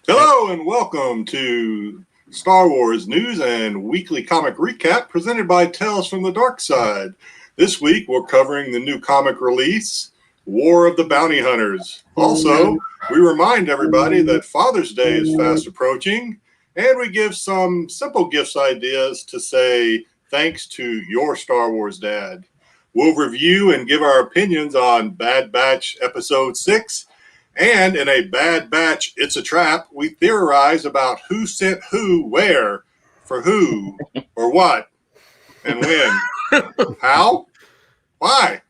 Hello and welcome to Star Wars News and Weekly Comic Recap presented by Tales from the Dark Side. This week we're covering the new comic release, War of the Bounty Hunters. Also, we remind everybody that Father's Day is fast approaching, and we give some simple gifts ideas to say thanks to your Star Wars dad. We'll review and give our opinions on Bad Batch Episode 6, and in a Bad Batch, It's a Trap, we theorize about who sent who where, for who, or what, and when. How? Why?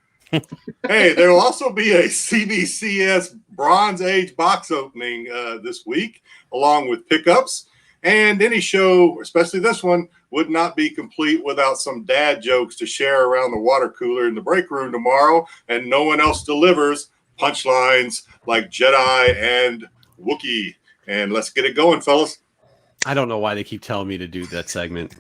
Hey, there will also be a CBCS Bronze Age box opening this week, along with pickups. And any show, especially this one, would not be complete without some dad jokes to share around the water cooler in the break room tomorrow, and no one else delivers punchlines like Jedi and Wookiee. And let's get it going, fellas. I don't know why they keep telling me to do that segment.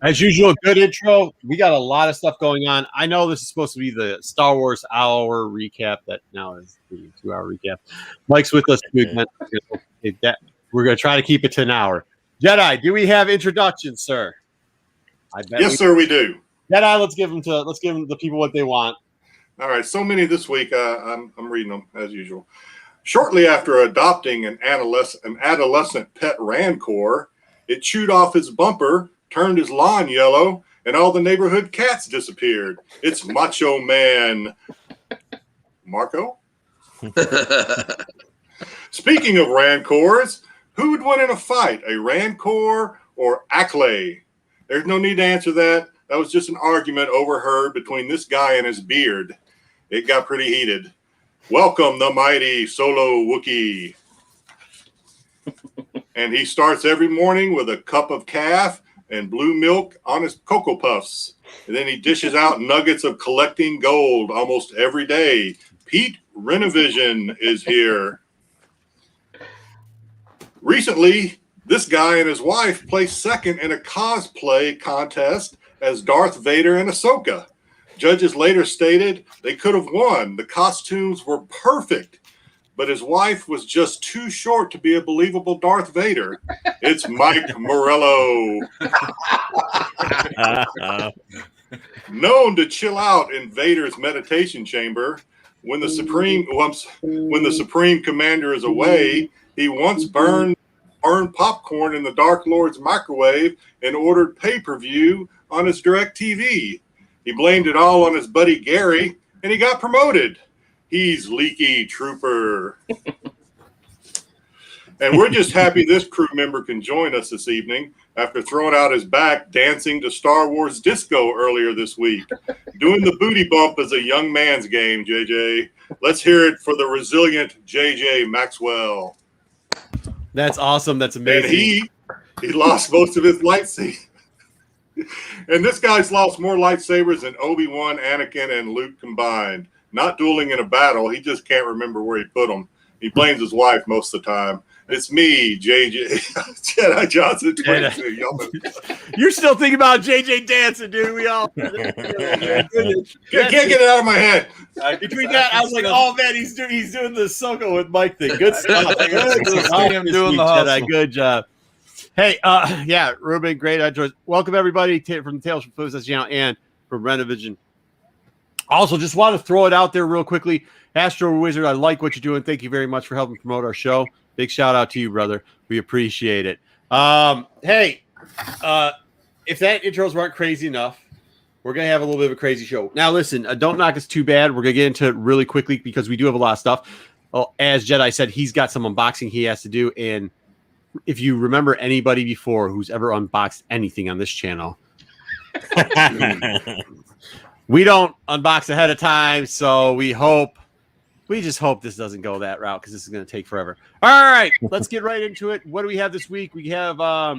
As usual, good intro. We got a lot of stuff going on. I know this is supposed to be the Star Wars hour recap that now is the 2-hour recap. Mike's with us. We're going to try to keep it to an hour. Jedi, do we have introductions, sir? Yes, sir, we do. Jedi, let's give them the people what they want. All right, so many this week. I'm reading them as usual. Shortly after adopting an adolescent pet Rancor, it chewed off his bumper, turned his lawn yellow, and all the neighborhood cats disappeared. It's Macho Man Marco. Speaking of Rancors, who would win in a fight, a Rancor or Acklay? There's no need to answer that. That was just an argument overheard between this guy and his beard. It got pretty heated. Welcome the mighty Solo Wookiee. And he starts every morning with a cup of calf and blue milk on his Cocoa Puffs. And then he dishes out nuggets of collecting gold almost every day. Pete Renovision is here. Recently, this guy and his wife placed second in a cosplay contest as Darth Vader and Ahsoka. Judges later stated they could have won. The costumes were perfect, but his wife was just too short to be a believable Darth Vader. It's Mike Morello. Known to chill out in Vader's meditation chamber, when the Supreme Commander is away, he once burned popcorn in the Dark Lord's microwave and ordered pay-per-view on his DirecTV. He blamed it all on his buddy Gary, and he got promoted. He's Leaky Trooper. And we're just happy this crew member can join us this evening after throwing out his back dancing to Star Wars Disco earlier this week. Doing the booty bump is a young man's game, JJ. Let's hear it for the resilient JJ Maxwell. That's awesome. That's amazing. And he lost most of his lightsabers. And this guy's lost more lightsabers than Obi-Wan, Anakin, and Luke combined. Not dueling in a battle. He just can't remember where he put them. He blames his wife most of the time. It's me, JJ Jedi Johnson. 22. You're still thinking about JJ dancing, dude. We all can't get it out of my head. Between that, I was like, "Oh man, he's doing the Ahsoka with Mike thing. Good stuff. Good job." Hey, Ruben, great. I enjoyed. Welcome everybody from the Tales from Foos channel and from Renovision. Also, just want to throw it out there real quickly. Astro Wizard, I like what you're doing. Thank you very much for helping promote our show. Big shout out to you, brother. We appreciate it. If that intros weren't crazy enough, we're going to have a little bit of a crazy show. Now, listen, don't knock us too bad. We're going to get into it really quickly because we do have a lot of stuff. Well, as Jedi said, he's got some unboxing he has to do. And if you remember anybody before who's ever unboxed anything on this channel, we don't unbox ahead of time. So we just hope this doesn't go that route because this is going to take forever. All right, let's get right into it. What do we have this week? We have, I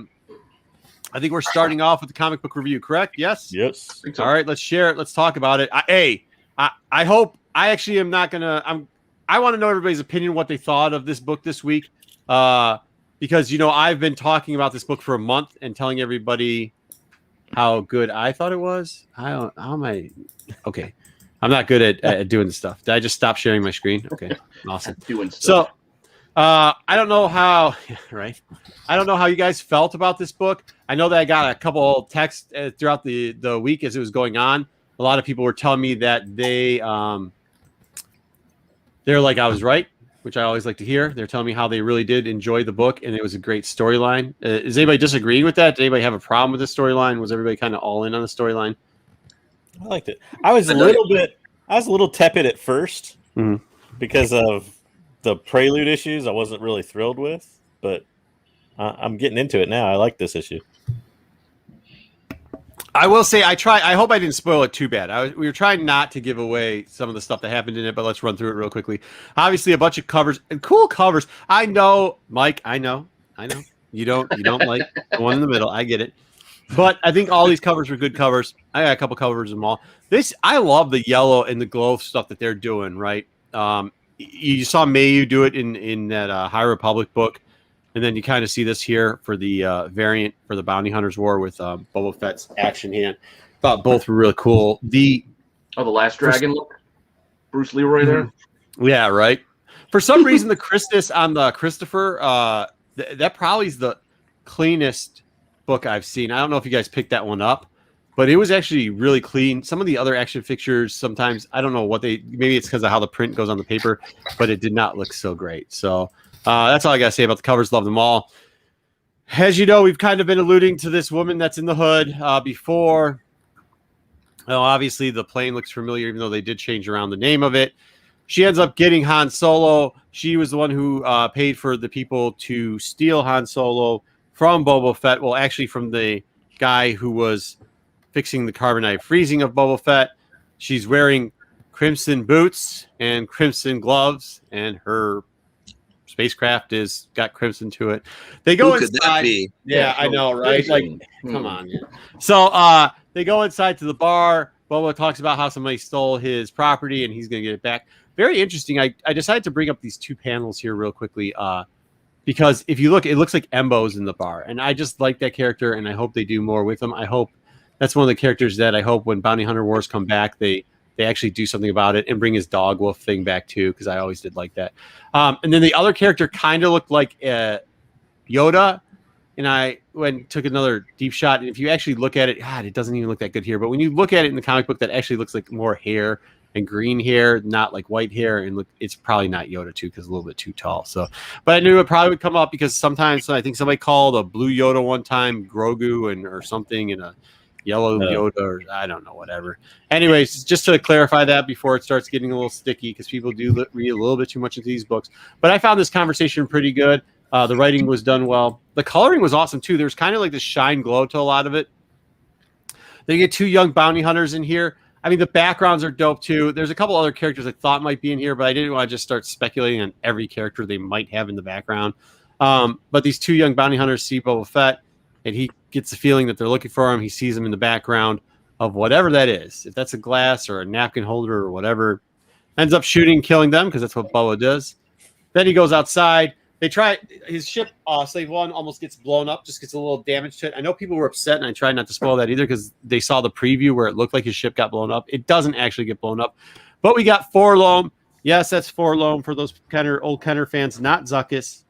think we're starting off with the comic book review, correct? Yes? Yes. All right, let's share it. Let's talk about it. I hope I actually am not going to, I want to know everybody's opinion, what they thought of this book this week. Because, I've been talking about this book for a month and telling everybody how good I thought it was. How am I? Okay, I'm not good at doing this stuff. Did I just stop sharing my screen? Okay, awesome. Doing stuff. So, I don't know how. Right, I don't know how you guys felt about this book. I know that I got a couple of texts throughout the week as it was going on. A lot of people were telling me that they're like I was right, which I always like to hear. They're telling me how they really did enjoy the book and it was a great storyline. Is anybody disagreeing with that? Did anybody have a problem with the storyline? Was everybody kind of all in on the storyline? I liked it. I was a little tepid at first because of the prelude issues. I wasn't really thrilled with, but I'm getting into it now. I like this issue. I will say I hope I didn't spoil it too bad. We were trying not to give away some of the stuff that happened in it, but let's run through it real quickly. Obviously, a bunch of covers and cool covers. I know, Mike. I know. You don't like the one in the middle. I get it. But I think all these covers were good covers. I got a couple covers of them all. I love the yellow and the glow stuff that they're doing, right? You saw Mayu do it in that High Republic book. And then you kind of see this here for the variant for the Bounty Hunters War with Boba Fett's action hand. Thought both were really cool. The Last Dragon look? Bruce Leroy there? Yeah, right. For some reason, the Christus on the Christopher, that probably is the cleanest book I've seen. I don't know if you guys picked that one up, but it was actually really clean. Some of the other action fixtures, sometimes, I don't know maybe it's because of how the print goes on the paper, but it did not look so great. So that's all I got to say about the covers. Love them all. As you know, we've kind of been alluding to this woman that's in the hood before. Obviously, the plane looks familiar, even though they did change around the name of it. She ends up getting Han Solo. She was the one who paid for the people to steal Han Solo from Boba Fett. Well, actually, from the guy who was fixing the carbonite freezing of Boba Fett. She's wearing crimson boots and crimson gloves, and her spacecraft is got crimson to it. They go Who inside. could that be? Yeah, I know, right? Like, come on. Yeah. So they go inside to the bar. Boba talks about how somebody stole his property and he's going to get it back. Very interesting. I decided to bring up these two panels here real quickly because if you look, it looks like Embo's in the bar. And I just like that character, and I hope they do more with him. I hope that's one of the characters that I hope when Bounty Hunter Wars come back, they actually do something about it and bring his dog wolf thing back too, because I always did like that. And then the other character kind of looked like Yoda, and I took another deep shot. And if you actually look at it, God, it doesn't even look that good here. But when you look at it in the comic book, that actually looks like more hair and green hair, not like white hair. And it's probably not Yoda too, because a little bit too tall. So, but I knew it probably would come up because sometimes I think somebody called a blue Yoda one time Grogu or something, and a yellow Yoda, or I don't know, whatever. Anyways, just to clarify that before it starts getting a little sticky, because people do read a little bit too much into these books. But I found this conversation pretty good. The writing was done well. The coloring was awesome too. There's kind of like this shine glow to a lot of it. They get two young bounty hunters in here. I mean, the backgrounds are dope too. There's a couple other characters I thought might be in here, but I didn't want to just start speculating on every character they might have in the background. But these two young bounty hunters see Boba Fett, and he gets the feeling that they're looking for him. He sees him in the background of whatever that is. If that's a glass or a napkin holder or whatever, ends up shooting, killing them, because that's what Boba does. Then he goes outside. They try his ship, Slave One, almost gets blown up, just gets a little damage to it. I know people were upset, and I tried not to spoil that either because they saw the preview where it looked like his ship got blown up. It doesn't actually get blown up, but we got Forlom. Yes, that's Forlom for those old Kenner fans, not Zuckuss,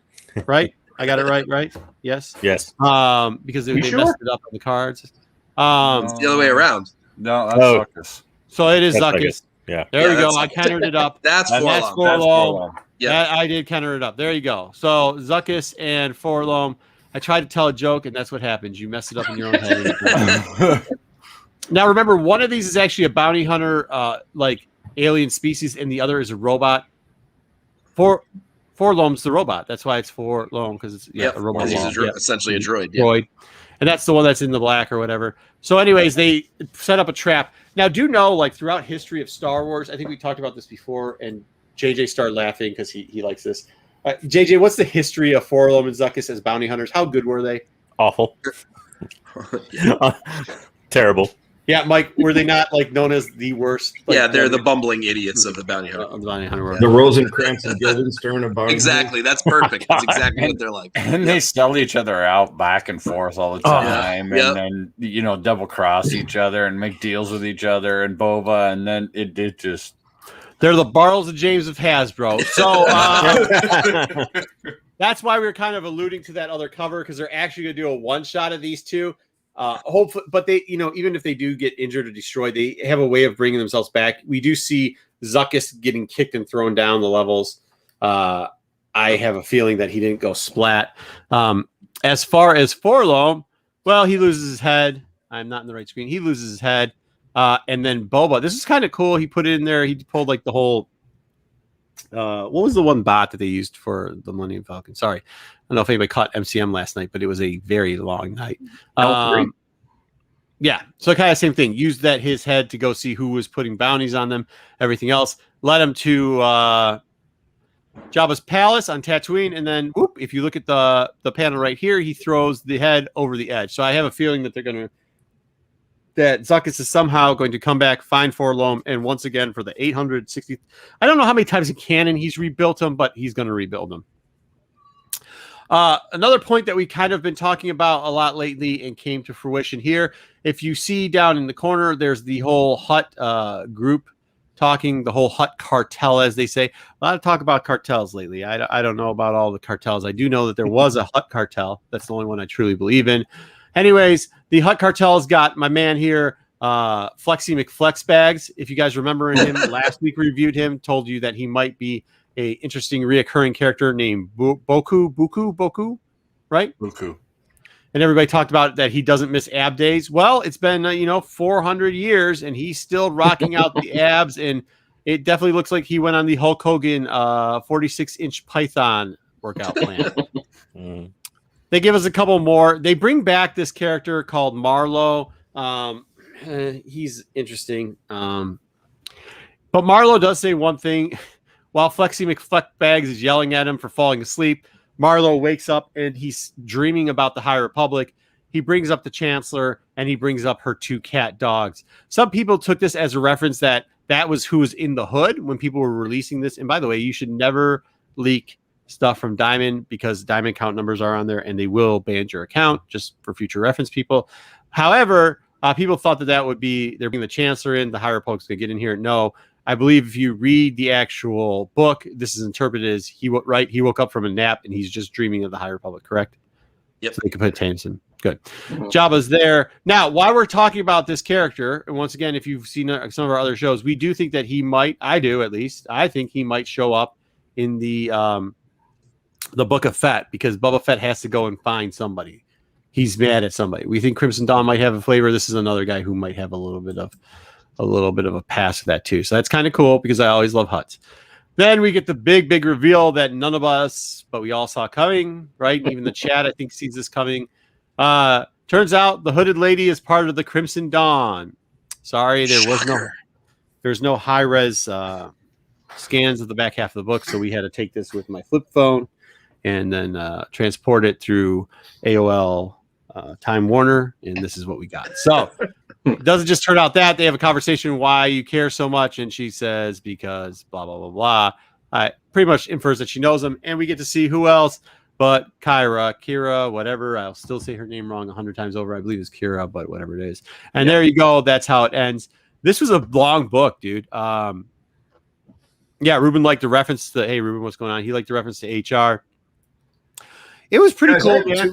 right? I got it right? Yes. Because they messed it up on the cards. It's the other way around. No, that's Zuckuss. So it is Zuckuss. Yeah. There we go. I countered it up. That's Forlom. Yeah, I did counter it up. There you go. So Zuckuss and Forlom. I tried to tell a joke, and that's what happens. You mess it up in your own head. Now, remember, one of these is actually a bounty hunter, like alien species, and the other is a robot. Forlom's the robot. That's why it's Forlom, because it's a robot. He's essentially a droid. Yeah. Droid. And that's the one that's in the black or whatever. So anyways, they set up a trap. Now, do know, like, throughout history of Star Wars, I think we talked about this before, and JJ started laughing because he likes this. JJ, what's the history of Forlom and Zuckuss as bounty hunters? How good were they? Awful. Terrible. Yeah, Mike, were they not like known as the worst? Like, Yeah, they're the bumbling idiots of the bounty hunter. of the bounty hunter world. The Rosencrantz and Guildenstern of bounty Exactly. That's perfect. That's exactly what they're like. And they sell each other out back and forth all the time, Yep. and then double cross each other and make deals with each other and boba, and then it just They're the Bartles and James of Hasbro. So that's why we were kind of alluding to that other cover, because they're actually going to do a one shot of these two. Hopefully, but they, even if they do get injured or destroyed, they have a way of bringing themselves back. We do see Zuckuss getting kicked and thrown down the levels. I have a feeling that he didn't go splat. As far as Forlom, well, he loses his head. I'm not in the right screen. He loses his head. And then Boba, this is kind of cool. He put it in there. He pulled like the whole, what was the one bot that they used for the Millennium Falcon? Sorry. I don't know if anybody caught MCM last night, but it was a very long night. Yeah. So kind of same thing. Used that his head to go see who was putting bounties on them, everything else. Led him to Jabba's palace on Tatooine. And then whoop, if you look at the panel right here, he throws the head over the edge. So I have a feeling that that Zuckuss is somehow going to come back, find Forlom, and once again for the 860. I don't know how many times in canon he's rebuilt him, but he's going to rebuild them. Another point that we kind of been talking about a lot lately and came to fruition here. If you see down in the corner, there's the whole Hutt group talking, the whole Hutt cartel, as they say. A lot of talk about cartels lately. I don't know about all the cartels. I do know that there was a Hutt cartel. That's the only one I truly believe in. Anyways, the Hutt cartel's got my man here, Flexy McFlexbags. If you guys remember him, last week we reviewed him, told you that he might be a interesting reoccurring character named Boku, right? Buku. And everybody talked about that he doesn't miss ab days. Well, it's been 400 years, and he's still rocking out the abs, and it definitely looks like he went on the Hulk Hogan 46-inch Python workout plan. They give us a couple more. They bring back this character called Marlowe. He's interesting. But Marlowe does say one thing. While Flexy McFleckbags is yelling at him for falling asleep, Marlowe wakes up and he's dreaming about the High Republic. He brings up the Chancellor and he brings up her two cat dogs. Some people took this as a reference that was who was in the hood when people were releasing this. And by the way, you should never leak stuff from Diamond because Diamond account numbers are on there and they will ban your account just for future reference people. However, people thought that would be they're bringing the Chancellor in, the High Republic's going to get in here. No, I believe if you read the actual book, this is interpreted as he woke up from a nap and he's just dreaming of the High Republic, correct? Yep. So they could put Tanson. Good. Jabba's there. Now, while we're talking about this character, and once again, if you've seen some of our other shows, we do think that he might, I do at least, I think he might show up in the Book of Fett because Boba Fett has to go and find somebody. He's mad at somebody. We think Crimson Dawn might have a flavor. This is another guy who might have a little bit of a pass for that too. So that's kind of cool because I always love Hutts. Then we get the big reveal that none of us, but we all saw coming, right? Even the chat, I think, sees this coming. Turns out the hooded lady is part of the Crimson Dawn. Sorry, there's no high res scans of the back half of the book, so we had to take this with my flip phone and then transport it through AOL Time Warner, and this is what we got. So it doesn't just turn out that they have a conversation why you care so much, and she says because blah blah blah blah. Pretty much infers that she knows him, and we get to see who else but Kira, whatever. I'll still say her name wrong 100 times over. I believe it's Kira, but whatever it is. And there you go. That's how it ends. This was a long book, dude. Yeah, Ruben liked the reference to hey Ruben, what's going on? He liked the reference to HR. It was pretty cool, man.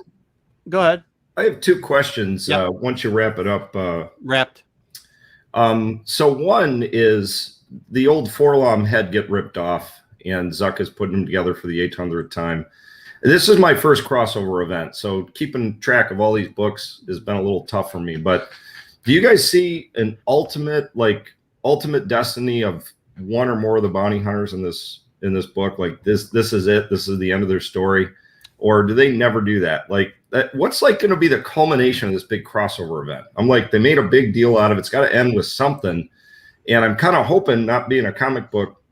Go ahead. I have two questions. Yep. Once you wrap it up, Wrapped. So one is the old Forlom head get ripped off, and Zuck is putting them together for the 800th time. This is my first crossover event, so keeping track of all these books has been a little tough for me. But do you guys see an ultimate destiny of one or more of the bounty hunters in this book? Like this is it. This is the end of their story. Or do they never do that? Like, what's like going to be the culmination of this big crossover event? I'm like, they made a big deal out of it. It's got to end with something. And I'm kind of hoping, not being a comic book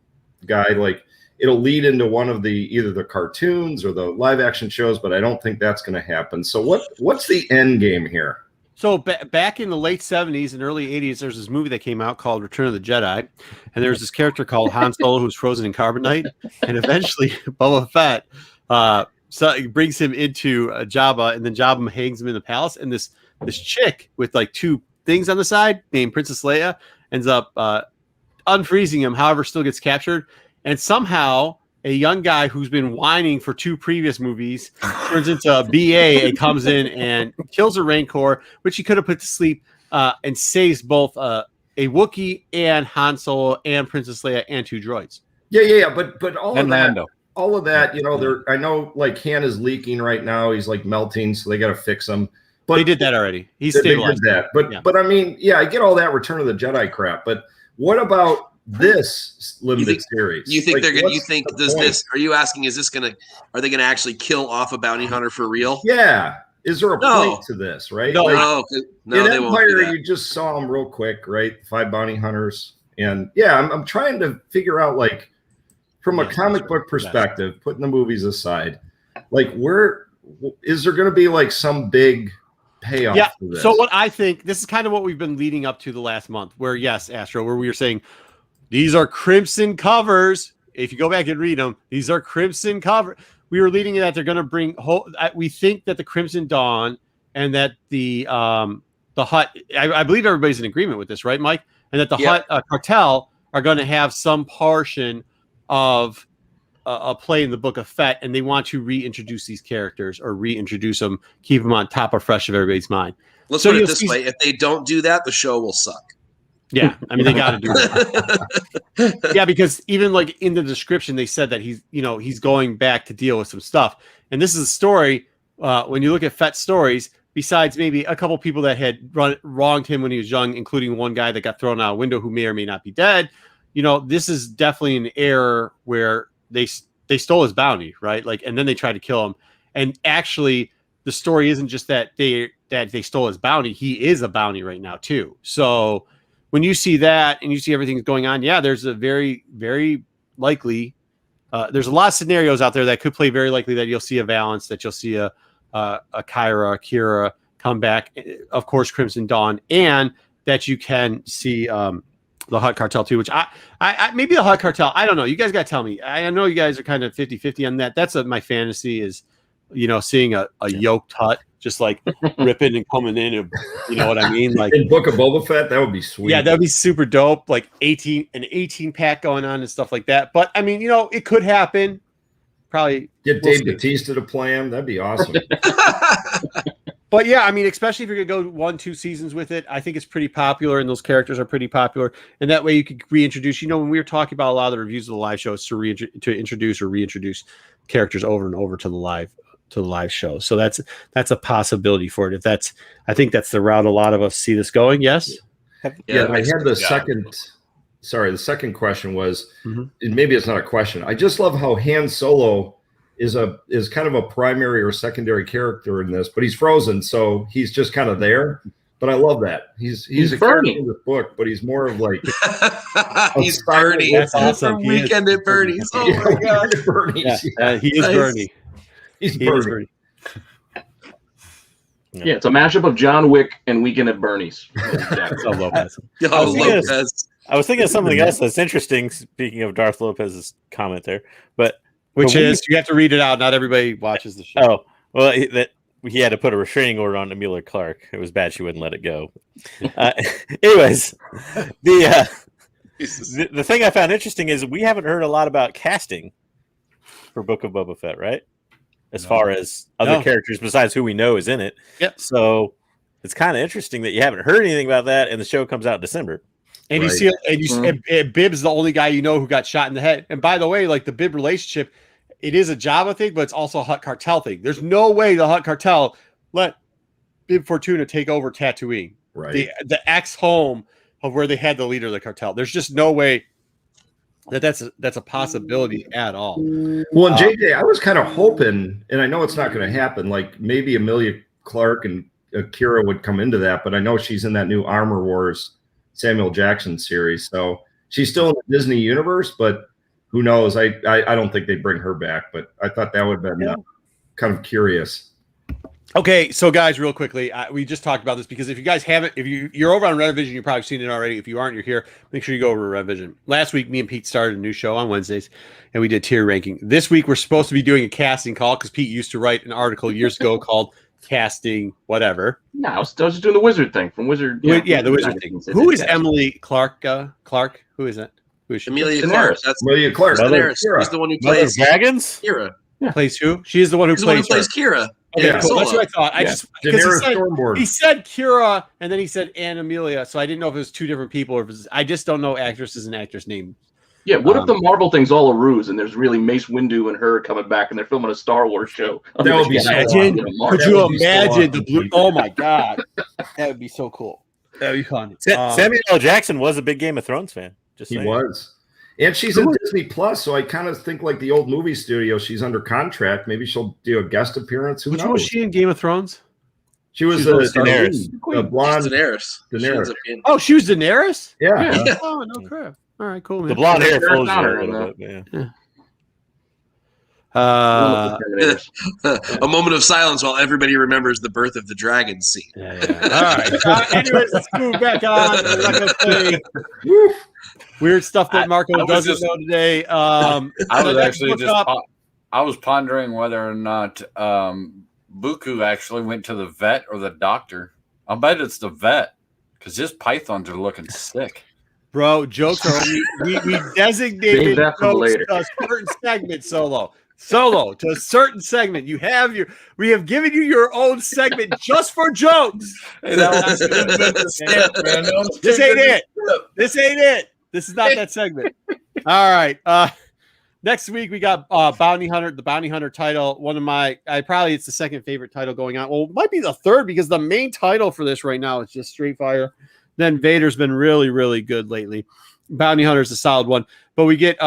guy, like it'll lead into one of either the cartoons or the live action shows, but I don't think that's going to happen. So what's the end game here? So back in the late 70s and early 80s, there's this movie that came out called Return of the Jedi, and there's this character called Han Solo who's frozen in carbonite, and eventually Boba Fett so it brings him into Jabba, and then Jabba hangs him in the palace, and this chick with like two things on the side named Princess Leia ends up unfreezing him, however, still gets captured, and somehow a young guy who's been whining for 2 previous movies turns into a BA and comes in and kills a Rancor, which he could have put to sleep, and saves both a Wookiee and Han Solo and Princess Leia and 2 droids. Yeah. But all And Lando. all of that, you know, I know like Han is leaking right now. He's like melting, so they got to fix him. But They did that already. He's they stabilized. did that. But I mean, yeah, I get all that Return of the Jedi crap. But what about this limited series? You think Like, they're gonna? You what's think the does point? this? Are you asking? Are they gonna actually kill off a bounty hunter for real? Yeah. Is there a No. point to this, right? No. Like, No, in they won't do Empire, that. you just saw them real quick, right? 5 bounty hunters. And yeah, I'm trying to figure out, like, from a comic book perspective, putting the movies aside, like, where is there going to be like some big payoff to this? So what I think, this is kind of what we've been leading up to the last month, where yes, Astro, where we were saying these are crimson covers. If you go back and read them, these are crimson cover. We were leading to that they're going to bring. We think that the Crimson Dawn and that the Hutt. I believe everybody's in agreement with this, right, Mike? And that the Hutt cartel are going to have some portion of a play in the Book of Fett, and they want to reintroduce these characters or reintroduce them, keep them on top of fresh of everybody's mind. Let's So put it you'll this see- way: if they don't do that, the show will suck. Yeah, I mean they got to do that. Yeah, because even like in the description they said that he's going back to deal with some stuff, and this is a story. When you look at Fett's stories, besides maybe a couple people that had wronged him when he was young, including one guy that got thrown out a window who may or may not be dead, this is definitely an error where they stole his bounty, right? Like, and then they tried to kill him, and actually the story isn't just that they stole his bounty. He is a bounty right now too. So when you see that and you see everything going on, yeah, there's a very, very likely, there's a lot of scenarios out there that could play very likely that you'll see a Valance, that you'll see a Kyra, a Kira come back, of course, Crimson Dawn, and that you can see the Hutt cartel too, which I maybe the Hutt cartel, I don't know. You guys got to tell me. I know you guys are kind of 50-50 on that. That's my fantasy is, seeing a yoked Hutt just like ripping and coming in, and, you know what I mean? Like in Book of Boba Fett, that would be sweet. Yeah, that'd be super dope. Like an 18 pack going on and stuff like that. But I mean, it could happen. Probably Get Dave Bautista to play him. That'd be awesome. But yeah, I mean, especially if you're gonna go 1-2 seasons with it, I think it's pretty popular, and those characters are pretty popular. And that way, you could reintroduce. When we were talking about a lot of the reviews of the live show, it's to introduce or reintroduce characters over and over to the live show. So that's a possibility for it. I think that's the route a lot of us see this going. Yes. Yeah, I had the second. Sorry, the second question was, and maybe it's not a question. I just love how Han Solo is kind of a primary or secondary character in this, but he's frozen, so he's just kind of there. But I love that he's a character in this book, but he's more of like he's Bernie. That's awesome. He Weekend at Bernie's. Oh my god, Bernie's. Yeah, he is Nice. Bernie. He's He is Bernie. Bernie. Yeah, it's a mashup of John Wick and Weekend at Bernie's. So Lopez. Yo, I was thinking of- Lopez. I was thinking of something else that's interesting. Speaking of Darth Lopez's comment there, Which we- is you have to read it out. Not everybody watches the show. oh well, he had to put a restraining order on Emilia Clarke. It was bad; she wouldn't let it go. Anyways, the thing I found interesting is we haven't heard a lot about casting for Book of Boba Fett, right? As far as other characters besides who we know is in it. Yep. So it's kind of interesting that you haven't heard anything about that, and the show comes out in December. And Right. you see, and Bib's the only guy who got shot in the head. And by the way, like the Bib relationship, it is a Java thing, but it's also a Hutt cartel thing. There's no way the Hutt cartel let Bib Fortuna take over Tatooine, Right. the ex-home of where they had the leader of the cartel. There's just no way that's a possibility at all. Well, and JJ, I was kind of hoping, and I know it's not going to happen, like maybe Emilia Clarke and Kira would come into that, but I know she's in that new Armor Wars Samuel Jackson series. So she's still in the Disney universe, but who knows? I don't think they'd bring her back, but I thought that would have been kind of curious. Okay, so guys, real quickly, we just talked about this because if you guys haven't, if you're over on Revision, you've probably seen it already. If you aren't, you're here. Make sure you go over to Revision. Last week, me and Pete started a new show on Wednesdays, and we did tier ranking. This week, we're supposed to be doing a casting call because Pete used to write an article years ago called "Casting Whatever." No, I was just doing the wizard thing from Wizard. The wizard thing. Who is Emily Clark? Clark? Who is that? Who is she? Amelia Clark. That's Amelia Clark. Daenerys. She's the one who plays dragons. Kira. Plays who? She is the one who She's the one who plays plays Kira. Okay, Yeah, cool. That's Solo. what I thought. I just because he said Kira and then he said Anne Amelia, so I didn't know if it was two different people or if it was, I just don't know actresses and actors' names. Yeah, what if the Marvel thing's all a ruse and there's really Mace Windu and her coming back and they're filming a Star Wars show? That would be so imagine. Could you imagine the blue? Oh my god, that would be so cool. That would be fun. Samuel L. Jackson was a big Game of Thrones fan. Just saying. He was. And she's in Disney Plus, so I kind of think like the old movie studio. She's under contract. Maybe she'll do a guest appearance. Who Which knows? one was she in Game of Thrones? She was Daenerys. The blonde Daenerys. Daenerys. Oh, she was Daenerys? Yeah. Yeah. Oh, no crap. All right, cool, man. The blonde hair Sarah fools you Connor a in little bit. Yeah. A moment of silence while everybody remembers the birth of the dragon scene. Yeah. All right. Anyways, let's move back on. We're not going to play weird stuff that Marco doesn't know today. I was actually I was pondering whether or not Buku actually went to the vet or the doctor. I bet it's the vet because his pythons are looking sick. Bro, jokes are only we designated that for jokes later. to a certain segment, Solo to a certain segment. We have given you your own segment just for jokes. Hey, that was This ain't it. This ain't it. This is not that segment. All right. Next week we got Bounty Hunter, the Bounty Hunter title. One of my, it's the second favorite title going on. Well, it might be the third because the main title for this right now is just Straight Fire. Then Vader's been really, really good lately. Bounty Hunter is a solid one, but we get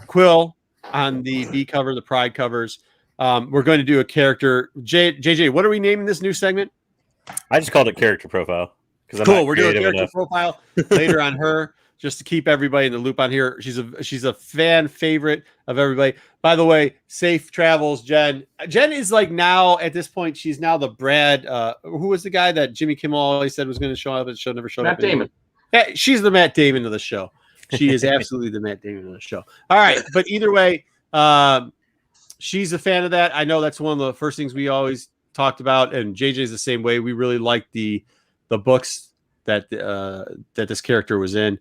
Quill on the B cover, the Pride covers. We're going to do a character. JJ, what are we naming this new segment? I just called it character profile because Cool. We're doing a character profile later on her, just to keep everybody in the loop on here. She's a fan favorite of everybody. By the way, safe travels, Jen. Jen is like now at this point. She's now the Brad. Who was the guy that Jimmy Kimmel always said was going to show up? And show never showed up. Matt Damon. Yeah, she's the Matt Damon of the show. She is absolutely the Matt Damon of the show. All right, but either way, she's a fan of that. I know that's one of the first things we always talked about, and JJ's the same way. We really like the books that this character was in.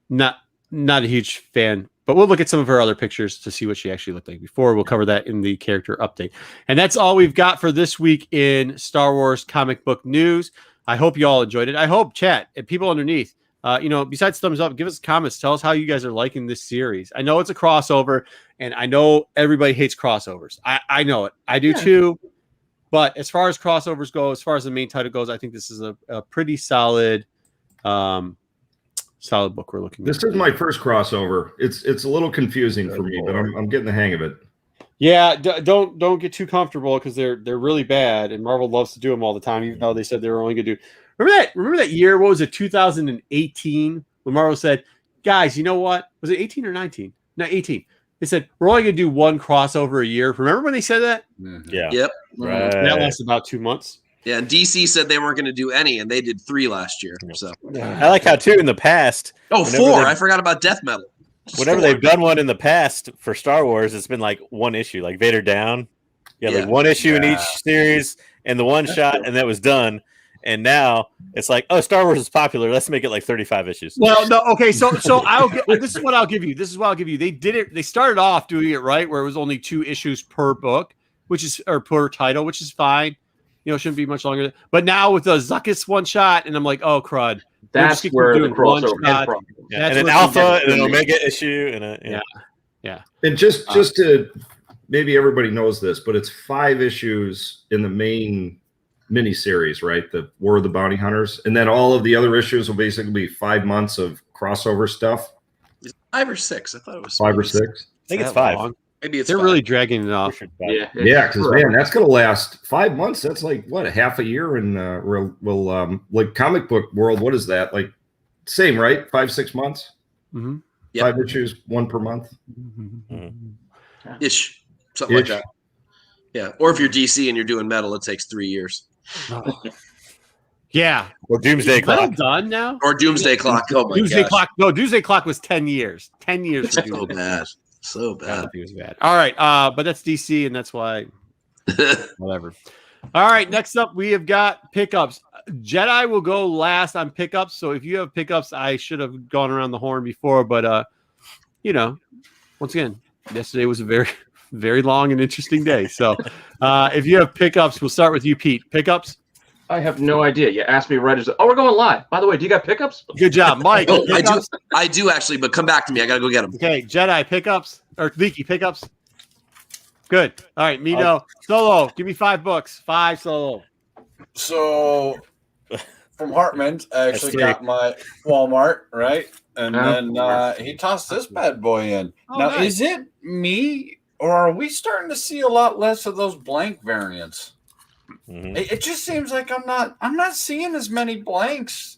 Not a huge fan, but we'll look at some of her other pictures to see what she actually looked like before. We'll cover that in the character update. And that's all we've got for this week in Star Wars comic book news. I hope you all enjoyed it. I hope chat and people underneath, besides thumbs up, give us comments. Tell us how you guys are liking this series. I know it's a crossover, and I know everybody hates crossovers. I know it. I do too. But as far as crossovers go, as far as the main title goes, I think this is a pretty solid book we're looking at. This is my first crossover. It's a little confusing for me, but I'm getting the hang of it. Yeah, don't get too comfortable because they're really bad, and Marvel loves to do them all the time, even though they said they were only going to do. Remember that year? What was it? 2018 when Marvel said, "Guys, you know what? Was it 18 or 19? No, 18." They said we're only going to do one crossover a year. Remember when they said that? Yeah. Yep. Right. That lasted about 2 months. Yeah, and DC said they weren't going to do any, and they did 3 last year. So I like how too in the past. 4. I forgot about Death Metal. Whenever they've done one in the past for Star Wars, it's been like one issue, like Vader Down. Like one issue in each series and the one shot, and that was done. And now it's like, oh, Star Wars is popular. Let's make it like 35 issues. Well, no, okay. So this is what I'll give you. They did it. They started off doing it right, where it was only 2 issues per book, or per title, which is fine. Shouldn't be much longer. But now with the Zuckus one shot, and I'm like, oh crud. That's where the crossover came from. Yeah. And an alpha and an omega issue, and yeah. And just to maybe everybody knows this, but it's 5 issues in the main miniseries, right? The War of the Bounty Hunters, and then all of the other issues will basically be 5 months of crossover stuff. 5 or 6. I thought it was 5 or 6. I think it's 5. Long. Maybe it's They're 5. really dragging it off. Yeah, because man, that's gonna last 5 months. That's like what, a half a year in like comic book world. What is that like? Same, right? 5-6 months. Mm-hmm. Yep. 5 issues, 1 per month. Ish, something like that. Yeah, or if you're DC and you're doing metal, it takes 3 years. Yeah. Or Doomsday Is metal Clock. done now? Or Doomsday Clock. Oh my Doomsday gosh. Clock. No, Doomsday Clock was 10 years. 10 years for So Doomsday. bad. So bad. It was bad. All right. But that's DC, and that's why whatever. All right. Next up, we have got pickups. Jedi will go last on pickups. So if you have pickups, I should have gone around the horn before, but once again, yesterday was a very, very long and interesting day. So if you have pickups, we'll start with you, Pete. Pickups? I have no idea. You asked me right as we're going live. By the way, do you got pickups? Good job, Mike. Oh, Pickups? I do actually, but come back to me. I gotta go get them. Okay, Jedi pickups or Leaky pickups. Good. All right, Mino. Solo. Give me 5 books. 5 solo. So from Hartman, I actually got my Walmart, right? And then he tossed this bad boy in. Oh, now, nice. is it me or are we starting to see a lot less of those blank variants? Mhm. It just seems like I'm not seeing as many blanks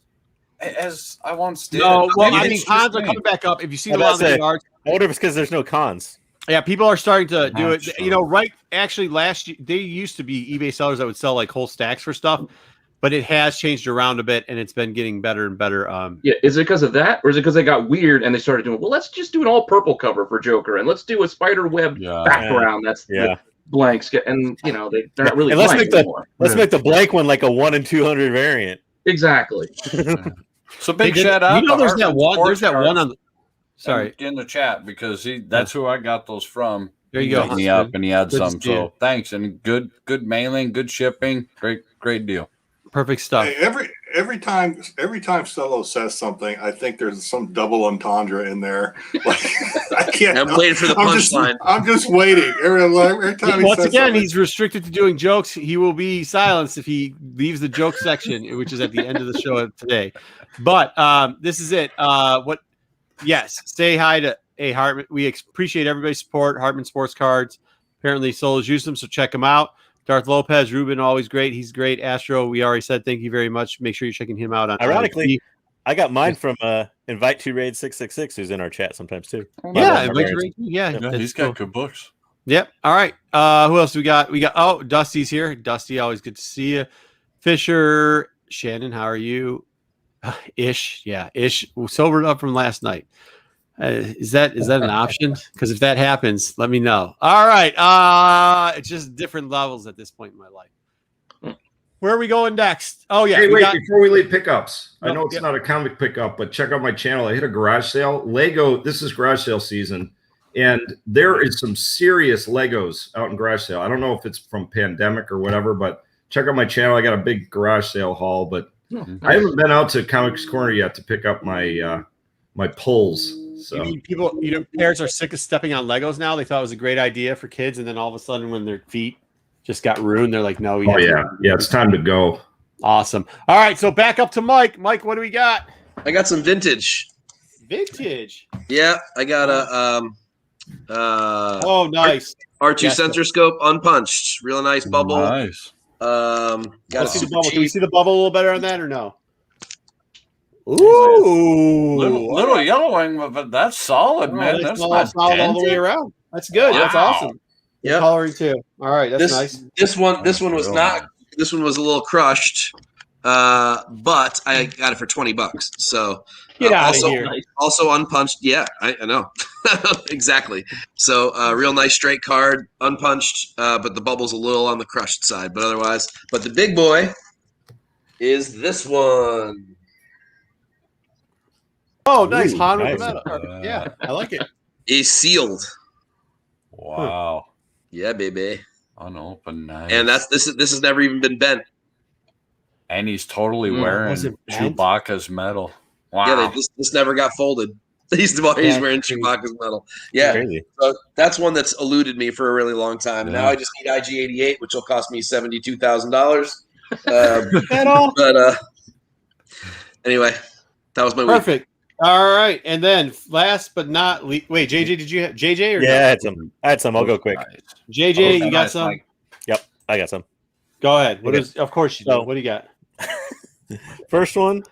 as I once did. No, well, Maybe I mean, it's just cons are me. coming back up. If you see I the was about to say, cards, I wonder if it's because there's no cons. yeah, people are starting to do That's it. true. You know, right? Actually, last year they used to be eBay sellers that would sell like whole stacks for stuff, but it has changed around a bit, and it's been getting better and better. Yeah, is it because of that, or is it because they got weird and they started doing? Well, let's just do an all purple cover for Joker, and let's do a spider web background. That's Yeah. blanks, and they're not really. And let's blank make the anymore. let's make the blank one like a 1 in 200 variant. Exactly. So big Hey, shout out. You know, to there's that Hartman one. Sports There's that Cards one on. Sorry, in the chat because that's who I got those from. there you He go. hooked me Huntsman. up and he had Good to some. see you. So thanks and good mailing, good shipping, great deal. Perfect stuff. Hey, every time Solo says something, I think there's some double entendre in there. Like, I can't. I'm waiting for the punchline. I'm just waiting. Every time he Once says again, something. he's restricted to doing jokes. He will be silenced if he leaves the joke section, which is at the end of the show today. But this is it. Yes, say hi to Hartman. We appreciate everybody's support. Hartman Sports Cards. Apparently, Solos use them, so check them out. Darth Lopez, Ruben, always great. He's great. Astro, we already said thank you very much. Make sure you're checking him out on. Ironically, I got mine from Invite to Raid 666, who's in our chat sometimes too. yeah, Yeah, he's got good books. Yep. All right. Who else we got? Dusty's here. Dusty, always good to see you. Fisher, Shannon, how are you? Ish, sobered up from last night. Is that an option? Because if that happens, let me know. All right. It's just different levels at this point in my life. Where are we going next? Oh yeah. Hey, before we leave pickups, I know it's yeah. not a comic pickup, but check out my channel. I hit a garage sale. Lego. This is garage sale season, and there is some serious Legos out in garage sale. I don't know if it's from pandemic or whatever, but check out my channel. I got a big garage sale haul, but I haven't been out to Comics Corner yet to pick up my my pulls. So You mean people, parents are sick of stepping on Legos now. They thought it was a great idea for kids, and then all of a sudden, when their feet just got ruined, they're like, "No, yeah, it's time to go." Awesome. All right, so back up to Mike. Mike, what do we got? I got some vintage. Vintage. Yeah, I got a Oh, nice. R2 Yes. sensor scope, unpunched, real nice bubble. Nice. Got a See the super bubble. Can we cheap. see the bubble a little better on that or no? Ooh, Little yellowing, but that's solid, man. That's not solid all the way dented. around. That's good. That's Wow. awesome. Yeah. Coloring too. All right, that's nice. This one was Real not. nice. This one was a little crushed, but I got it for $20. So Get out also, of here. Also unpunched. Yeah, I know. Exactly. So real nice straight card, unpunched, but the bubble's a little on the crushed side. But otherwise, the big boy is this one. Oh, nice. Ooh, Han with nice. the metal. Yeah, I like it. Is sealed. Wow. Yeah, baby. Unopened, nice. And this has never even been bent. And he's totally Mm. wearing Was it bent? Chewbacca's metal. Wow. Yeah, this never got folded. He's wearing Chewbacca's metal. Yeah, Crazy. so that's one that's eluded me for a really long time. And now Yeah. I just need IG-88, which will cost me $72,000. Metal. But anyway, that was my week. Perfect. All right, and then last but not least, wait, JJ, did you have JJ or Yeah, I no? had some. I had some. I'll go quick. JJ, you got Nice, some? Mike. Yep, I got some. Go ahead. What Okay. is? Of course you do. So- What do you got? First one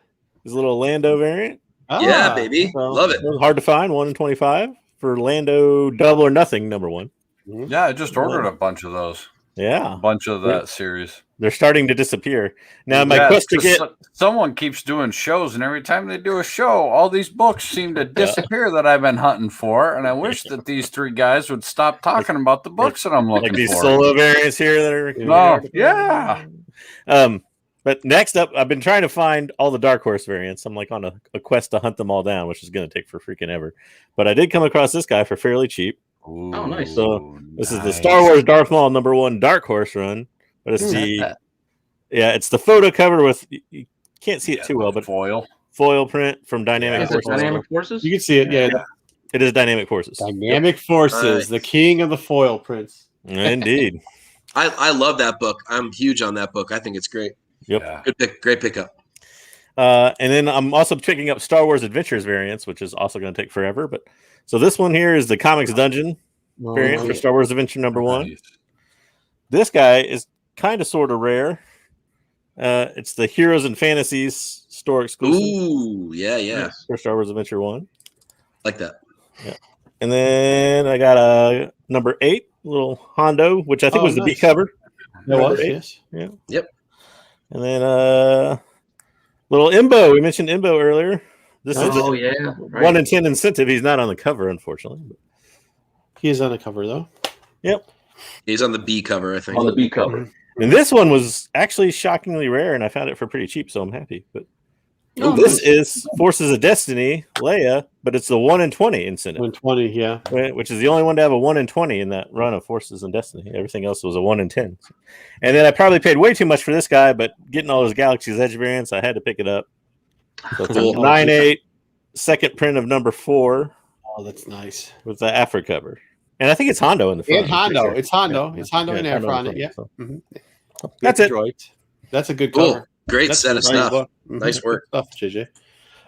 is a little Lando variant. Yeah, baby. So, Love it. was hard to find. 1 in 25 for Lando Double or Nothing #1. Yeah, I just ordered a bunch of those. Yeah, a bunch of that series. They're starting to disappear. Now, my quest to get... Someone keeps doing shows, and every time they do a show, all these books seem to disappear that I've been hunting for, and I wish that these three guys would stop talking about the books that I'm looking like these for. solo variants here that are... yeah. But next up, I've been trying to find all the Dark Horse variants. I'm like on a quest to hunt them all down, which is going to take for freaking ever. But I did come across this guy for fairly cheap. Ooh, oh, nice. So this is the Star Wars Darth Maul #1 Dark Horse run. But it's it's the photo cover with, you can't see it too well, but foil print from Dynamic Forces. Dynamic Forces? You can see it, yeah. It is Dynamic Forces. Dynamic Forces, the king of the foil prints. Indeed. I love that book. I'm huge on that book. I think it's great. Yep. Yeah. Good pick. Great pickup. And then I'm also picking up Star Wars Adventures variants, which is also going to take forever. But so this one here is the Comics Dungeon variant for Star Wars Adventure #1. Nice. This guy is kind of sort of rare. It's the Heroes and Fantasies store exclusive. Ooh, yeah. For Star Wars Adventure 1. Like that. Yeah. And then I got a #8 little Hondo, which I think was the B cover. That was, yes. Yeah. Yep. And then little Imbo. We mentioned Imbo earlier. This is right. 1 in 10 incentive. He's not on the cover, unfortunately. He is on the cover, though. Yep. He's on the B cover, I think. On the B cover. And this one was actually shockingly rare, and I found it for pretty cheap, so I'm happy. But this is Forces of Destiny, Leia, but it's the 1 in 20 incentive. 1 in 20, yeah. Which is the only one to have a 1 in 20 in that run of Forces and Destiny. Everything else was a 1 in 10. And then I probably paid way too much for this guy, but getting all those Galaxy's Edge variants, I had to pick it up. So it's Cool. 9/8, second print of #4. Oh, that's nice. With the Afro cover. And I think it's Hondo in the front. And Hondo. Sure. It's Hondo. Yeah. It's Hondo and Afro on it. Yeah. So. Mm-hmm. That's it. Droid. That's a good Cool. cover. Great That's set of stuff. Mm-hmm. Nice work. Stuff, JJ.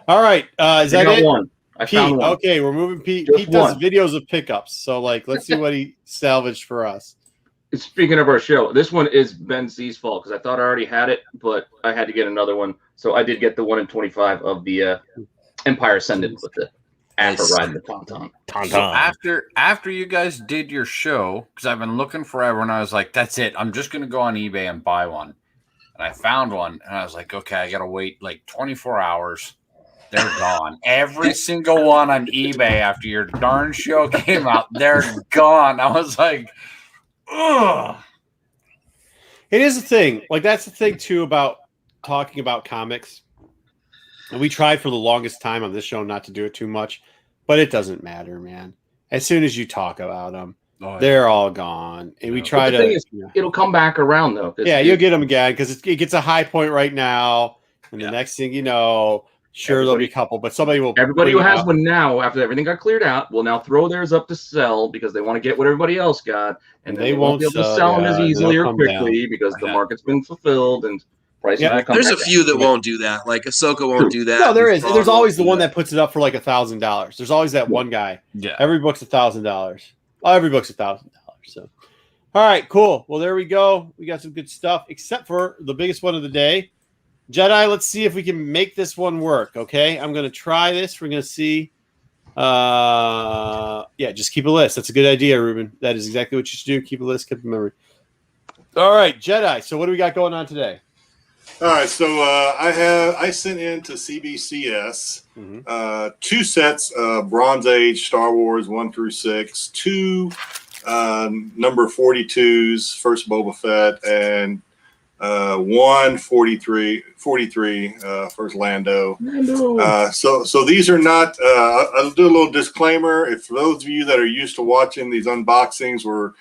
All right. Is that it? One. I Pete. found one. Okay, we're moving Pete. Just Pete does one. videos of pickups. So, let's see what he salvaged for us. Speaking of our show, this one is Ben C's fault because I thought I already had it, but I had to get another one. So I did get the 1 in 25 of the Empire Ascendant with the Afro riding the Tauntaun. So after you guys did your show, because I've been looking forever, and I was like, that's it. I'm just gonna go on eBay and buy one. And I found one, and I was like, okay, I gotta wait 24 hours. They're gone. Every single one on eBay after your darn show came out, they're gone. I was like, ugh. It is a thing. That's the thing too about talking about comics. And we tried for the longest time on this show not to do it too much, but it doesn't matter, man. As soon as you talk about them, they're all gone. And we try to. Thing is, it'll come back around though. Yeah, you'll get them again because it gets a high point right now, and the next thing you know, there'll be a couple, but somebody will. Everybody who has one now, after everything got cleared out, will now throw theirs up to sell because they want to get what everybody else got, and they won't be able to sell them as easily or quickly because the market's been fulfilled and. There's a few that won't do that. Like Ahsoka won't do that. No, there is. There's always the one that puts it up for $1,000. There's always that one guy. Yeah. Every book's $1,000. Every book's $1,000. So, all right, cool. Well, there we go. We got some good stuff, except for the biggest one of the day, Jedi. Let's see if we can make this one work. Okay, I'm going to try this. We're going to see. Just keep a list. That's a good idea, Ruben. That is exactly what you should do. Keep a list. Keep a memory. All right, Jedi. So, what do we got going on today? All right, so I sent in to CBCS 2 sets of Bronze Age Star Wars 1 through 6, 2 number 42s, First Boba Fett, and 1 43 First Lando. So these are not. I'll do a little disclaimer. If for those of you that are used to watching these unboxings where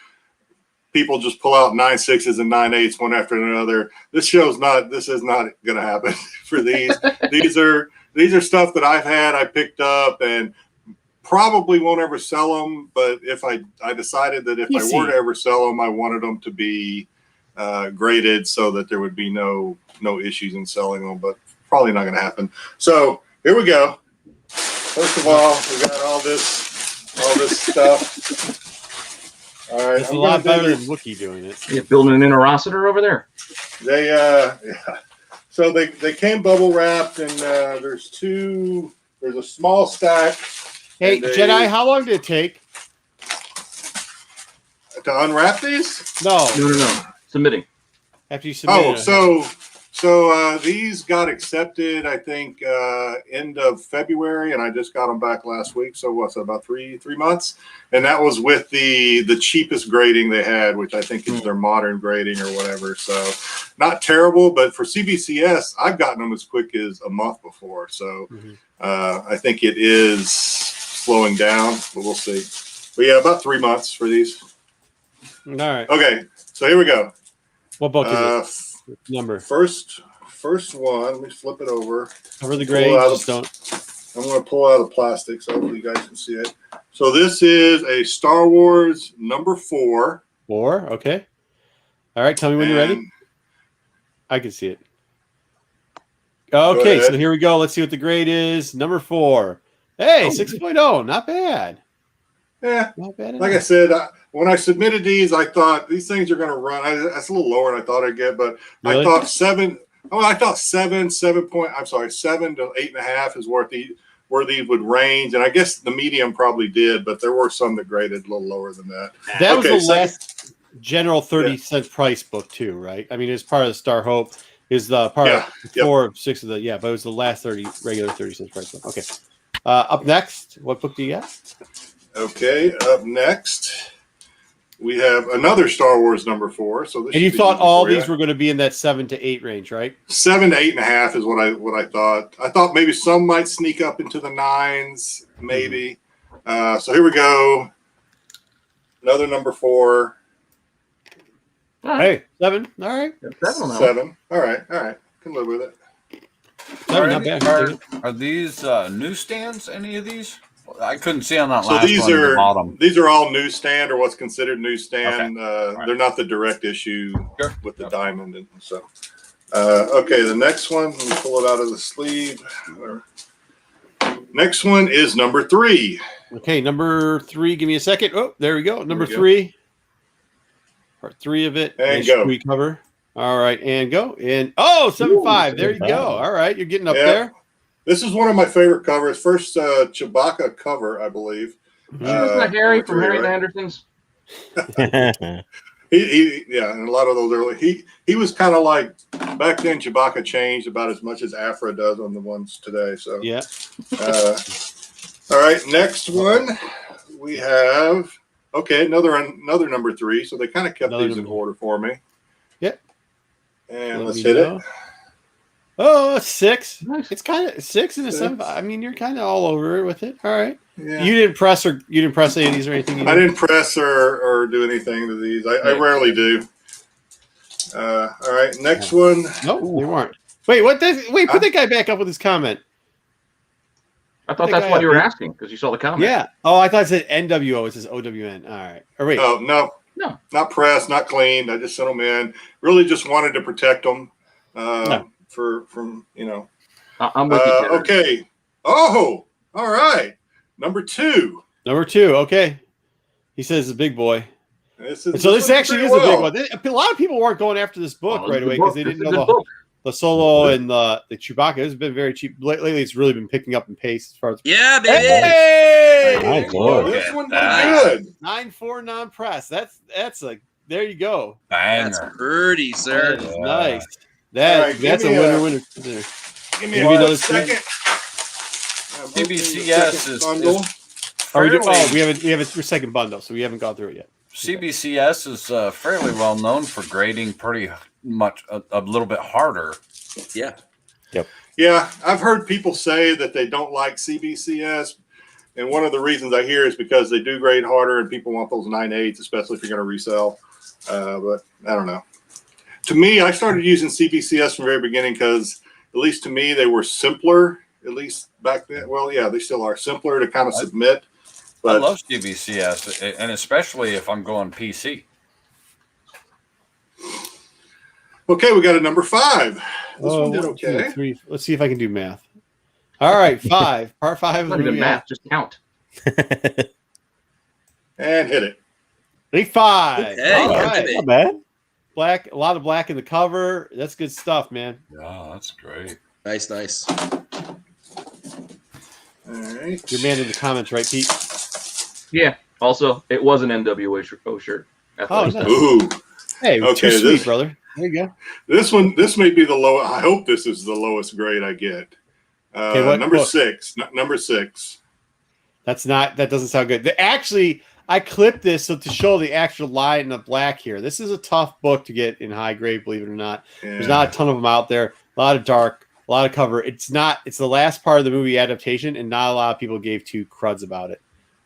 people just pull out 9/6s and 9/8s one after another. This is not going to happen for these. These are stuff that I've had, I picked up, and probably won't ever sell them. But if I decided that if I were to ever sell them, I wanted them to be graded so that there would be no issues in selling them. But probably not going to happen. So here we go. First of all, we got all this stuff. All right, it's a lot better than Wookiee doing it. You're building an interocitor over there. So they came bubble wrapped, and there's a small stack. Hey, Jedi, how long did it take? to unwrap these? No. No. Submitting. After you submit. Oh, so these got accepted, I think, end of February, and I just got them back last week. So what's that, about three months? And that was with the cheapest grading they had, which I think is their modern grading or whatever. So not terrible, but for CBCS, I've gotten them as quick as a month before. So I think it is slowing down, but we'll see. But yeah, about 3 months for these. All right. Okay, so here we go. What book is it? Number. First one. Let me flip it over. Cover the grades. I'm going to pull out the plastic so hopefully you guys can see it. So this is a Star Wars number 4. 4. Okay. All right. Tell me when you're ready. I can see it. Okay. So here we go. Let's see what the grade is. Number 4. Hey, 6.0. Not bad. Yeah. Not bad. Like I said, when I submitted these, I thought these things are going to run. That's a little lower than I thought I'd get, but really? I thought 7 to 8.5 is where these would range. And I guess the medium probably did, but there were some that graded a little lower than that. That was the last general 30-cent price book too, right? I mean, it's part of the Star Hope. Is the part of 4 of 6 of the but it was the last regular 30-cent price book. Okay. Up next, what book do you got? Okay, up next, we have another Star Wars number 4. So this and you thought all these were going to be in that 7 to 8 range, right? 7 to 8.5 is what I thought. I thought maybe some might sneak up into the 9s, maybe. So here we go. Another number 4. Hey, 7. All right. 7. All right. Can live with it. 7, not bad. Are these newsstands? Any of these? I couldn't see on that so last these one. are these are all newsstand or what's considered newsstand. Okay. They're not the direct issue with the diamond, and so. Okay, the next one. Let me pull it out of the sleeve. Next one is number 3. Okay, number 3. Give me a second. Oh, there we go. Number 3. Part 3 of it. And go. Cover. All right, and go. And 7.5. There you go. All right, you're getting up there. This is one of my favorite covers. First Chewbacca cover, I believe. Isn't that Harry from Harry and Anderson's? he and a lot of those early. He was kind of like back then. Chewbacca changed about as much as Afra does on the ones today. So yeah. All right, next one we have. Okay, another number 3. So they kind of kept these in order for me. Yep. And let's hit it. Oh, 6. Nice. It's kind of 6 and a 7. I mean, you're kind of all over it with it. All right. Yeah. You didn't press any of these or anything? I didn't press or do anything to these. I rarely do. All right. Next one. No, you weren't. Wait, put that guy back up with his comment. I thought that's what you were asking because you saw the comment. Yeah. Oh, I thought it said NWO. It says OWN. All right. Or wait. Oh, no. Not pressed, not cleaned. I just sent them in. Really just wanted to protect them. From I'm with you. Okay. Oh, all right. Number 2. Okay. He says the big boy. This actually is a big one. A lot of people weren't going after this book right away because they didn't know the Solo and the Chewbacca. It's been very cheap lately. It's really been picking up in pace as far as baby. Hey! This one good. 9.4 non-press. That's like there you go. That's pretty, sir. That is nice. That's a winner. Give me another second. CBCS is we have a second bundle, so we haven't gone through it yet. CBCS is fairly well known for grading pretty much a little bit harder. Yeah. Yep. Yeah, I've heard people say that they don't like CBCS, and one of the reasons I hear is because they do grade harder, and people want those 9.8s, especially if you're going to resell. But I don't know. To me, I started using CBCS from the very beginning because, at least to me, they were simpler, at least back then. Well, yeah, they still are simpler to kind of submit. But I love CBCS, and especially if I'm going PC. Okay, we got a number 5. This one did 1, 2, okay. 3. Let's see if I can do math. All right, 5. Part 5. Not even math, just count. And hit it. Big 5. Okay, all right. Not bad. Black, a lot of black in the cover. That's good stuff, man. Yeah, that's great. Nice. All right. You're man in the comments, right, Pete? Yeah. Also, it was an NWO shirt Oh, nice. Ooh. Hey, Okay, too sweet, this- brother. There you go. This may be the lowest. I hope this is the lowest grade I get. What Number book? 6. Number 6. That doesn't sound good. Actually, I clipped this to show the actual line in the black here. This is a tough book to get in high grade, believe it or not. Yeah. There's not a ton of them out there. A lot of dark, a lot of cover. It's the last part of the movie adaptation, and not a lot of people gave two cruds about it.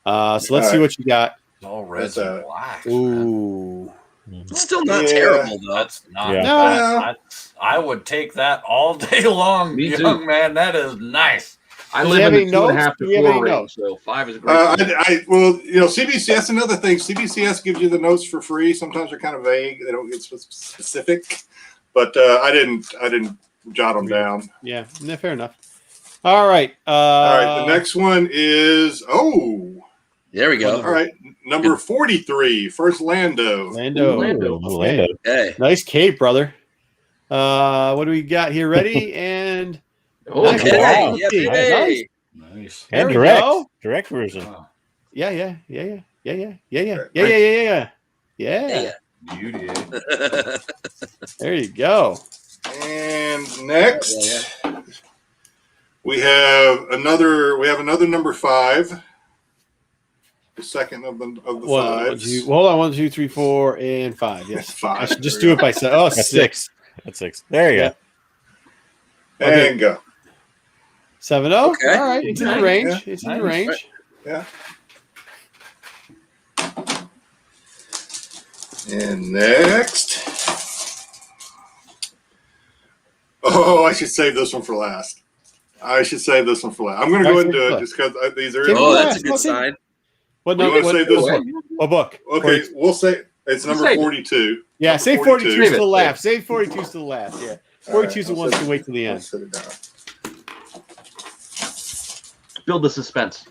So let's see what you got. All reds That's and blacks. Ooh. It's still not Yeah. terrible though. That's not Yeah. bad. I would take that all day long, Me too. young man. That is nice. I Does live it have in any the 2.5 notes? to Do we have any 4 range, notes? so 5 is great. Well, CBC. That's another thing. CBCS gives you the notes for free. Sometimes they're kind of vague. They don't get specific. But I didn't jot them down. Yeah, fair enough. All right. All right. The next one is There we go. all right. Number 43. First Lando. Lando. Lando. Hey. Nice cape, brother. What do we got here? Ready? And Okay. Wow. Yeah, Nice. baby. Nice. There And we direct. go. Direct version. Oh, Yeah. Yeah. beauty. There you go. And next, we have another number 5. The second of the fives. Hold on. 1, 2, 3, 4, and 5. Yes. 5. I should just do it by 7. Oh, That's 6. That's 6. There you Yeah. go. And go. 7-0. Okay. All right. It's in the range. Yeah. It's in the range. Yeah. And next. Oh, I should save this one for last. I'm going to go ahead and do it just because these are. Take Oh, it that's last. a good sign. What You number? want to save this one? What book? Okay, we'll say it's number Save it. 42. Yeah, Number save 42 Save to it. the last. Save 42 to the last. Yeah. 42 is the I'll ones set to it- wait till the I'll end. set it down. Build the suspense.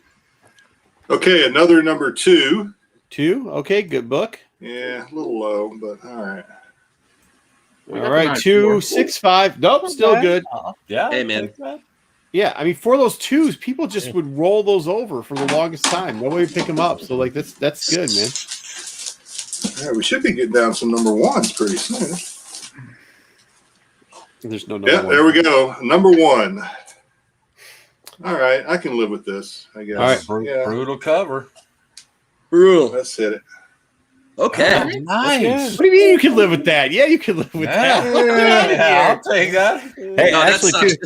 Okay, another number 2. 2. Okay, good book. Yeah, a little low, but all right. We All got the right, 9, 2, 4. 6, 5. Nope, still good. Yeah. Hey, man. Yeah, I mean, for those 2s, people just would roll those over for the longest time. Nobody would pick them up. So, like, that's good, man. All right, we should be getting down some number 1s pretty soon. There's no number Yeah, 1. there we go. Number 1. All right, I can live with this, I guess. All right. Yeah, Brutal cover. Brutal. let's hit it. Okay. Nice. What do you mean you can live with that? Yeah, you can live with Yeah. that. Yeah, I'll take that. Hey, No, that actually, sucks. too,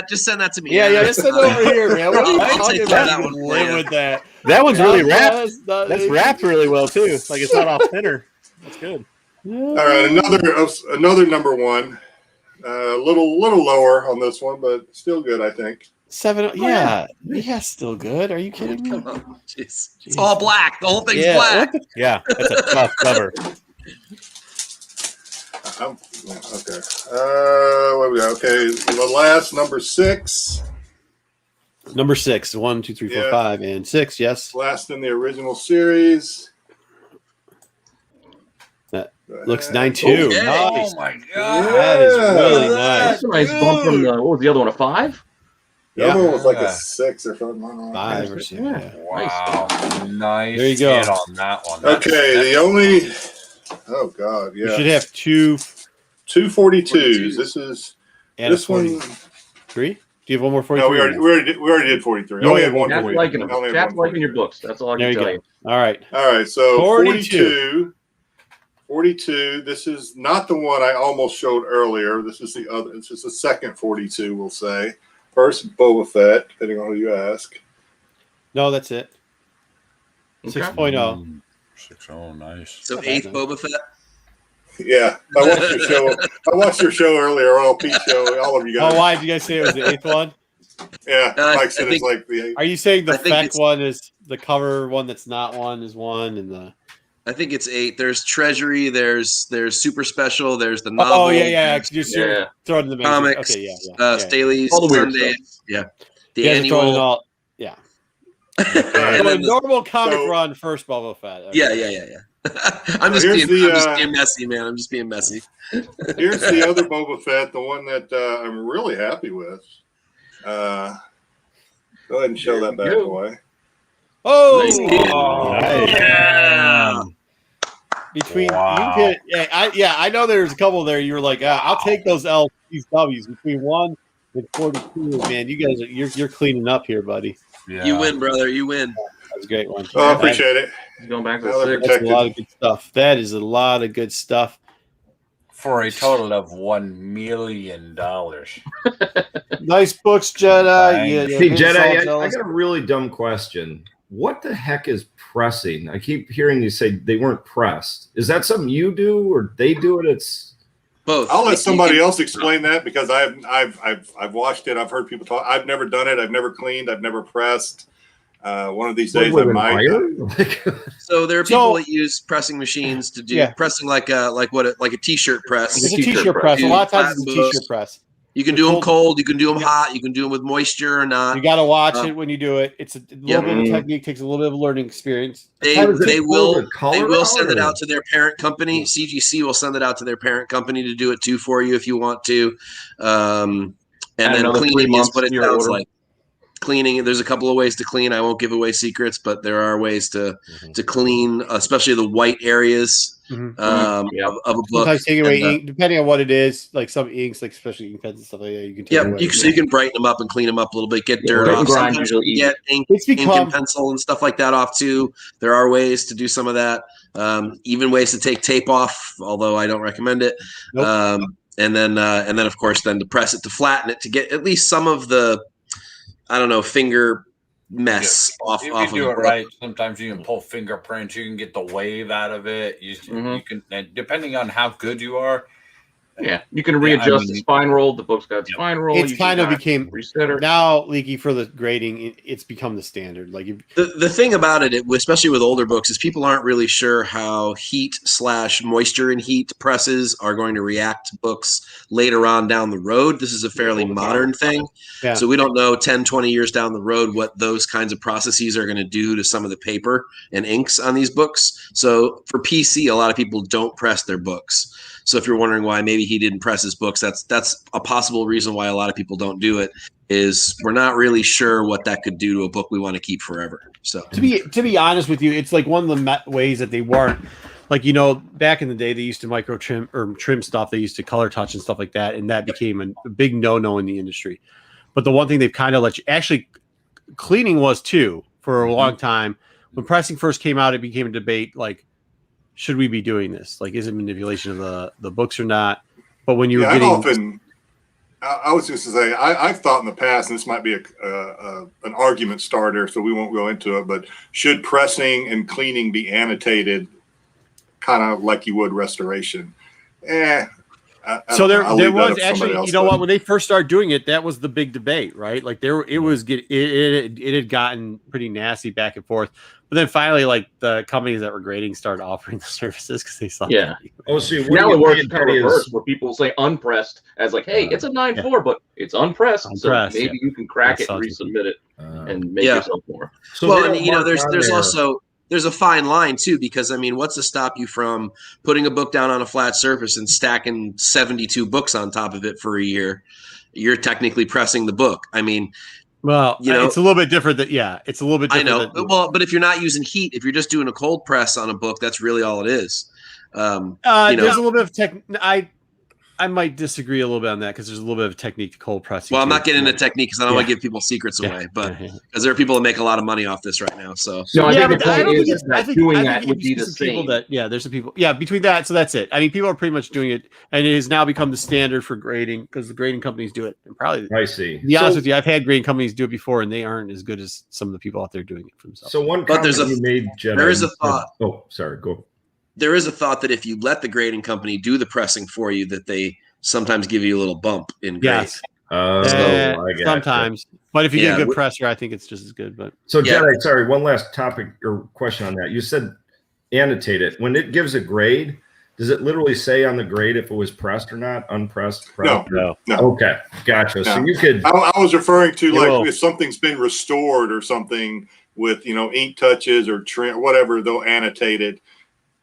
Just send that to me. Yeah, that's send fine. over here, man. What are you I'll talking take care of about? that You one can for live you. with that. that one's really wrapped. That's That's wrapped really well too. Like it's not off thinner. That's good. All right, another number 1. A little lower on this one, but still good, I think. 7. Yeah, still good. Are you kidding me? Come on. Jeez. It's all black. The whole thing's Yeah, black. Yeah, that's a tough cover. Okay. What we got? Okay, the last number 6. Number 6. 1, 2, 3, 4, Yeah. 5, and 6. Yes, Last in the original series. That looks 9-2. Okay. Nice. Oh my god. That is really Yeah. nice. That's a nice bump from the, what was the other one, a 5? The other one was like Yeah. a 6 or something. I don't know. 5 or 6. Yeah. Wow. Nice. There you go. hit on that one. That's- Okay, the only. Oh God, You yeah. should have 2 242s. This is and this a 43. one. Do you have one more 43? No, we already did 43. You only only had one had Cats 43. liking them. I only had Cats one liking your 43. books. That's all I There can you tell go. you. All right. All right, so 42. 42. This is not the one I almost showed earlier. This is the other. It's just the second 42. We'll say first Boba Fett, depending on who you ask. No, that's it. Okay. 6.0. 6-0, nice. So Not bad, 8th man. Boba Fett. Yeah, I watched your show earlier. Oh, Pete show. All of you guys. Oh, why did you guys say it was the 8th one? Yeah, I Mike said think- it's like the 8th. Are you saying the I think Feck it's- one is the cover one that's not one is one and the I think it's 8. There's Treasury. There's Super Special. There's the novel. Oh yeah. Just Yeah. throw it in the main. Comics. Okay, yeah. Staley's All the weird Sunday. Yeah. The You guys are throwing it annual. all. Yeah. All right. So And a then the- normal comic so- run first Boba Fett. Okay. yeah. I'm just Here's being the, messy, man. I'm just being messy. Here's the other Boba Fett, the one that I'm really happy with. Go ahead and show that bad boy. Oh, Nice. Nice. Yeah. between I know there's a couple there. You were like, I'll take those L's, these W's between 1 and 42. Man, you guys you're cleaning up here, buddy. Yeah. You win, brother. You win. That's a great one. Oh, I appreciate it. Going back to Now they're 6. That's a lot of good stuff. That is a lot of good stuff. For a total of $1 million. Nice books, Jedi. Hey, Jedi, I got a really dumb question. What the heck is pressing? I keep hearing you say they weren't pressed. Is that something you do or they do it? It's both. I'll let somebody else explain that because I've watched it. I've heard people talk. I've never done it. I've never cleaned. I've never pressed. One of these days I might. So there are people that use pressing machines to do pressing like a t-shirt press. It's a t-shirt press. A lot of times it's a t-shirt press. You can do them cold. You can do them hot. You can do them with moisture or not. You got to watch it when you do it. It's a little bit of technique. Takes a little bit of learning experience. They will send it out to their parent company. CGC will send it out to their parent company to do it too for you if you want to. And then cleaning is what it sounds like. Cleaning, there's a couple of ways to clean. I won't give away secrets, but there are ways to clean, especially the white areas of a book. Sometimes take away ink, depending on what it is. Like some inks, like especially ink pens and stuff like that, you can take away. So you can brighten them up and clean them up a little bit, get dirt off. Sometimes you get ink and pencil and stuff like that off too. There are ways to do some of that. Even ways to take tape off, although I don't recommend it. Nope. And then of course, then to press it to flatten it to get at least some of the finger mess off. If you do it right, sometimes you can pull fingerprints. You can get the wave out of it. You can, depending on how good you are. Yeah, you can readjust the spine roll. The book's got spine roll. It's kind of became resetter. Now, Leaky, for the grading, it's become the standard. Like the thing about it, especially with older books, is people aren't really sure how heat/moisture and heat presses are going to react to books later on down the road. This is a fairly modern thing. Yeah. So we don't know 10, 20 years down the road what those kinds of processes are going to do to some of the paper and inks on these books. So for PC, a lot of people don't press their books. So if you're wondering why maybe he didn't press his books, that's a possible reason why a lot of people don't do it. Is we're not really sure what that could do to a book we want to keep forever. So to be honest with you, it's like one of the ways that they weren't like, back in the day they used to micro trim or trim stuff. They used to color touch and stuff like that, and that became a big no in the industry. But the one thing they've kind of let you actually cleaning was too for a long time. When pressing first came out, it became a debate like, should we be doing this? Like, is it manipulation of the books or not? But when you're getting, I was just to say, I've thought in the past, and this might be an argument starter, so we won't go into it. But should pressing and cleaning be annotated, kind of like you would restoration? So there was actually, when they first started doing it, that was the big debate, right? Like it had gotten pretty nasty back and forth. But then finally, like the companies that were grading started offering the services because they saw. Yeah. Oh, see, now it works kind of reverse, where people say unpressed as like, hey, it's a 9.4, but it's unpressed. So maybe you can crack it, resubmit it, and make yourself more. So there's a fine line too, because what's to stop you from putting a book down on a flat surface and stacking 72 books on top of it for a year? You're technically pressing the book. Well, it's a little bit different. It's a little bit different. I know. But if you're not using heat, if you're just doing a cold press on a book, that's really all it is. There's a little bit of tech. I might disagree a little bit on that because there's a little bit of technique to cold pressing. Well, I'm not getting into technique because I don't want to give people secrets away, but because there are people that make a lot of money off this right now. So I think doing that would be the same. There's some people. Yeah, between that, so that's it. People are pretty much doing it, and it has now become the standard for grading because the grading companies do it. And probably, I see. To be honest with you, I've had grading companies do it before, and they aren't as good as some of the people out there doing it for themselves. So there is a thought. Oh, sorry. Go. There is a thought that if you let the grading company do the pressing for you, that they sometimes give you a little bump in grade. Yes. Sometimes. But if you get a good presser, I think it's just as good. But Jedi, sorry, one last topic or question on that. You said annotate it. When it gives a grade, does it literally say on the grade if it was pressed or not? Unpressed? Pressed? No. Okay, gotcha. No. So you could. I was referring to if something's been restored or something with ink touches or trim, whatever, they'll annotate it.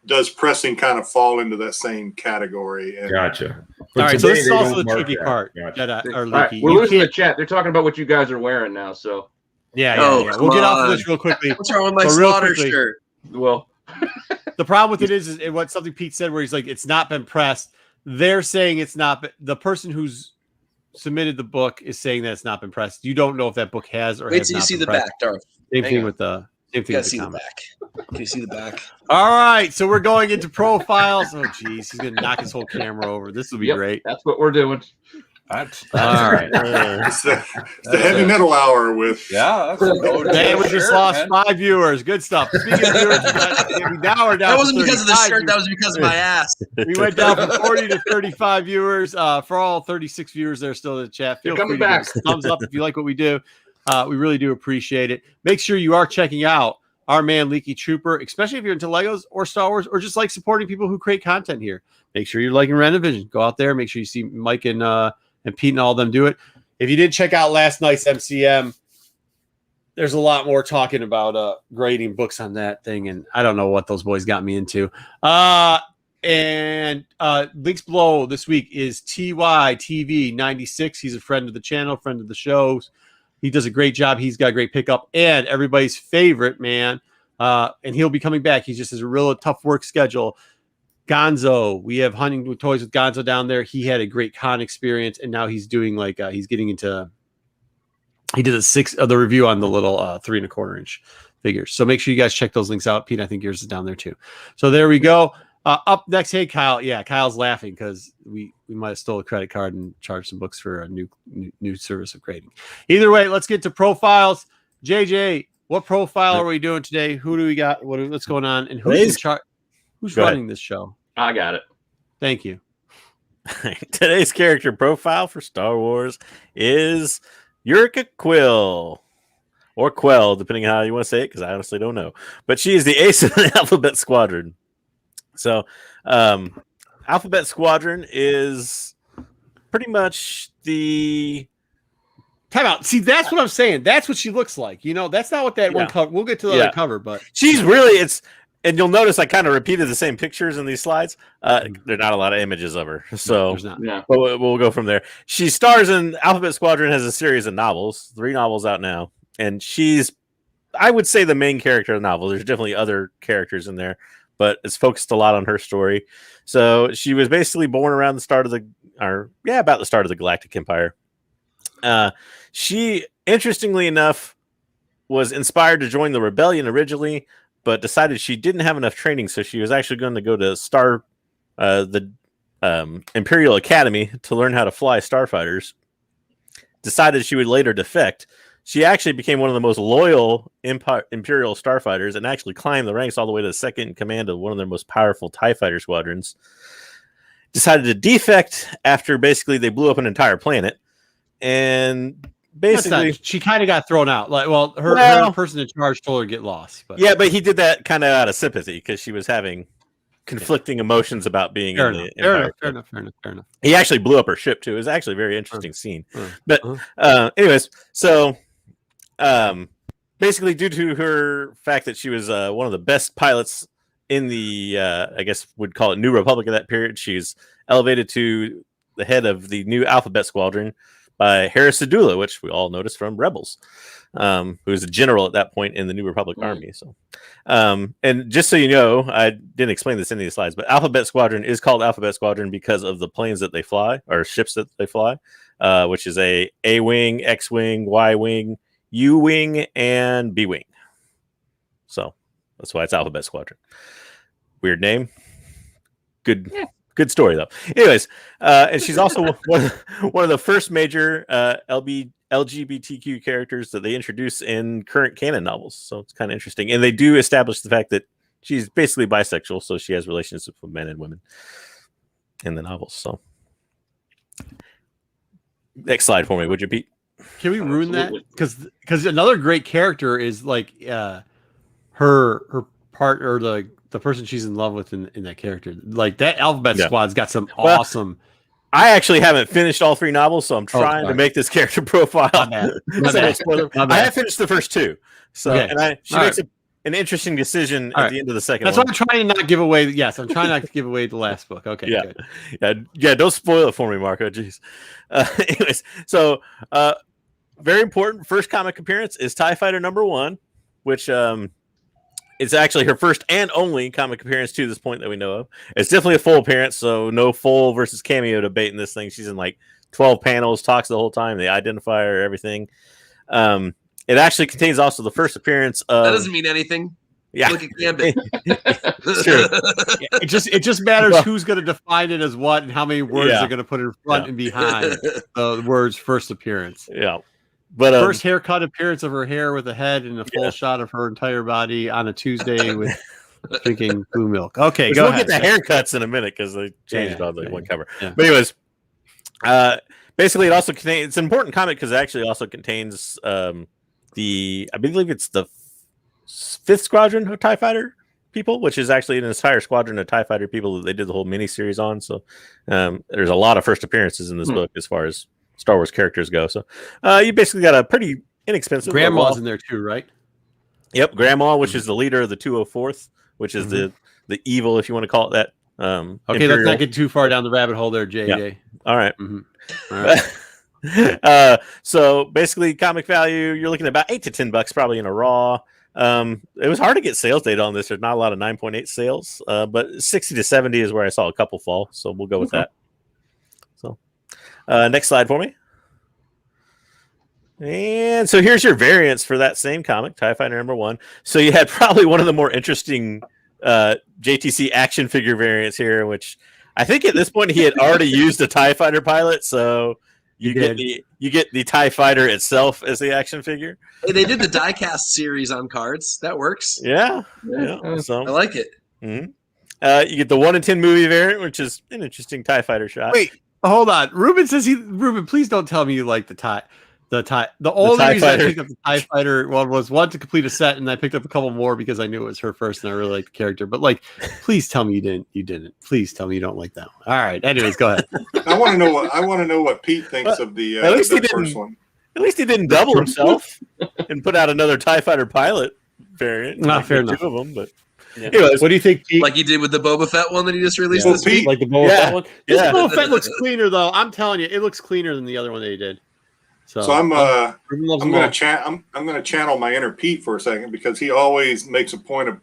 Does pressing kind of fall into that same category? Gotcha. All right, so this is also the tricky part. Gotcha. We're losing the chat. They're talking about what you guys are wearing now. So yeah. We'll get off of this real quickly. What's wrong with my slaughter shirt? Well, The problem with it is what something Pete said, where he's like, it's not been pressed. They're saying it's not. The person who's submitted the book is saying that it's not been pressed. You don't know if that book has or Wait has till you not see been the pressed. back, Darth. Same Hang thing on. with the You gotta with see the comic. back. Can you see the back? All right, so we're going into profiles. Oh, geez, he's gonna knock his whole camera over. This will be Yep, great. That's what we're doing. That's All right. It's the heavy metal hour with yeah. That's Man, we just lost 5 viewers. Good stuff. Speaking of viewers, now we're down. That wasn't to because of the 35 shirt. That was because of my ass. We went down from 40 to 35 viewers. For all 36 viewers that are still in the chat, feel They're free coming to back. give us a thumbs up if you like what we do. We really do appreciate it. Make sure you are checking out our man Leaky Trooper, especially if you're into Legos or Star Wars or just like supporting people who create content here. Make sure you're liking Renovision. Go out there. Make sure you see Mike and Pete and all of them do it. If you did check out last night's MCM, there's a lot more talking about grading books on that thing, and I don't know what those boys got me into. And links below this week is TYTV96. He's a friend of the channel, friend of the shows. He does a great job. He's got a great pickup, and everybody's favorite man. And he'll be coming back. He just has a real tough work schedule. Gonzo, we have Hunting with Toys with Gonzo down there. He had a great con experience, and now he's doing he's getting into. He did the review on the little 3 1/4 inch figures. So make sure you guys check those links out. Pete, I think yours is down there too. So there we go. Up next, hey Kyle. Yeah, Kyle's laughing because we might have stole a credit card and charged some books for a new service of grading. Either way, let's get to profiles. JJ, what profile are we doing today? Who do we got? What's going on? And who's running this show? I got it. Thank you. Today's character profile for Star Wars is YRICA QUELL, or QUELL, depending on how you want to say it, because I honestly don't know. But she is the ace of the Alphabet Squadron. So, Alphabet Squadron is pretty much the... Time out. See, that's what I'm saying. That's what she looks like. You know, that's not what that one cover. We'll get to the other cover, but she's really and you'll notice I kind of repeated the same pictures in these slides. There are not a lot of images of her, so there's not. Yeah. But we'll go from there. She stars in Alphabet Squadron, has a series of novels, 3 novels out now, and she's, I would say, the main character of the novel. There's definitely other characters in there, but it's focused a lot on her story. So she was basically born around the start of about the start of the Galactic Empire. She, interestingly enough, was inspired to join the rebellion originally, but decided she didn't have enough training, so she was actually going to go to the Imperial Academy to learn how to fly starfighters. Decided she would later defect. She actually became one of the most loyal Imperial starfighters and actually climbed the ranks all the way to the second in command of one of their most powerful TIE fighter squadrons. Decided to defect after basically they blew up an entire planet. And basically she kind of got thrown out. Her person in charge told her to get lost. But yeah, but he did that kind of out of sympathy because she was having conflicting emotions about being in the Empire. Fair enough. He actually blew up her ship too. It was actually a very interesting scene. But anyways, so basically due to her fact that she was one of the best pilots in the I guess would call it New Republic of that period, she's elevated to the head of the new Alphabet Squadron by Hera Syndulla, which we all noticed from Rebels, who was a general at that point in the New Republic Army. So, and just so you know, I didn't explain this in any of the slides, but Alphabet Squadron is called Alphabet Squadron because of the planes that they fly, or ships that they fly, which is a A-Wing, X-Wing, Y-Wing, U-Wing, and B-Wing. So that's why it's Alphabet Squadron. Weird name. Good story, though. Anyways, and she's also one of the first major LGBTQ characters that they introduce in current canon novels. So it's kind of interesting. And they do establish the fact that she's basically bisexual, so she has relationships with men and women in the novels. So next slide for me, would you, Pete? Can we ruin that? Because another great character is like her part, or the person she's in love with in that character. Like that Alphabet Squad's got some awesome. I actually haven't finished all 3 novels, so I'm trying to make this character profile. My bad. I have finished the first 2. So she makes an interesting decision at the end of the second one. That's why I'm trying to not give away. Yes, I'm trying not to give away the last book. Okay, good. Yeah. Don't spoil it for me, Marco. Jeez. Anyways, so very important first comic appearance is TIE Fighter #1, which It's actually her first and only comic appearance to this point that we know of. It's definitely a full appearance, so no full versus cameo debate in this thing. She's in like 12 panels, talks the whole time. They identify her, everything. It actually contains also the first appearance of. That doesn't mean anything. Yeah, look at Gambit. Sure. It just matters who's going to define it as what and how many words they're going to put in front and behind the words first appearance. Yeah, but first haircut appearance of her hair with a head and a full shot of her entire body on a Tuesday with drinking blue milk. Okay, go ahead. We'll get the haircuts in a minute because they changed all the one cover. Yeah. But anyways, basically, it also contains. It's an important comic because it actually also contains I believe it's the 5th Squadron of TIE Fighter people, which is actually an entire squadron of TIE Fighter people that they did the whole miniseries on. So there's a lot of first appearances in this book as far as Star Wars characters go. So you basically got a pretty inexpensive. Grandma's in there too, right? Yep, Grandma, which is the leader of the 204th, which is the evil, if you want to call it that. Okay, Imperial. let's not get too far down the rabbit hole there, JJ. Yeah. All right. All right. So basically, comic value, you're looking at about $8 to $10 probably in a raw. It was hard to get sales data on this. There's not a lot of 9.8 sales, but 60 to 70 is where I saw a couple fall. So we'll go with that. So next slide for me. And so here's your variants for that same comic, TIE Fighter #1. So you had probably one of the more interesting JTC action figure variants here, which I think at this point he had already used a TIE Fighter pilot. So you get the TIE Fighter itself as the action figure. Hey, they did the diecast series on cards. That works. Yeah. So I like it. Mm-hmm. You get the 1 in 10 movie variant, which is an interesting TIE Fighter shot. Wait, hold on. Ruben says Ruben, please don't tell me you like the TIE. The only reason I picked up the TIE Fighter was one to complete a set, and I picked up a couple more because I knew it was her first, and I really liked the character. But please tell me you didn't. Please tell me you don't like that one. All right. Anyways, go ahead. I want to know what Pete thinks of the first one. At least he didn't double himself and put out another TIE Fighter pilot variant. Not fair enough. Two of them, but anyways, what do you think, Pete? Like he did with the Boba Fett one that he just released this week? Like the Boba Fett one? This Boba Fett looks cleaner, though. I'm telling you, it looks cleaner than the other one that he did. So I'm going to channel my inner Pete for a second because he always makes a point of.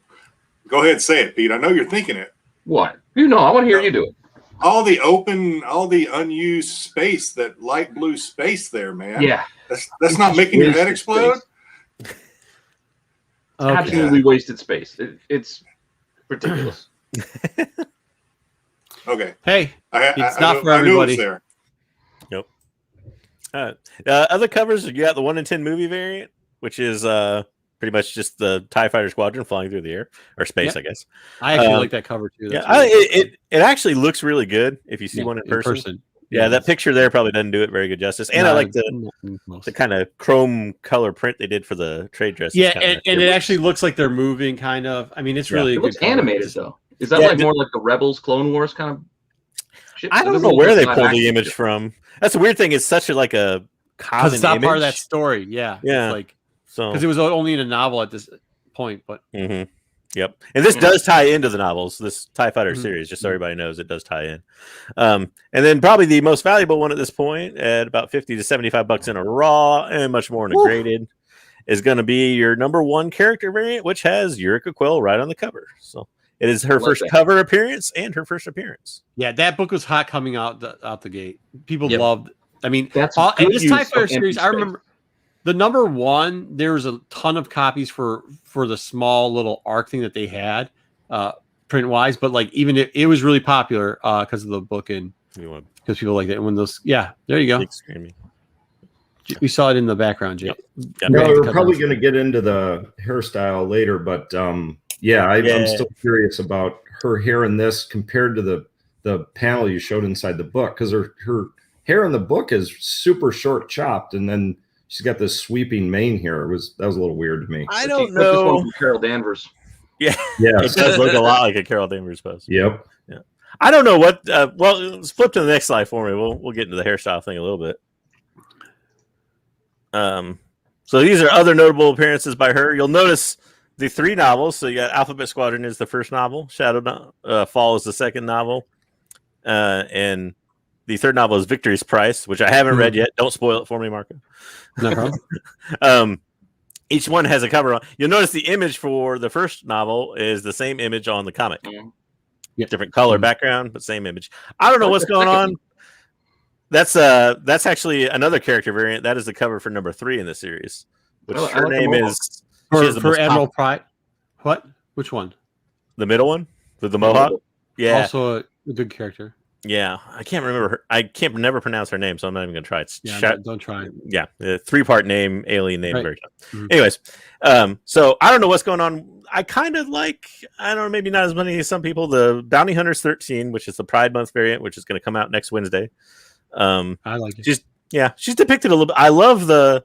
Go ahead, say it, Pete. I know you're thinking it. What? I want to hear you do it. All the unused space, that light blue space there, man. Yeah, that's not making your head explode. Absolutely wasted space. It's ridiculous. Okay. Hey, it's not for everybody. There. Other covers, you got the 1 in 10 movie variant, which is pretty much just the TIE Fighter squadron flying through the air or space, I guess. I actually like that cover too. It actually looks really good if you see one in person. Yeah, that picture there probably doesn't do it very good justice. And I like the kind of chrome color print they did for the trade dress. Yeah, and it actually looks like they're moving, kind of. I mean, it's really it looks animated though. Is that more like the Rebels, Clone Wars kind of shit? I don't know where they pulled the image from. That's the weird thing. It's such a common it's not image. part of that story. Yeah. Because it was only in a novel at this point. But yep. And this does tie into the novels, this TIE Fighter series, just so everybody knows it does tie in. And then probably the most valuable one at this point, at about $50 to $75 in a raw and much more in a graded, is going to be your #1 character variant, which has YRICA QUELL right on the cover. So it is her first cover appearance and her first appearance. Yeah, that book was hot coming out the gate. People loved. I mean, that's in this TIE Fighter series, I remember the #1. There was a ton of copies for the small little arc thing that they had, print wise. But even it was really popular because of the book and because people like that. And when those, there you go. We saw it in the background, Jay. Yep. No, we're probably going to get into the hairstyle later, but I'm still curious about her hair in this compared to the panel you showed inside the book, because her hair in the book is super short chopped, and then she's got this sweeping mane here. That was a little weird to me. I don't know. This one from Carol Danvers. Yeah, it does look a lot like a Carol Danvers post. Yep. Yeah. I don't know what. Well, let's flip to the next slide for me. We'll get into the hairstyle thing a little bit. So these are other notable appearances by her. You'll notice the 3 novels. So you got Alphabet Squadron is the first novel, Shadow Fall is the second novel, and the third novel is Victory's Price, which I haven't read yet. Don't spoil it for me, Marco. No problem. Each one has a cover on. You'll notice the image for the first novel is the same image on the comic. Different color background, but same image. I don't know what's going on. That's actually another character variant. That is the cover for number 3 in the series. Which her name is for Admiral Pride. What? Which one? The middle one with the mohawk. Yeah, also a good character. Yeah, I can't remember her. I can't never pronounce her name, so I'm not even gonna try. It's don't try it. Yeah, the 3-part name, alien name version. Mm-hmm. Anyways, so I don't know what's going on. I kind of like, I don't know, maybe not as many as some people. The Bounty Hunters 13, which is the Pride Month variant, which is going to come out next Wednesday. I like it. She's depicted a little bit. I love the,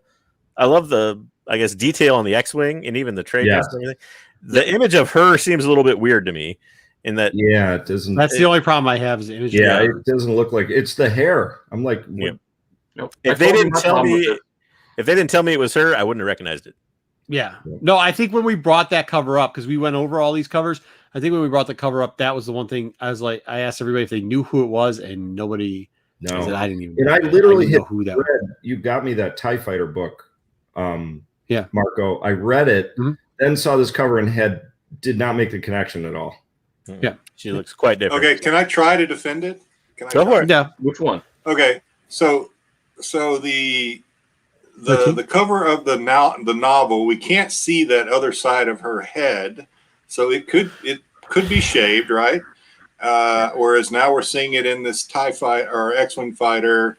I guess, detail on the X-wing and even the trade and everything. The image of her seems a little bit weird to me. In that, it doesn't. That's the only problem I have is the image. Yeah, it doesn't look like it's the hair. I'm like, nope. If they didn't tell me it was her, I wouldn't have recognized it. Yeah. No, I think when we brought that cover up, because we went over all these covers, I think when we brought the cover up, that was the one thing I was like, I asked everybody if they knew who it was, and nobody. No, said, I didn't even. And I literally know who that was. You got me that TIE Fighter book, Marco. I read it, then saw this cover and did not make the connection at all. Yeah, she looks quite different. Okay, can I try to defend it? Go for it. Yeah. Which one? Okay, so the cover of the novel, we can't see that other side of her head, so it could be shaved, right? Whereas now we're seeing it in this TIE fight or X-wing fighter.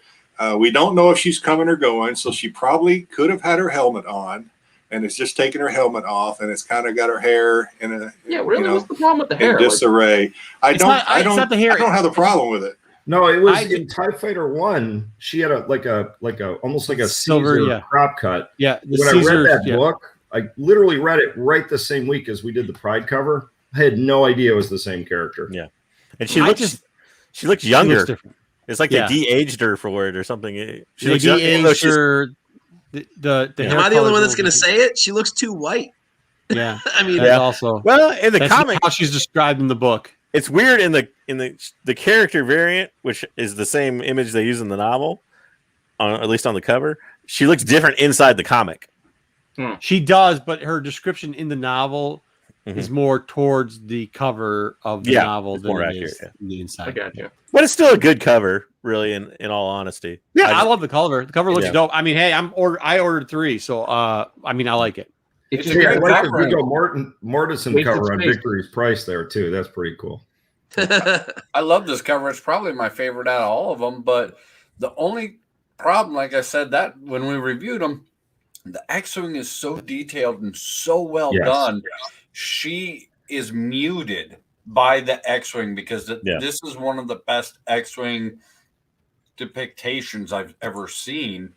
We don't know if she's coming or going, so she probably could have had her helmet on. And it's just taking her helmet off, and it's kind of got her hair in a what's the problem with the hair? In disarray. I don't have the problem with it. No, it was in TIE Fighter 1. She had almost like a silver crop cut. Yeah, when I read that book, I literally read it right the same week as we did the Pride cover. I had no idea it was the same character. Yeah, and she looks younger. It's like they de-aged her for it or something. She looks de-aged her. Am I the only one that's going to say it? She looks too white. Yeah, I mean, also in the comic, how she's described in the book. It's weird in the character variant, which is the same image they use in the novel, at least on the cover. She looks different inside the comic. She does, but her description in the novel is more towards the cover of the novel than it is the inside. I got you. But it's still a good cover, really. In all honesty, I love the cover. The cover looks dope. I mean, hey, I ordered 3, so I like it. It's I like the Viggo Mortensen cover on Victory's Price there too. That's pretty cool. I love this cover. It's probably my favorite out of all of them. But the only problem, like I said, that when we reviewed them, the X-wing is so detailed and so well done. She is muted by the X-wing because this is one of the best X-wing depictions I've ever seen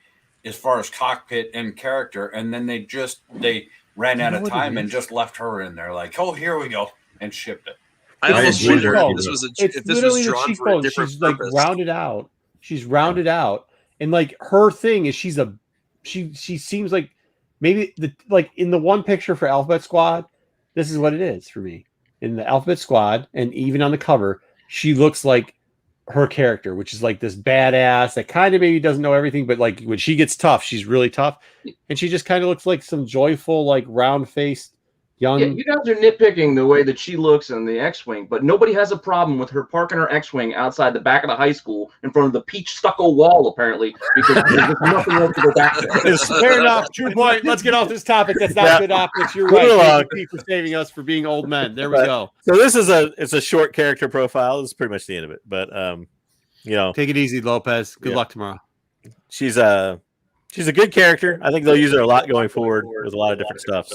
as far as cockpit and character. And then they ran out of time and just left her in there like, oh, here we go, and shipped it. I almost wonder if this was drawn for a different she's purpose. Like rounded out. She's rounded out, and like her thing is she seems like maybe in the one picture for Alphabet Squad, this is what it is for me. In the Alphabet Squad, and even on the cover, she looks like her character, which is like this badass that kind of maybe doesn't know everything, but like when she gets tough, she's really tough, and she just kind of looks like some joyful, like round-faced young. Yeah, you guys are nitpicking the way that she looks in the X-wing, but nobody has a problem with her parking her X-wing outside the back of the high school in front of the peach stucco wall, apparently, because there's nothing else to go back there. Fair enough. True point. Let's get off this topic. That's not good optics. You're right. Thank you, Pete, for saving us for being old men. There we go. So this is a short character profile. This is pretty much the end of it. But take it easy, Lopez. Good luck tomorrow. She's a good character. I think they'll use her a lot going forward with a lot of different stuff.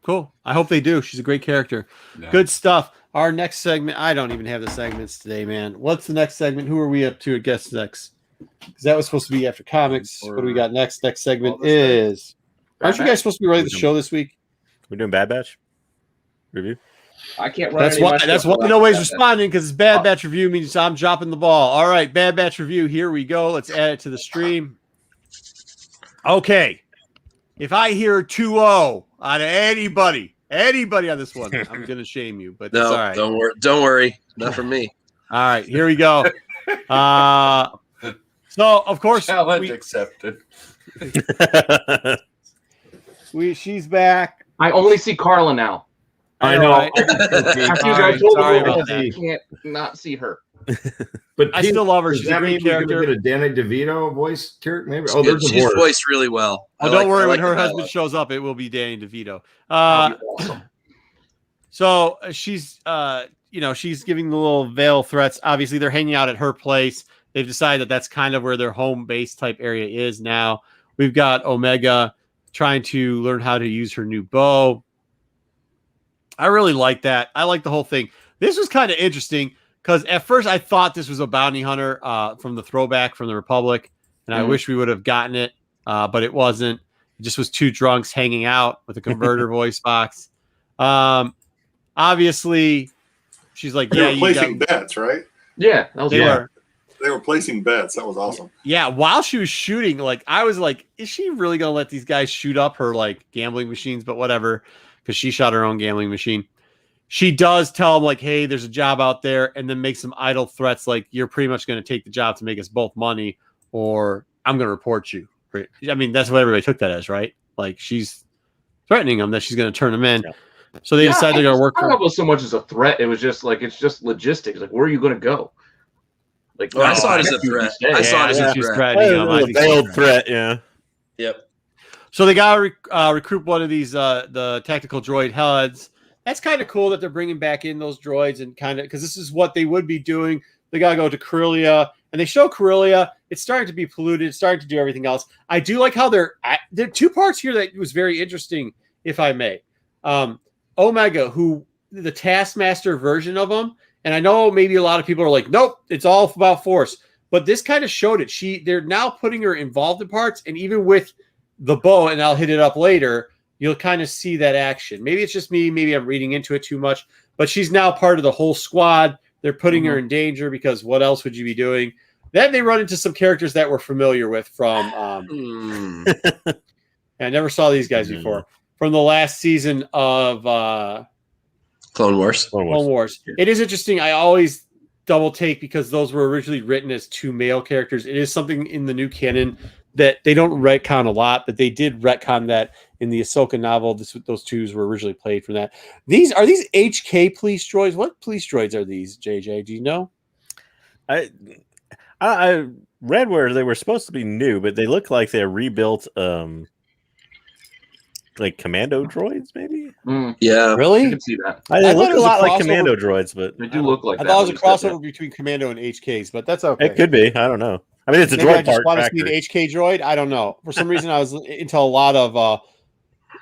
Cool. I hope they do. She's a great character. Yeah. Good stuff. Our next segment. I don't even have the segments today, man. What's the next segment? Who are we up to at guest next? Because that was supposed to be after comics. What do we got next? Next segment is. Aren't you guys supposed to be running the show this week? We're doing Bad Batch review. I can't run. That's why nobody's responding, because it's Bad Batch review means I'm dropping the ball. All right, Bad Batch review. Here we go. Let's add it to the stream. Okay. If I hear 2-0 out of anybody on this one, I'm going to shame you. But that's all right. Don't worry. Not from me. All right, here we go. So, of course, challenge accepted. She's back. I only see Carla now. I know. Right. After you Sorry, guys told sorry me, about I that. can't not see her. But I Pete, still love her. does She's a that great mean we're character. gonna get a Danny DeVito voice character? Maybe. She's, good. She's voiced really well. Oh, don't worry. When her husband shows up, it will be Danny DeVito. That'd be awesome. So she's, she's giving the little veil threats. Obviously, they're hanging out at her place. They've decided that that's kind of where their home base type area is now. We've got Omega trying to learn how to use her new bow. I really like that. I like the whole thing. This was kind of interesting because at first I thought this was a bounty hunter from the throwback from the Republic, and I wish we would have gotten it, but it wasn't. It just was two drunks hanging out with a converter voice box. Obviously, she's like, They were placing bets, right? Yeah, that was They were placing bets. That was awesome. Yeah, while she was shooting, like I was like, is she really gonna let these guys shoot up her like gambling machines? But whatever, because she shot her own gambling machine. She does tell them like, hey, there's a job out there, and then make some idle threats like you're pretty much gonna take the job to make us both money, or I'm gonna report you. I mean, that's what everybody took that as, right? Like she's threatening them that she's gonna turn them in. Yeah. So they decide they're gonna work. I don't know if it was so much as a threat. It was just like it's just logistics. Like, where are you gonna go? Like, I saw it as a threat. I saw it as a threat. A veiled threat, yeah. Yep. So they got to recruit one of these the tactical droid heads. That's kind of cool that they're bringing back in those droids and kind of because this is what they would be doing. They got to go to Corellia, and they show Corellia. It's starting to be polluted. It's starting to do everything else. I do like how there are two parts here that was very interesting, if I may. Omega, who the Taskmaster version of him. And I know maybe a lot of people are like, nope, it's all about Force. But this kind of showed it. They're now putting her involved in parts. And even with the bow, and I'll hit it up later, you'll kind of see that action. Maybe it's just me. Maybe I'm reading into it too much. But she's now part of the whole squad. They're putting her in danger because what else would you be doing? Then they run into some characters that we're familiar with from I never saw these guys before. From the last season of Clone Wars. Clone Wars. It is interesting. I always double take because those were originally written as two male characters. It is something in the new canon that they don't retcon a lot, but they did retcon that in the Ahsoka novel. Those twos were originally played from that. Are these HK police droids? What police droids are these, JJ? Do you know? I read where they were supposed to be new, but they look like they're rebuilt like commando droids, maybe. Yeah, really? I can see that. They look a lot like commando droids, but they do look like. I thought it was a crossover between commando and HKs, but that's okay. It could be. I don't know. I mean, it's a Maybe droid I just part. Want to see an HK droid? I don't know. For some reason, I was into a lot of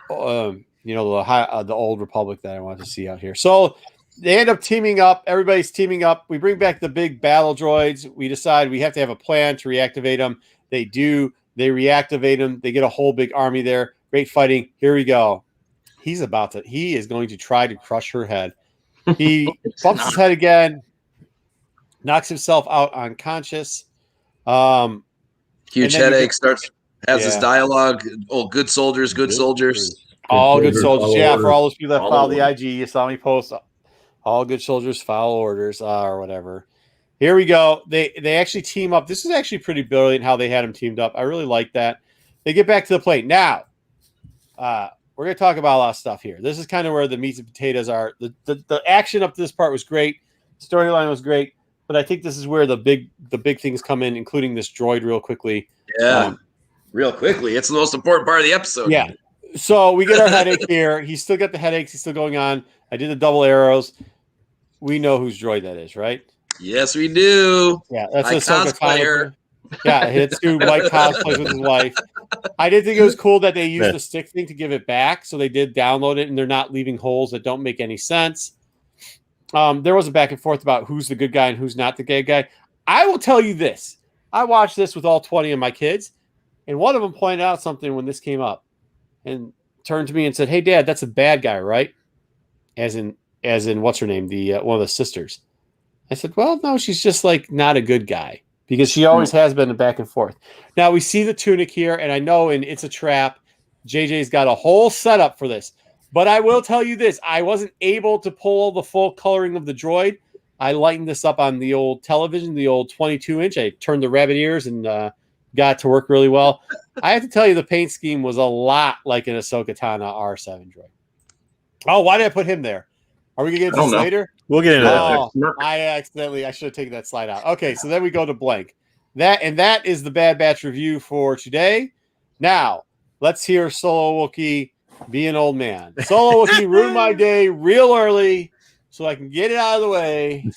the old Republic that I wanted to see out here. So they end up teaming up. Everybody's teaming up. We bring back the big battle droids. We decide we have to have a plan to reactivate them. They do. They reactivate them. They get a whole big army there. Great fighting. Here we go. He is going to try to crush her head. He bumps his head again, knocks himself out unconscious. Huge headache, has this dialogue. Oh, good soldiers, good soldiers. All good soldiers. Yeah, for all those people that follow the IG, you saw me post. All good soldiers follow orders or whatever. Here we go. They actually team up. This is actually pretty brilliant how they had them teamed up. I really like that. They get back to the plane. Now, we're going to talk about a lot of stuff here. This is kind of where the meats and potatoes are. The action up to this part was great. Storyline was great. But I think this is where the big things come in, including this droid real quickly. Yeah, real quickly. It's the most important part of the episode. Yeah. So we get our headache here. He's still got the headaches. He's still going on. I did the double arrows. We know whose droid that is, right? Yes, we do. Yeah, that's a cosplayer. Yeah, it's two white cosplays with his wife. I did think it was cool that they used the stick thing to give it back. So they did download it, and they're not leaving holes that don't make any sense. There was a back and forth about who's the good guy and who's not the good guy. I will tell you this. I watched this with all 20 of my kids, and one of them pointed out something when this came up and turned to me and said, "Hey, Dad, that's a bad guy, right?" As in what's her name? The one of the sisters. I said, "Well, no, she's just like not a good guy because she always has been a back and forth." Now we see the tunic here, and I know It's a Trap, JJ's got a whole setup for this. But I will tell you this. I wasn't able to pull the full coloring of the droid. I lightened this up on the old television, the old 22-inch. I turned the rabbit ears and got to work really well. I have to tell you, the paint scheme was a lot like an Ahsoka Tano R7 droid. Oh, why did I put him there? Are we gonna get into this later? We'll get into Oh, that. I should have taken that slide out. Okay, so then we go to blank. That is the Bad Batch review for today. Now let's hear Solo Wookiee be an old man. Solo Wookiee ruined my day real early, so I can get it out of the way.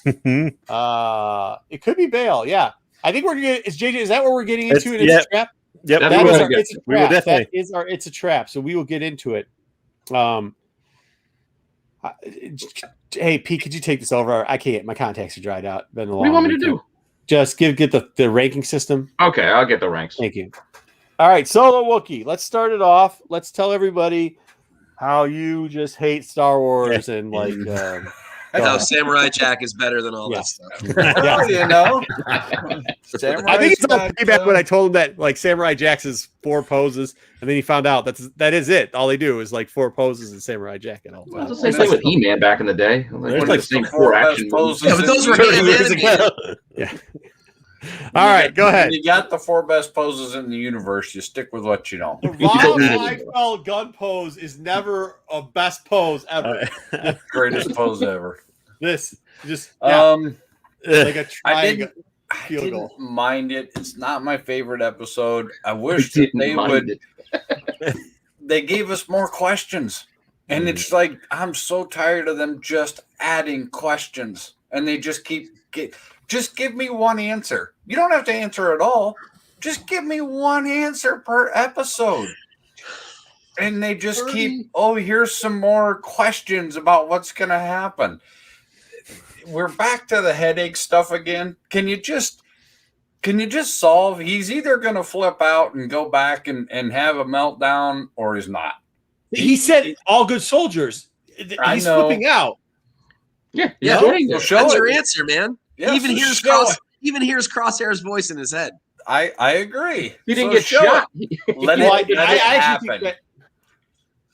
It could be Bail. Yeah, I think we're gonna. Is JJ? Is that what we're getting into? It's a trap. Yep, That is our, it's a trap. We will definitely. That is our. It's a trap. So we will get into it. Hey, Pete, could you take this over? I can't. My contacts are dried out. Been a long. What do you want me to do? Just get the ranking system. Okay, I'll get the ranks. Thank you. All right, Solo Wookiee. Let's start it off. Let's tell everybody how you just hate Star Wars and like. No, Samurai Jack is better than all that stuff. Yeah. You know, I think it's all payback when I told him that like Samurai Jack's is 4 poses, and then he found out that is it. All they do is like 4 poses in Samurai Jack and all. Well, it's the same thing with He-Man back in the day. There's Like the same 4 action poses. Yeah, but those were animated. Yeah. All right, go ahead. You got the 4 best poses in the universe. You stick with what you know. The Rob Liefeld gun pose is never a best pose ever. Greatest pose ever. This just Like a triangle I field goal. didn't mind it. It's not my favorite episode. I wish that they would. They gave us more questions, and it's like I'm so tired of them just adding questions, and they just just give me one answer. You don't have to answer it all. Just give me one answer per episode. And they just keep, here's some more questions about what's going to happen. We're back to the headache stuff again. Can you just solve? He's either going to flip out and go back and have a meltdown, or he's not. He said all good soldiers. He's flipping out. Yeah. That's your answer, man. Yeah, he even hears Crosshair's voice in his head. I agree. He didn't get shot. Let it happen.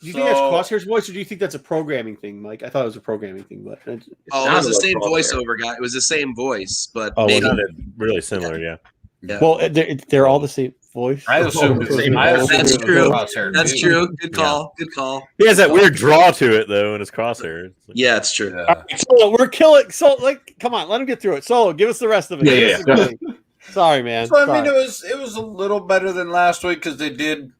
Do you think that's Crosshair's voice, or do you think that's a programming thing, Mike? I thought it was a programming thing, but it was the same voiceover guy. It was the same voice, but it sounded really similar. Yeah. Well, they're all the same voice. I assume that's true. That's true. Good call. Good call. He has that weird draw to it though in his crosshair. Yeah, it's true. All right, so we're killing. So, like, come on, let him get through it. Solo, give us the rest of it. Yeah. Sorry, man. So, I mean, it was a little better than last week because they did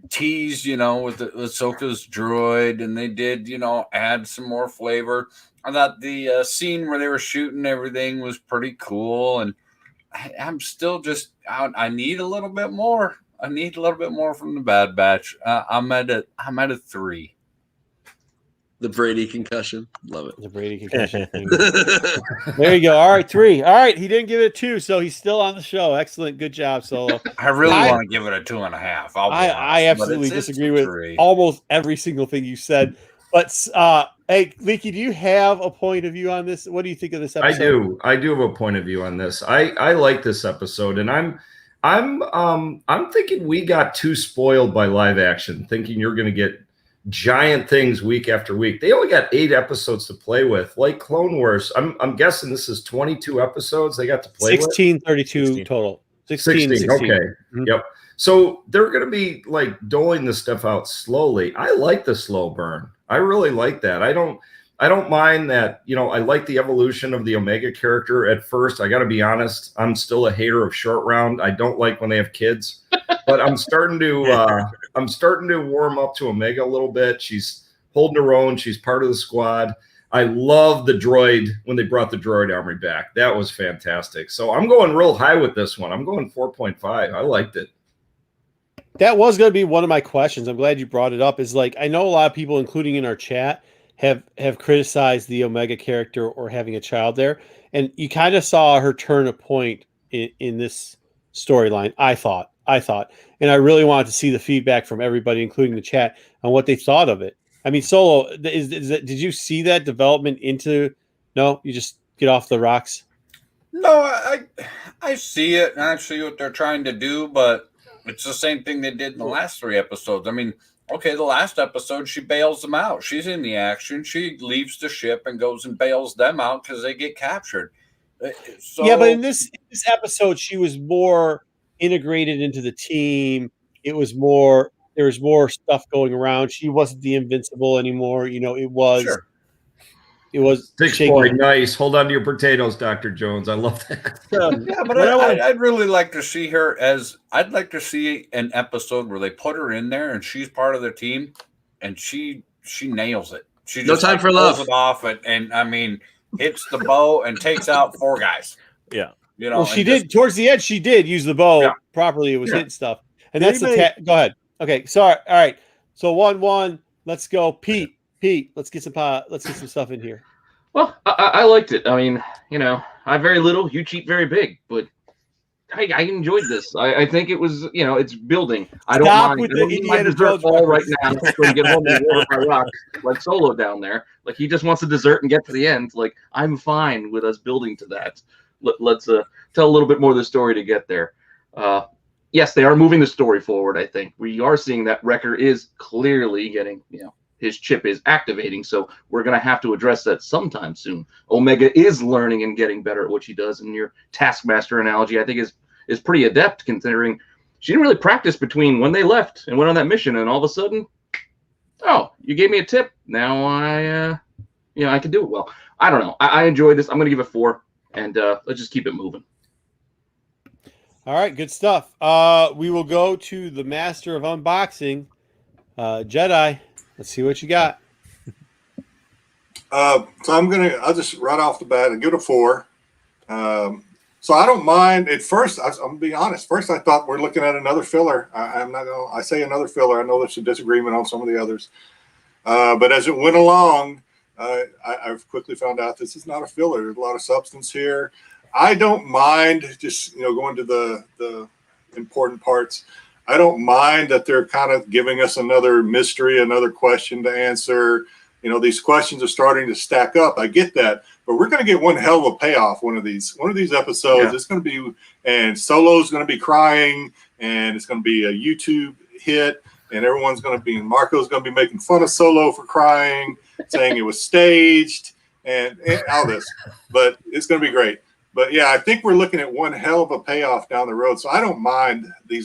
tease, with Ahsoka's droid, and they did, add some more flavor. I thought the scene where they were shooting everything was pretty cool, and I'm still just out. I need a little bit more. I need a little bit more from the Bad Batch. I'm at a 3. The Brady concussion. Love it. The Brady concussion. There you go. All right, 3. All right, he didn't give it a 2, so he's still on the show. Excellent. Good job, Solo. I really want to give it a 2.5. I absolutely disagree with almost every single thing you said. But hey, Leaky, do you have a point of view on this? What do you think of this episode? I do have a point of view on this. I like this episode, and I'm thinking we got too spoiled by live action, thinking you're going to get giant things week after week. They only got 8 episodes to play with, like Clone Wars. I'm guessing this is 22 episodes they got to play 16, with. 32 total. 16. Okay. Mm-hmm. Yep. So they're going to be like doling this stuff out slowly. I like the slow burn. I really like that. I don't mind that. I like the evolution of the Omega character. At first, I got to be honest, I'm still a hater of Short Round. I don't like when they have kids, but I'm starting to warm up to Omega a little bit. She's holding her own. She's part of the squad. I love the droid when they brought the droid army back. That was fantastic. So I'm going real high with this one. I'm going 4.5. I liked it. That was going to be one of my questions. I'm glad you brought it up. Is like, I know a lot of people, including in our chat, have criticized the Omega character or having a child there. And you kind of saw her turn a point in this storyline, I thought. And I really wanted to see the feedback from everybody, including the chat, on what they thought of it. I mean, Solo, did you see that development into... No, you just get off the rocks? No, I see it, and I see what they're trying to do, but it's the same thing they did in the last 3 episodes. I mean, okay, the last episode, she bails them out. She's in the action. She leaves the ship and goes and bails them out because they get captured. So, yeah, but in this episode, she was more integrated into the team. It was more. There was more stuff going around. She wasn't the invincible anymore. It was. Sure. It was 6 boy, nice. Hold on to your potatoes, Dr. Jones. I love that. Yeah, but I'd really like to see her I'd like to see an episode where they put her in there and she's part of the team, and she nails it. She just No Time for Love. pulls it off and I mean hits the bow and takes out 4 guys. Yeah, Well, she did towards the end. She did use the bow properly. It was hitting stuff, and that's the. Go ahead. Okay, sorry. All right. So 1-1. Let's go, Pete. Let's get some stuff in here. Well, I liked it. I mean, I have very little. You cheat very big, but I enjoyed this. I think it was, it's building. I don't mind. With I don't the need my Indiana dessert Jones ball right reference. now. So we get home and order my rock like Solo down there. Like he just wants a dessert and get to the end. Like I'm fine with us building to that. Let's tell a little bit more of the story to get there. Yes, they are moving the story forward. I think we are seeing that Wrecker is clearly getting, his chip is activating, so we're going to have to address that sometime soon. Omega is learning and getting better at what she does, and your Taskmaster analogy, I think, is pretty adept, considering she didn't really practice between when they left and went on that mission, and all of a sudden, oh, you gave me a tip. Now I can do it well. I don't know. I enjoyed this. I'm going to give it 4, and let's just keep it moving. All right, good stuff. We will go to the master of unboxing, Jedi. Let's see what you got. So I'll just right off the bat and give it a 4. So I don't mind. At first, I'm gonna be honest. First, I thought we're looking at another filler. I say another filler. I know there's a disagreement on some of the others, but as it went along, I've quickly found out this is not a filler. There's a lot of substance here. I don't mind just going to the important parts. I don't mind that they're kind of giving us another mystery, another question to answer. These questions are starting to stack up. I get that, but we're going to get one hell of a payoff. One of these episodes. It's going to be, and Solo's going to be crying, and it's going to be a YouTube hit, and everyone's going to be, Marco's going to be making fun of Solo for crying, saying it was staged, and all this. But it's going to be great. But yeah, I think we're looking at one hell of a payoff down the road. So I don't mind I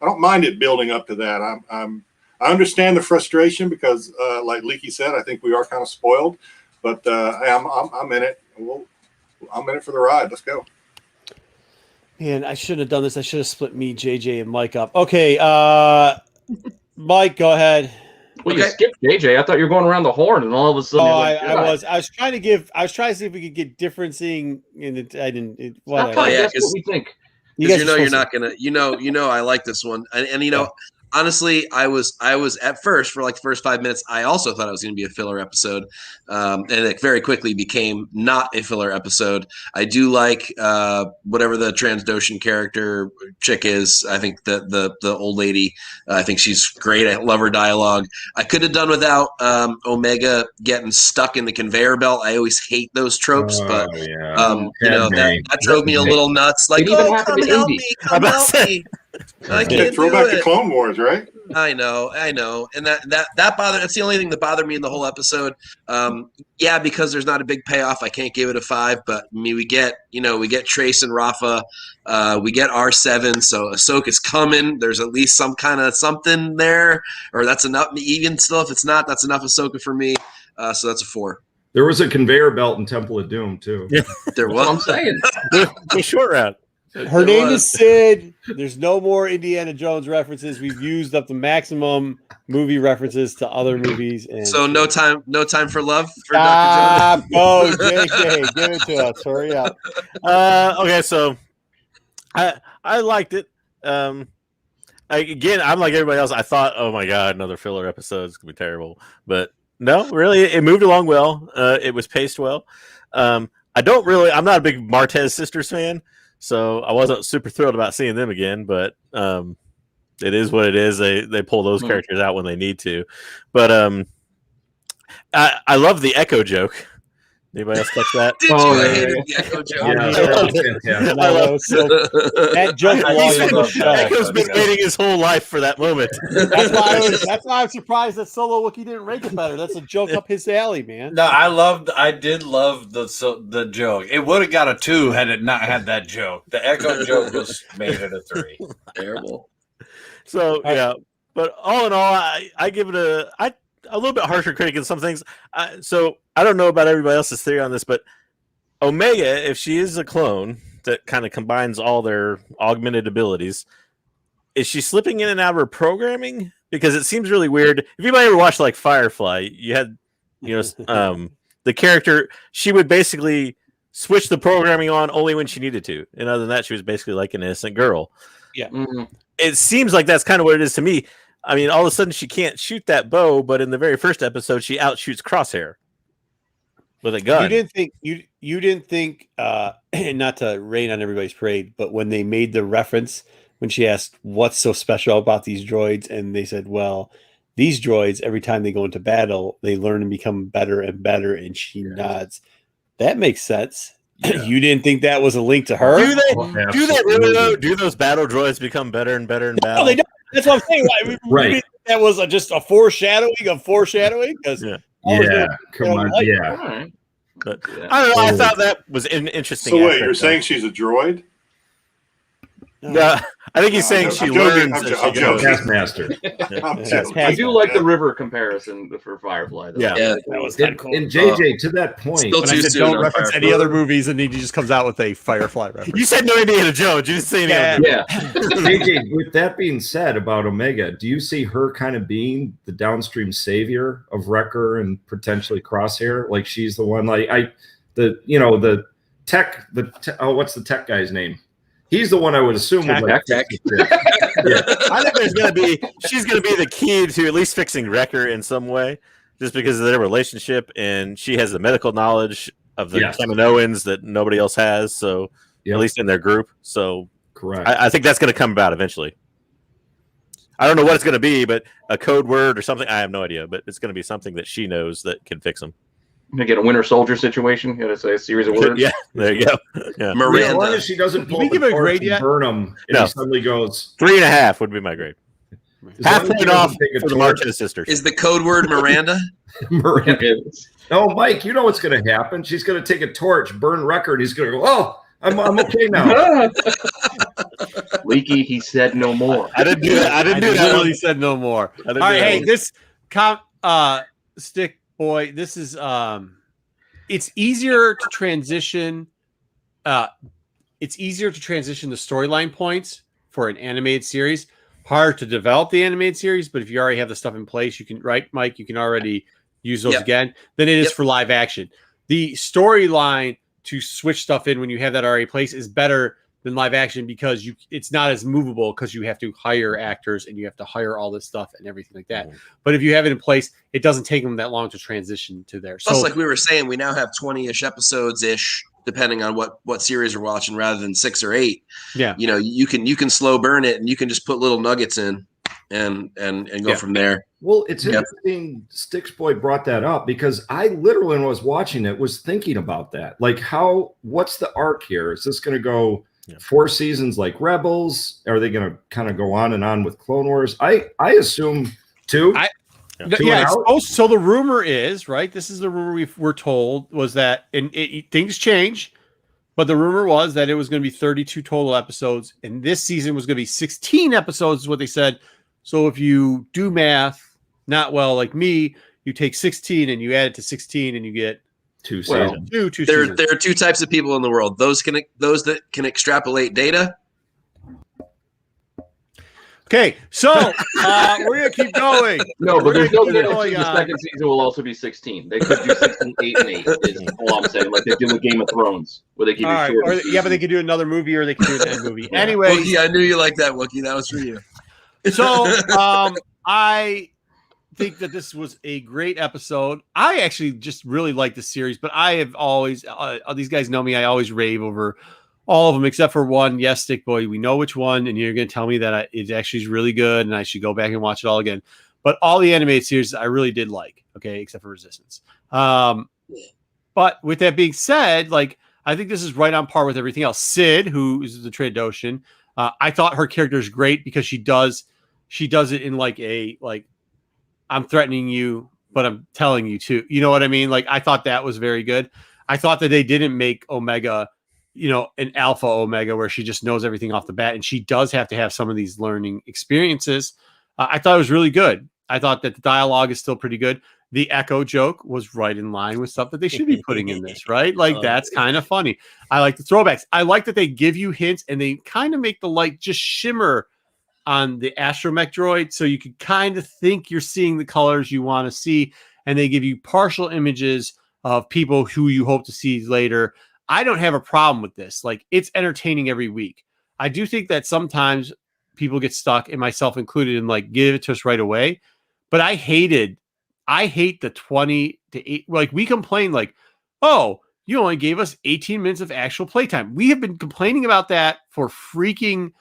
don't mind it building up to that. I understand the frustration because, like Leaky said, I think we are kind of spoiled. But I'm in it. I'm in it for the ride. Let's go. Man, I shouldn't have done this. I should have split me, JJ, and Mike up. Okay, Mike, go ahead. Well, you skipped JJ. I thought you were going around the horn, and all of a sudden, I was trying to see if we could get differencing, and I didn't. That's what we think. You're not gonna. I like this one, and honestly, I was at first for like the first 5 minutes. I also thought it was going to be a filler episode, and it very quickly became not a filler episode. I do like whatever the Transdoshan character chick is. I think the old lady. I think she's great. I love her dialogue. I could have done without Omega getting stuck in the conveyor belt. I always hate those tropes, but that drove me a little nuts. Like, come help me, come help me. I can't throw back to Clone Wars, right? I know, and that bothered. That's the only thing that bothered me in the whole episode. Because there's not a big payoff, I can't give it a 5. But I mean, we get Trace and Rafa, we get R7, so Ahsoka's coming. There's at least some kind of something there, or that's enough. Even still, if it's not, that's enough Ahsoka for me. So that's a 4. There was a conveyor belt in Temple of Doom too. Yeah, there was. I'm saying the short route. Her name is Sid. There's no more Indiana Jones references. We've used up the maximum movie references to other movies. And so no time for love for Dr. Jones. Go, JJ, give it to us. Hurry up. Okay, so I liked it. Again, I'm like everybody else. I thought, oh my god, another filler episode is gonna be terrible, but no, really, it moved along well. It was paced well. I'm not a big Martez Sisters fan. So I wasn't super thrilled about seeing them again, but it is what it is. They pull those characters out when they need to. But I love the Echo joke. Anybody else catch that? Did Oh, you? I yeah, hated yeah. the Echo joke. Yeah, that was fantastic. That joke belongs on the show. Echo's been waiting his whole life for that moment. That's why I'm surprised that Solo Wookiee didn't rank it better. That's a joke up his alley, man. No, I did love the joke. It would have got a 2 had it not had that joke. The Echo joke was made it a 3. Terrible. So yeah, but all in all, I give it a little bit harsher critic in some things. So I don't know about everybody else's theory on this, but Omega, if she is a clone that kind of combines all their augmented abilities, is she slipping in and out of her programming? Because it seems really weird. If anybody ever watched like Firefly, you had, the character, she would basically switch the programming on only when she needed to. And other than that, she was basically like an innocent girl. Yeah. Mm-hmm. It seems like that's kind of what it is to me. I mean, all of a sudden she can't shoot that bow, but in the very first episode, she outshoots Crosshair with a gun. You didn't think not to rain on everybody's parade, but when they made the reference when she asked what's so special about these droids, and they said, well, these droids every time they go into battle, they learn and become better and better, and she nods. That makes sense. Yeah. You didn't think that was a link to her? Do they really though? Do those battle droids become better and better in battle? No, they don't. That's what I'm saying. Right. That was just a foreshadowing of foreshadowing. Because come on, All right. But I don't know. I thought that was an interesting. So wait, you're saying she's a droid? No, I think he's saying she learns. I'm joking. Taskmaster. I do like the river comparison for Firefly, though. Yeah, that was kind of cool. And JJ, to that point, Still When I said don't reference any other movies, and he just comes out with a Firefly reference. You said no Indiana Jones. You didn't say any Yeah. JJ, with that being said about Omega, do you see her kind of being the downstream savior of Wrecker and potentially Crosshair? Like she's the one, what's the tech guy's name? He's the one I would assume would like Tech. Yeah. I think she's gonna be the key to at least fixing Wrecker in some way, just because of their relationship, and she has the medical knowledge of the Kaminoans that nobody else has. So at least in their group. So correct. I think that's gonna come about eventually. I don't know what it's gonna be, but a code word or something. I have no idea, but it's gonna be something that she knows that can fix them. You get a Winter Soldier situation. You got to say a series of words. Yeah, there you go. Yeah. Miranda. As long as she doesn't pull give the it a grade torch and yet? burn him, and he suddenly goes 3.5 would be my grade. Half point off for the March of the Sisters. Is the code word Miranda? Miranda. No, Mike, you know what's going to happen. She's going to take a torch, burn Wrecker, and he's going to go, oh, I'm okay now. Leaky, he said no more. I didn't do that. I didn't do that. Literally said no more. All right, hey, this stick boy, this is it's easier to transition. It's easier to transition the storyline points for an animated series. Hard to develop the animated series, but if you already have the stuff in place, you can, right, Mike? You can already use those again. Than it is for live action. The storyline to switch stuff in when you have that already in place is better than live action because it's not as movable because you have to hire actors and you have to hire all this stuff and everything like that. But if you have it in place, it doesn't take them that long to transition to there. Plus, like we were saying, we now have 20-ish episodes-ish, depending on what series we're watching, rather than 6 or 8. Yeah, you can slow burn it, and you can just put little nuggets in and go from there. Well, it's interesting Sticks Boy brought that up because I literally, when I was watching it, was thinking about that. Like, what's the arc here? Is this going to go 4 seasons like Rebels? Are they going to kind of go on and on with Clone Wars? I assume 2. So the rumor is, right, this is the rumor we're told, was that, and things change, but the rumor was that it was going to be 32 total episodes, and this season was going to be 16 episodes is what they said. So if you do math not well like me, you take 16 and you add it to 16 and you get 2 seasons. Two There seasons. are 2 types of people in the world: those that can extrapolate data. Okay, so we're gonna keep going. No, but there's no going guarantee the second season will also be 16. They could do 16, 8, and 8. Is all I'm saying. Like they do with Game of Thrones, where they give you short. But they could do another movie or they could do an end movie. Anyway, Wookie, I knew you liked that, Wookie. That was for you. So I think that this was a great episode. I actually just really like the series, but I have always these guys know me. I always rave over all of them except for one. Yes, Stick Boy, we know which one, and you're going to tell me that it actually is really good, and I should go back and watch it all again. But all the animated series I really did like. Okay, except for Resistance. But with that being said, like, I think this is right on par with everything else. Sid, who is the Trandoshan, I thought her character is great because she does it in like I'm threatening you, but I'm telling you too. You know what I mean? Like, I thought that was very good. I thought that they didn't make Omega, an alpha Omega where she just knows everything off the bat, and she does have to have some of these learning experiences. I thought it was really good. I thought that the dialogue is still pretty good. The Echo joke was right in line with stuff that they should be putting in this, right? Like, that's kind of funny. I like the throwbacks. I like that they give you hints and they kind of make the light just shimmer on the astromech droid, so you can kind of think you're seeing the colors you want to see, and they give you partial images of people who you hope to see later. I don't have a problem with this. Like, it's entertaining every week. I do think that sometimes people get stuck, and myself included, in like, give it to us right away. But I hate the 20 to 8. Like, we complain like, oh, you only gave us 18 minutes of actual playtime. We have been complaining about that for freaking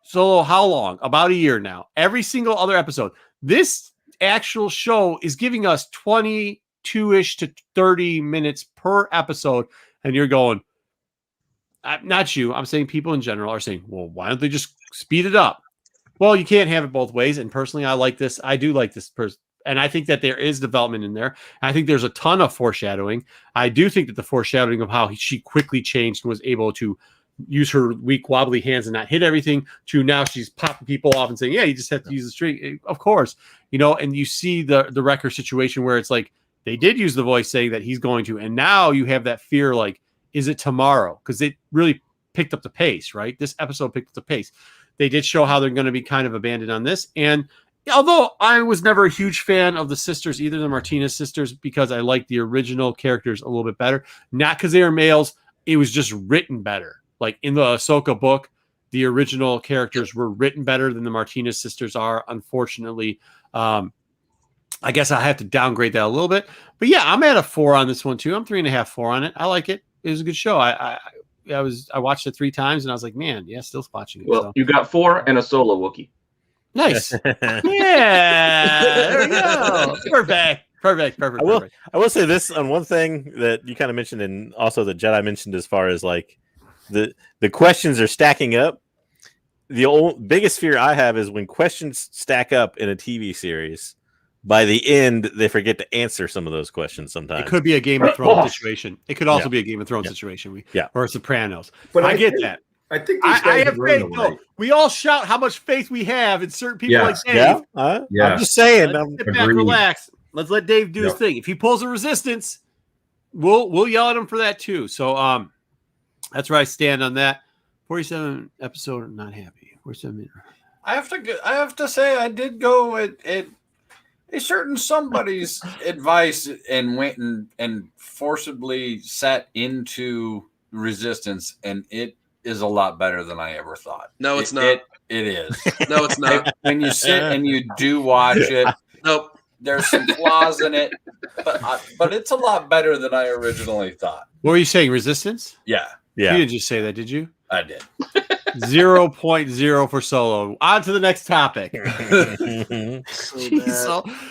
Solo. How long? About a year now. Every single other episode. This actual show is giving us 22-ish to 30 minutes per episode. And you're going, not you, I'm saying people in general are saying, well, why don't they just speed it up? Well, you can't have it both ways. And personally, I like this. I do like this person. And I think that there is development in there. I think there's a ton of foreshadowing. I do think that the foreshadowing of how she quickly changed and was able to use her weak, wobbly hands and not hit everything, to now she's popping people off and saying, yeah, you just have to use the string. Of course, and you see the Wrecker situation where it's like, they did use the voice saying that he's going to, and now you have that fear, like, is it tomorrow? Because it really picked up the pace, right? This episode picked up the pace. They did show how they're going to be kind of abandoned on this. And although I was never a huge fan of the sisters, either the Martinez sisters, because I like the original characters a little bit better, not because they are males, it was just written better. Like, in the Ahsoka book, the original characters were written better than the Martinez sisters are, unfortunately. I guess I have to downgrade that a little bit. But yeah, I'm at a 4 on this one too. I'm 3.5, 4 on it. I like it. It was a good show. I watched it 3 times and I was like, man, yeah, still watching it. Well, you got 4 and a solo Wookiee. Nice. Yeah. There we go. Perfect. I will say this on one thing that you kind of mentioned, and also that Jedi mentioned, as far as like the questions are stacking up. The biggest fear I have is when questions stack up in a TV series, by the end, they forget to answer some of those questions sometimes. It could be a Game of Thrones situation. It could also be a Game of Thrones situation. Or Sopranos. But I get that. I think I have faith, though. We all shout how much faith we have in certain people like Dave. I'm just saying. Let's sit back, relax. Let's let Dave do his thing. If he pulls a resistance, we'll yell at him for that too. So that's where I stand on that. 47 episode, I'm not happy. 47. I have to say I did go at a certain somebody's advice and went and forcibly sat into Resistance, and it is a lot better than I ever thought. No, it's not. It is. No, it's not. When you sit and you do watch it, nope. There's some flaws in it, but it's a lot better than I originally thought. What were you saying? Resistance? Yeah. You didn't just say that, did you? I did. 0.0 for Solo. On to the next topic. So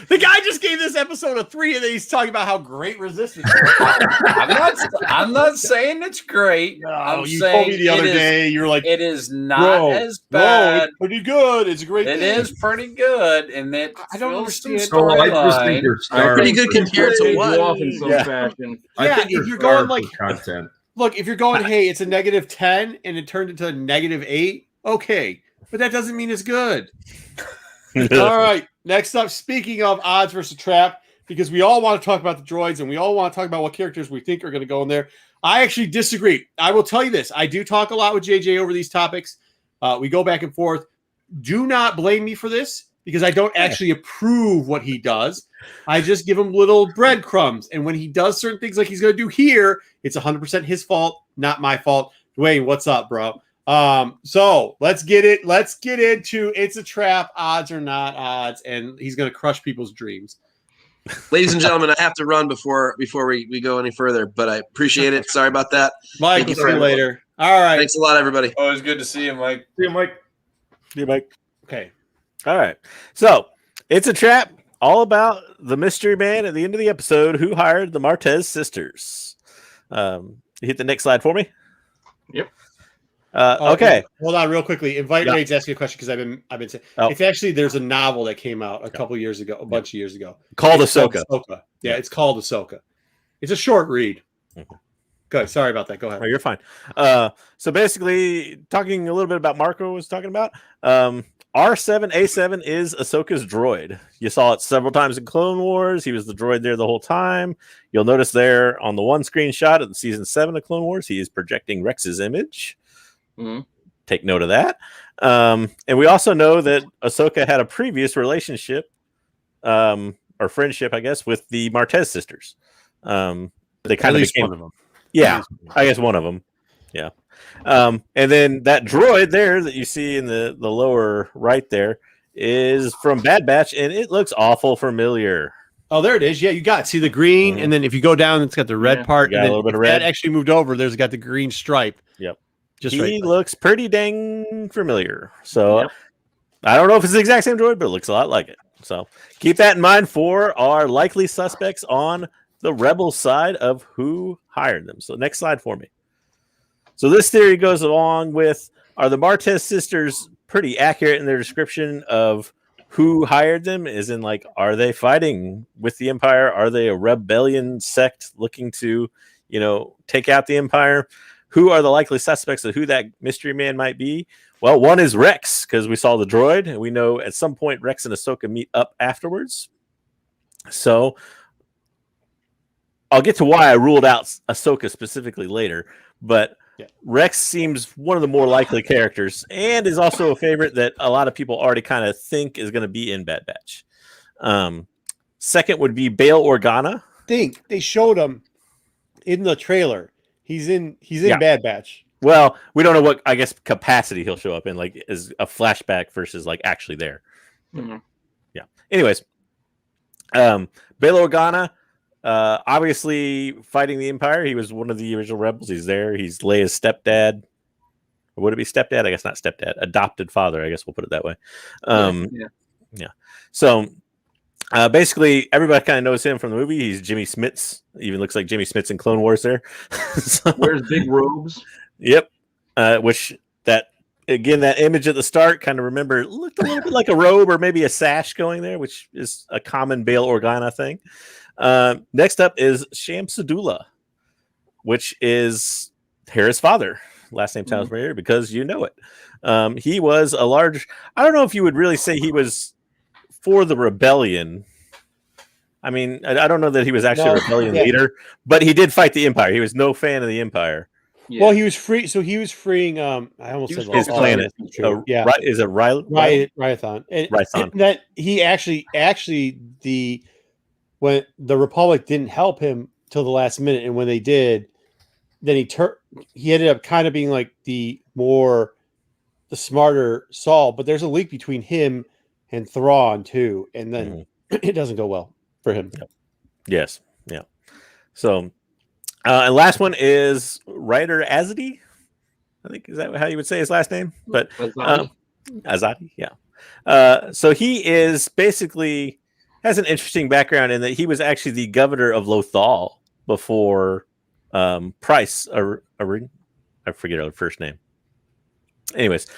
the guy just gave this episode a 3, and then he's talking about how great Resistance is. I'm not saying it's great. No, I'm you saying told me the other day, you were like, it is not as bad. It's pretty good. It's a great It thing. is pretty good, and it I don't understand. Pretty good compared to what? Off in some fashion. Yeah, if you're going like content. Look, if you're going, hey, it's a -10 and it turned into a -8, okay. But that doesn't mean it's good. All right. Next up, speaking of odds versus trap, because we all want to talk about the droids and we all want to talk about what characters we think are going to go in there. I actually disagree. I will tell you this. I do talk a lot with JJ over these topics. We go back and forth. Do not blame me for this, because I don't actually approve what he does. I just give him little breadcrumbs. And when he does certain things like he's going to do here, it's 100% his fault, not my fault. Dwayne, what's up, bro? So let's get it. Let's get into It's a Trap, odds or not odds. And he's going to crush people's dreams. Ladies and gentlemen, I have to run before we go any further, but I appreciate it. Sorry about that. Mike, we'll see you later. All right. Thanks a lot, everybody. Always good to see you, Mike. See you, Mike. See you, Mike. Okay. All right. So, It's a Trap, all about the mystery man at the end of the episode who hired the Martez sisters. You hit the next slide for me. Yep. Okay. Hold on, real quickly. Invite Yeah. Grades to ask you a question because I've been saying it's actually there's a novel that came out a couple years ago, a bunch of years ago, called Ahsoka. Yeah, it's called Ahsoka. It's a short read. Mm-hmm. Good. Sorry about that. Go ahead. Oh, you're fine. So basically, talking a little bit about Marco was talking about. R7A7 is Ahsoka's droid. You saw it several times in Clone Wars. He was the droid there the whole time. You'll notice there on the one screenshot of the season 7 of Clone Wars, he is projecting Rex's image. Mm-hmm. Take note of that. And we also know that Ahsoka had a previous relationship, or friendship, I guess, with the Martez sisters. They kind of became one of them. Yeah, I guess one of them. Yeah. And then that droid there that you see in the lower right there is from Bad Batch, and it looks awful familiar. Oh, there it is. Yeah, you got see the green, and then if you go down, it's got the red part. Got and a little bit of red. That actually moved over. There's got the green stripe. Yep. Just he right looks pretty dang familiar. So I don't know if it's the exact same droid, but it looks a lot like it. So keep that in mind for our likely suspects on the Rebel side of who hired them. So next slide for me. So this theory goes along with, are the Martez sisters pretty accurate in their description of who hired them? As in, like, are they fighting with the Empire? Are they a rebellion sect looking to, take out the Empire? Who are the likely suspects of who that mystery man might be? Well, one is Rex, because we saw the droid, and we know at some point Rex and Ahsoka meet up afterwards. So I'll get to why I ruled out Ahsoka specifically later, but Rex seems one of the more likely characters and is also a favorite that a lot of people already kind of think is going to be in Bad Batch. Second would be Bail Organa. They showed him in the trailer. He's in Bad Batch. Well, we don't know what, I guess, capacity he'll show up in, like as a flashback versus like actually there. Mm-hmm. Yeah. Anyways, Bail Organa, obviously fighting the Empire. He was one of the original rebels. He's there. He's Leia's stepdad. Or would it be stepdad? I guess not stepdad. Adopted father. I guess we'll put it that way. Yeah. So basically, everybody kind of knows him from the movie. He's Jimmy Smits. Even looks like Jimmy Smits in Clone Wars there. So, wears big robes. Yep. Which that image at the start kind of looked a little bit like a robe or maybe a sash going there, which is a common Bail Organa thing. Next up is Shamsadullah, which is Hera's father. Last name sounds familiar because you know it. He was a large. I don't know if you would really say he was for the rebellion. I mean, I don't know that he was actually a rebellion leader, but he did fight the Empire. He was no fan of the Empire. Yeah. Well, he was free. So he was freeing. I almost said his planet. Is it Ryathon? And that he actually when the Republic didn't help him till the last minute, and when they did, then he ended up kind of being like the smarter Saul. But there's a link between him and Thrawn too, and then it doesn't go well for him. Yes. Yeah. So. And last one is Ryder Azadi. I think, is that how you would say his last name? But Azadi, yeah. So he is basically has an interesting background in that he was actually the governor of Lothal before Price. I forget her first name. Anyways,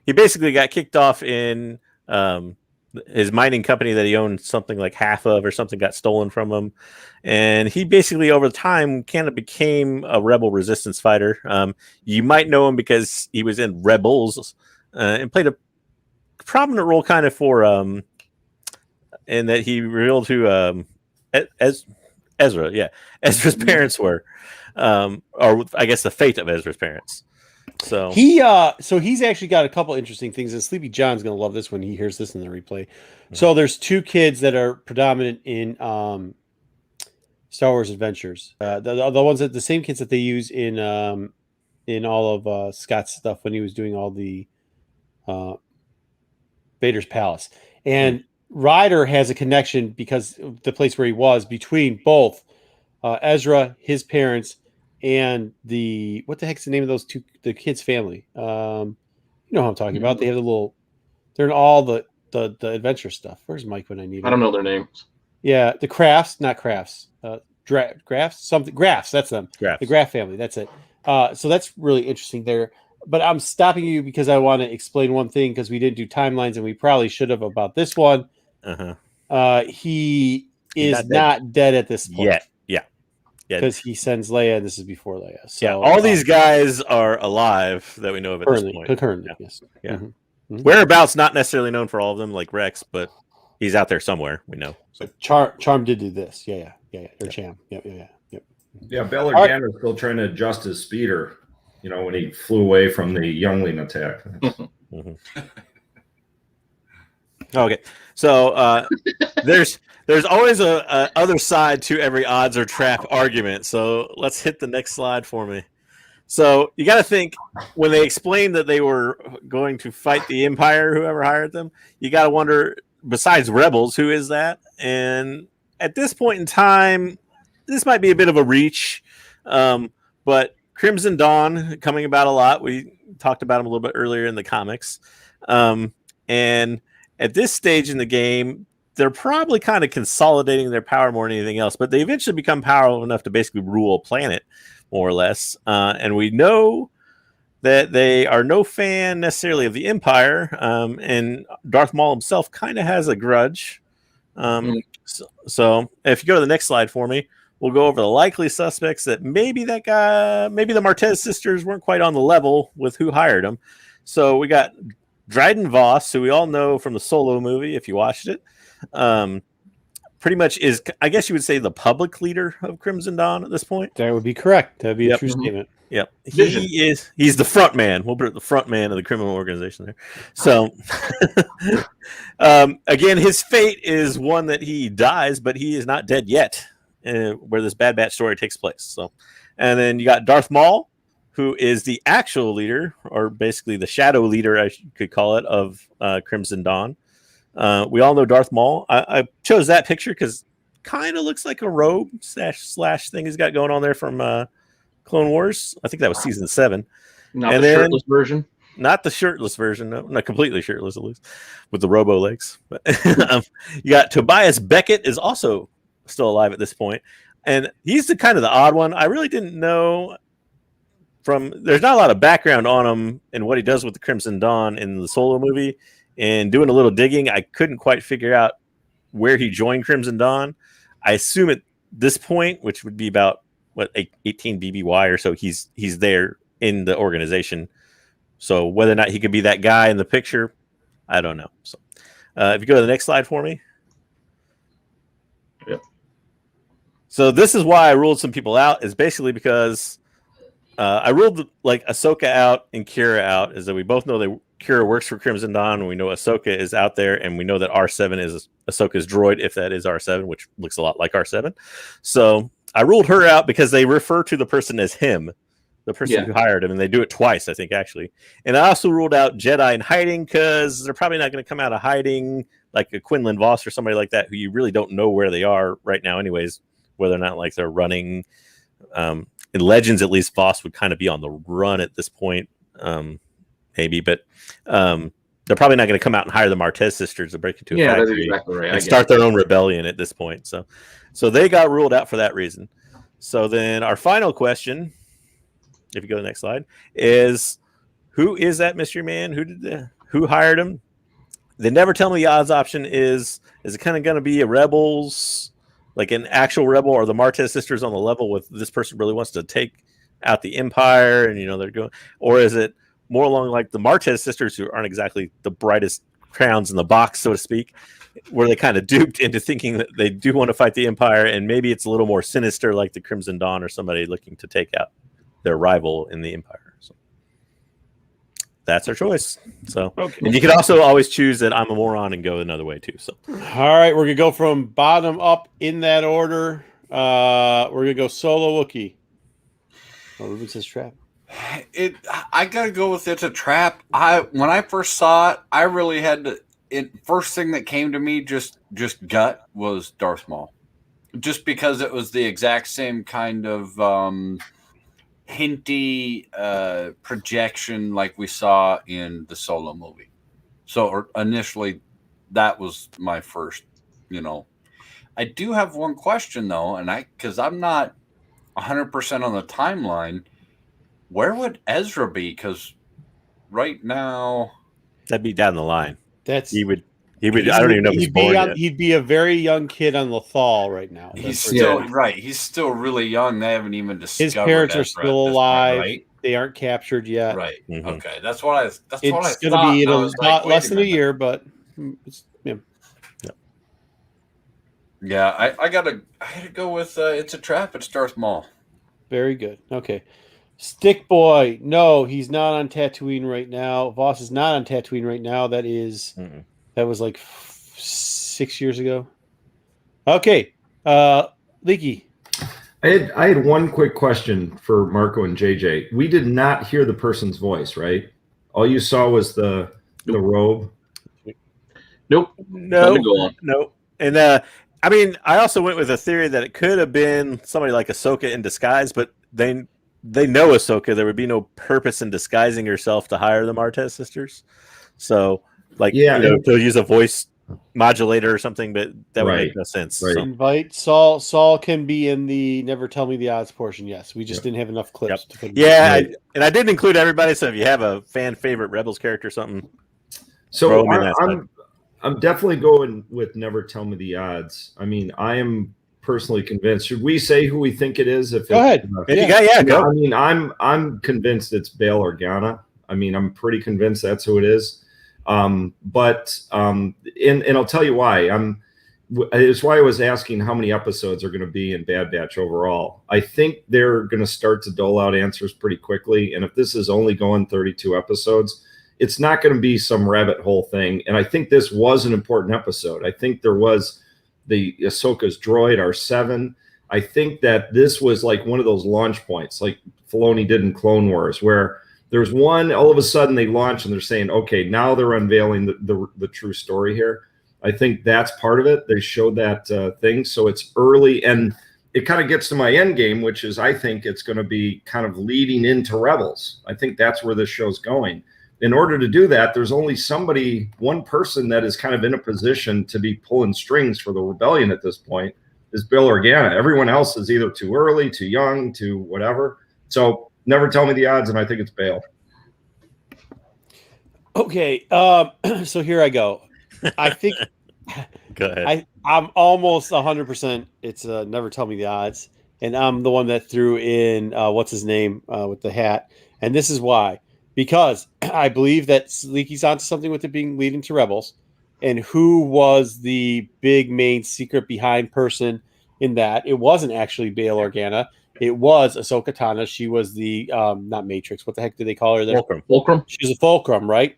he basically got kicked off in his mining company that he owned something like half of or something got stolen from him. And he basically over time kind of became a rebel resistance fighter. You might know him because he was in Rebels and played a prominent role kind of for in that he revealed who Ezra. Yeah. Ezra's parents were, or I guess the fate of Ezra's parents. So he's actually got a couple interesting things, and Sleepy John's going to love this when he hears this in the replay. Mm-hmm. So there's two kids that are predominant in Star Wars Adventures. The ones that the same kids that they use in all of Scott's stuff when he was doing all the Vader's Palace. And Ryder has a connection because the place where he was between both Ezra, his parents, and what the heck's the name of the kids' family? You know who I'm talking about. They have they're in all the the adventure stuff. Where's Mike when I need him? I don't know their names. Yeah, the crafts, not crafts. Grafts, something grafts. That's them. Grafts. The Graf family. That's it. So that's really interesting there. But I'm stopping you because I want to explain one thing because we didn't do timelines and we probably should have about this one. He is not dead at this point yet. Yeah. Because he sends Leia, and this is before Leia. So yeah, all these guys are alive that we know of at this point. Currently, yes. Yeah. Mm-hmm. Whereabouts, not necessarily known for all of them, like Rex, but he's out there somewhere. We know. So. Charm did do this. Yeah. Or Cham. Yep. Yeah, Bell Organa's still trying to adjust his speeder. You know, when he flew away from the Youngling attack. Okay, so there's always a other side to every odds or trap argument. So let's hit the next slide for me. So you got to think when they explained that they were going to fight the Empire, whoever hired them, you got to wonder, besides Rebels, who is that? And at this point in time, this might be a bit of a reach, but Crimson Dawn coming about a lot. We talked about him a little bit earlier in the comics. And at this stage in the game, they're probably kind of consolidating their power more than anything else, but they eventually become powerful enough to basically rule a planet, more or less. And we know that they are no fan necessarily of the Empire, and Darth Maul himself kind of has a grudge. So if you go to the next slide for me, we'll go over the likely suspects that maybe the Martez sisters weren't quite on the level with who hired them. So we got Dryden Voss, who we all know from the Solo movie, if you watched it. Pretty much is, I guess you would say, the public leader of Crimson Dawn at this point. That would be correct. That would be a true statement. Yep. He's the front man. We'll put the front man of the criminal organization there. So again, his fate is one that he dies, but he is not dead yet. Where this Bad Batch story takes place. So, and then you got Darth Maul, who is the actual leader, or basically the shadow leader, I could call it, of Crimson Dawn. We all know Darth Maul. I chose that picture because kind of looks like a robe slash thing he's got going on there from Clone Wars. I think that was season 7. Not the shirtless version. Not the shirtless version, no, not completely shirtless at least, with the robo legs. But you got Tobias Beckett is also still alive at this point, and he's the kind of the odd one. I really didn't know there's not a lot of background on him and what he does with the Crimson Dawn in the Solo movie, and doing a little digging, I couldn't quite figure out where he joined Crimson Dawn. I assume at this point, which would be about 18 BBY or so, he's there in the organization. So whether or not he could be that guy in the picture, I don't know. So if you go to the next slide for me. Yep. So this is why I ruled some people out, is basically because I ruled like Ahsoka out and Kira out, is that we both know that Kira works for Crimson Dawn, and we know Ahsoka is out there, and we know that R7 is Ahsoka's droid, if that is R7, which looks a lot like R7. So I ruled her out because they refer to the person as him, the person who hired him, and they do it twice, I think, actually. And I also ruled out Jedi in hiding because they're probably not going to come out of hiding like a Quinlan Voss or somebody like that, who you really don't know where they are right now anyways, whether or not like they're running. In Legends, at least, Voss would kind of be on the run at this point, maybe, but they're probably not going to come out and hire the Martez sisters to break into a factory, that's exactly right, and start their own rebellion at this point. So they got ruled out for that reason. So then our final question, if you go to the next slide, is who is that mystery man? Who hired him? They never tell me the odds option is it kind of going to be a Rebels, like an actual rebel, or the Martez sisters on the level with this person really wants to take out the Empire, and they're going, or is it more along like the Martez sisters, who aren't exactly the brightest crowns in the box, so to speak, where they kind of duped into thinking that they do want to fight the Empire, and maybe it's a little more sinister, like the Crimson Dawn or somebody looking to take out their rival in the Empire. So that's our choice. So, and you can also always choose that I'm a moron and go another way too. So, all right, we're gonna go from bottom up in that order. We're gonna go Solo Wookiee. Oh, Ruben says trap. I gotta go with it's a trap. When I first saw it, I really had to. First thing that came to me, just gut, was Darth Maul, just because it was the exact same kind of hinty projection like we saw in the Solo movie. So initially, that was my first, I do have one question though, and because I'm not 100% on the timeline, where would Ezra be? Because right now, that'd be down the line. He would. I don't even know if he's born yet. He'd be a very young kid on Lothal right now. He's still right. He's still really young. They haven't even discovered his parents Ezra are still alive. point, right? They aren't captured yet. Right. Mhm. Okay. That's what I. It's going to be less than a year, but yeah. Yeah, I had to go with It's a Trap. It's Darth Maul. Very good. Okay. Stick Boy. No, he's not on Tatooine right now. Voss is not on Tatooine right now. That was like 6 years ago. Okay. Leaky. I had one quick question for Marco and JJ. We did not hear the person's voice, right? All you saw was the robe. Nope. No. And I mean, I also went with a theory that it could have been somebody like Ahsoka in disguise, but they know Ahsoka. There would be no purpose in disguising herself to hire the Martez sisters. So, they'll use a voice modulator or something, but that would make no sense. Right. So. Invite Saul. Saul can be in the Never Tell Me the Odds portion. Yes, we just didn't have enough clips to put. And I didn't include everybody. So if you have a fan favorite Rebels character, or something. So I'm definitely going with Never Tell Me the Odds. I mean, I am personally convinced. Should we say who we think it is? Go ahead. Go. I mean, I'm convinced it's Bail Organa. I mean, I'm pretty convinced that's who it is. And I'll tell you why. It's why I was asking how many episodes are going to be in Bad Batch overall. I think they're going to start to dole out answers pretty quickly. And if this is only going 32 episodes, it's not going to be some rabbit hole thing. And I think this was an important episode. I think there was the Ahsoka's droid, R7. I think that this was like one of those launch points, like Filoni did in Clone Wars, where there's one, all of a sudden they launch and they're saying, okay, now they're unveiling the true story here. I think that's part of it. They showed that thing. So it's early, and it kind of gets to my end game, which is I think it's going to be kind of leading into Rebels. I think that's where this show's going. In order to do that, there's only one person that is kind of in a position to be pulling strings for the rebellion at this point is Bail Organa. Everyone else is either too early, too young, too whatever. So Never Tell Me the Odds, and I think it's Bail. Okay, so here I go. I think go ahead. I'm almost 100%. It's Never Tell Me the Odds, and I'm the one that threw in what's his name with the hat, and this is why. Because I believe that Leaky's onto something with it being leading to Rebels, and who was the big main secret behind person in that? It wasn't actually Bail Organa. It was Ahsoka Tano. She was the not Matrix. What the heck did they call her there? Fulcrum. She's a Fulcrum, right?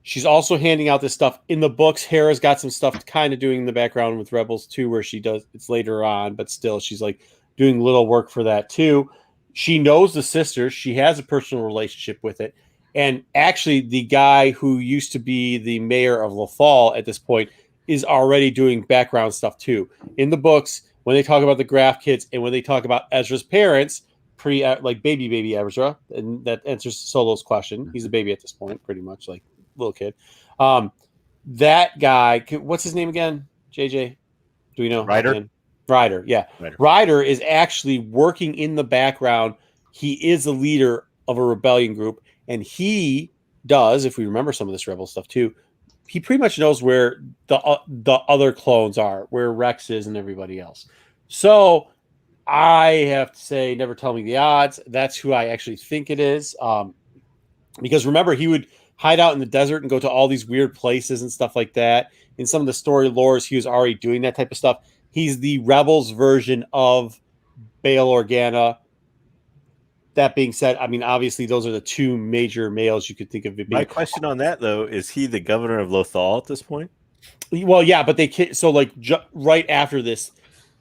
She's also handing out this stuff in the books. Hera's got some stuff kind of doing in the background with Rebels too, where she does. It's later on, but still, she's like doing little work for that too. She knows the sisters. She has a personal relationship with it. And actually, the guy who used to be the mayor of Lothal at this point is already doing background stuff too. In the books, when they talk about the Graf kids and when they talk about Ezra's parents, like baby Ezra, and that answers Solo's question. He's a baby at this point, pretty much, like little kid. That guy, what's his name again? JJ? Do we know? Ryder, yeah. Ryder is actually working in the background. He is a leader of a rebellion group, and he does, if we remember some of this Rebel stuff too, he pretty much knows where the other clones are, where Rex is and everybody else. So I have to say, Never Tell Me the Odds. That's who I actually think it is. Because remember, he would hide out in the desert and go to all these weird places and stuff like that. In some of the story lores, he was already doing that type of stuff. He's the Rebels version of Bail Organa. That being said, I mean, obviously, those are the two major males you could think of. My question on that, though, is he the governor of Lothal at this point? Well, yeah, but right after this,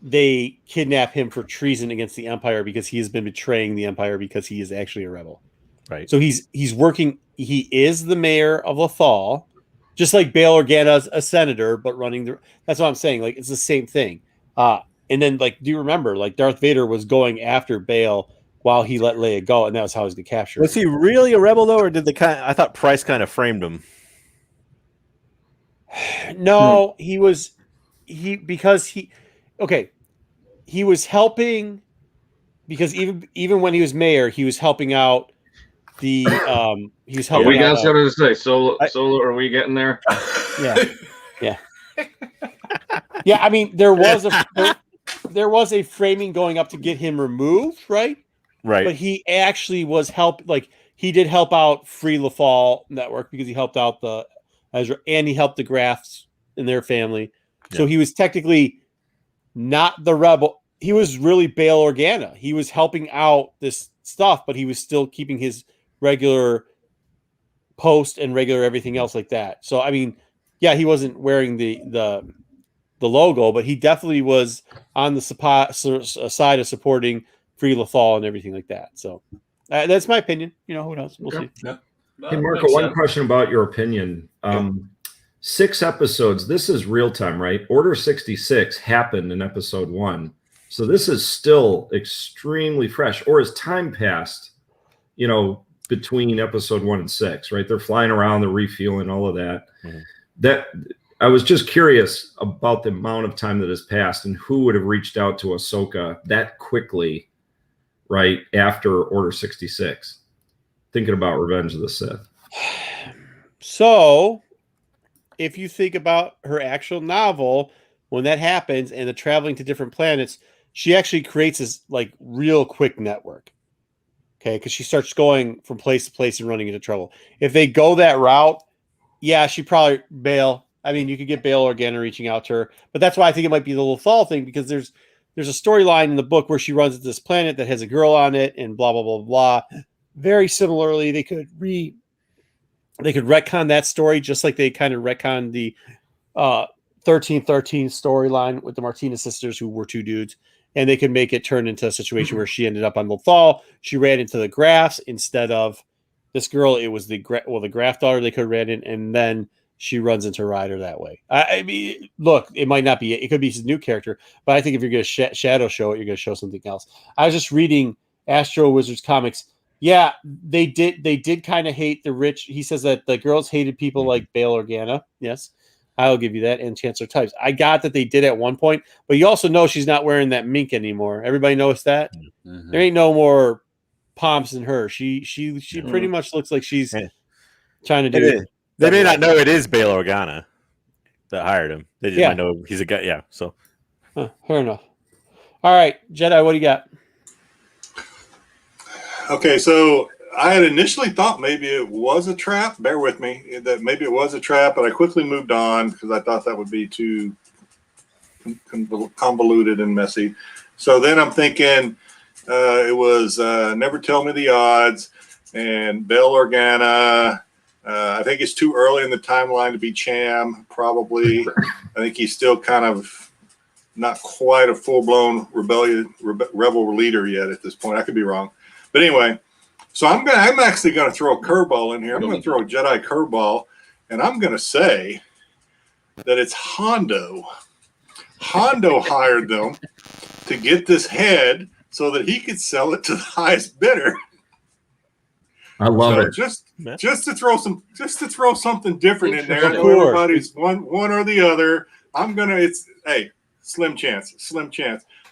they kidnap him for treason against the Empire because he has been betraying the Empire because he is actually a rebel. Right. So he's working. He is the mayor of Lothal. Just like Bail Organa's a senator, but running that's what I'm saying. Like, it's the same thing. And then, like, do you remember, like, Darth Vader was going after Bail while he let Leia go, and that was how he was going to capture her. Was he really a rebel, though, or did I thought Price kind of framed him? No, he was helping because even when he was mayor, he was helping out the he was helping Are we out, guys gonna say solo? Are we getting there? Yeah. I mean, there was a framing going up to get him removed, right? Right. But he actually was he did help out Free LaFall Network because he helped out the Ezra and he helped the Grafts and their family. So he was technically not the rebel. He was really Bail Organa. He was helping out this stuff, but he was still keeping his regular post and regular everything else like that. So I mean, yeah, he wasn't wearing the logo, but he definitely was on the side of supporting Free LaFall and everything like that. So that's my opinion. You know, who knows? We'll see. Yeah. Hey, Marco, one question about your opinion. 6 episodes. This is real time, right? Order 66 happened in episode 1. So this is still extremely fresh. Or has time passed, between episode 1 and 6, right? They're flying around, they're refueling, all of that. Mm-hmm. That I was just curious about the amount of time that has passed and who would have reached out to Ahsoka that quickly, right after Order 66, thinking about Revenge of the Sith. So, if you think about her actual novel, when that happens and the traveling to different planets, she actually creates this like real quick network. Okay, because she starts going from place to place and running into trouble. If they go that route, yeah, she probably Bail. I mean, you could get Bail Organa reaching out to her, but that's why I think it might be the LaFall thing because there's a storyline in the book where she runs to this planet that has a girl on it and blah blah blah blah. Very similarly, they could retcon that story just like they kind of retconned the 1313 storyline with the Martinez sisters who were 2 dudes, and they could make it turn into a situation where she ended up on LaFall. She ran into the Grafts instead of this girl. It was the Graft daughter they could have ran in, and then she runs into Ryder that way. I mean, look, it might not be. It could be his new character, but I think if you're going to shadow show it, you're going to show something else. I was just reading Astro Wizards comics. Yeah, they did kind of hate the rich. He says that the girls hated people like Bail Organa. Yes, I'll give you that. And Chancellor Types. I got that they did at one point, but you also know she's not wearing that mink anymore. Everybody knows that. Mm-hmm. There ain't no more pomps in her. She pretty much looks like she's trying to do it. They may not know it is Bail Organa that hired him. They just might know he's a guy. Yeah. So fair enough. All right, Jedi, what do you got? Okay, so I had initially thought maybe it was a trap. Bear with me, that maybe it was a trap, but I quickly moved on because I thought that would be too convoluted and messy. So then I'm thinking it was Never Tell Me the Odds and Bail Organa. I think it's too early in the timeline to be Cham, probably. I think he's still kind of not quite a full-blown rebel leader yet at this point. I could be wrong. But anyway, so I'm actually going to throw a curveball in here. I'm going to throw a Jedi curveball, and I'm going to say that it's Hondo. Hondo hired them to get this head so that he could sell it to the highest bidder. I love it. Just to throw something different in there. I know everybody's one or the other. Slim chance.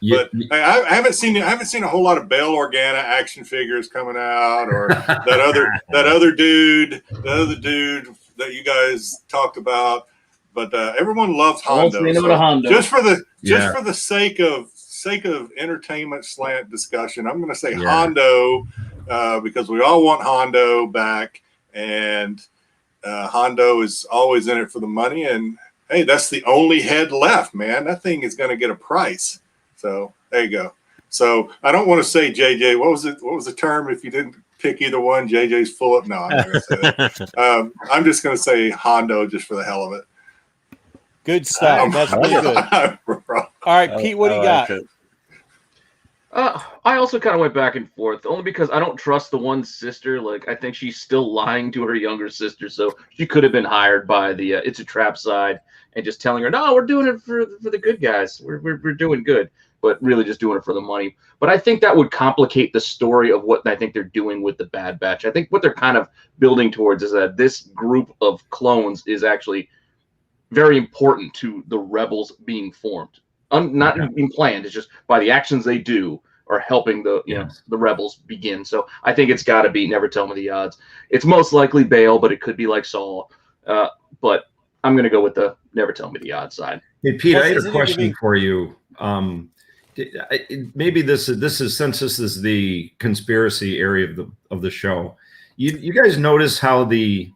Yeah. But I haven't seen a whole lot of Bail Organa action figures coming out, or that other dude that you guys talked about. But everyone loves Hondo. Just for the sake of entertainment slant discussion, I'm going to say Hondo because we all want Hondo back, and Hondo is always in it for the money. And hey, that's the only head left, man. That thing is going to get a price. So there you go. So I don't want to say JJ. What was the term if you didn't pick either one? JJ's full of. No, I'm not going to say that. I'm just going to say Hondo just for the hell of it. Good stuff. That's really good. All right, Pete, what do you got? I also kind of went back and forth, only because I don't trust the one sister. Like, I think she's still lying to her younger sister, so she could have been hired by the It's a Trap side and just telling her, no, we're doing it for the good guys. We're doing good, but really just doing it for the money. But I think that would complicate the story of what I think they're doing with the Bad Batch. I think what they're kind of building towards is that this group of clones is actually very important to the rebels being formed. Not being planned. It's just by the actions they do are helping the the rebels begin. So I think it's got to be Never Tell Me the Odds. It's most likely Bail, but it could be like Saul. But I'm going to go with the Never Tell Me the Odds side. Hey, Pete, I had a question for you. Maybe this is since this is the conspiracy area of the show. You guys notice how they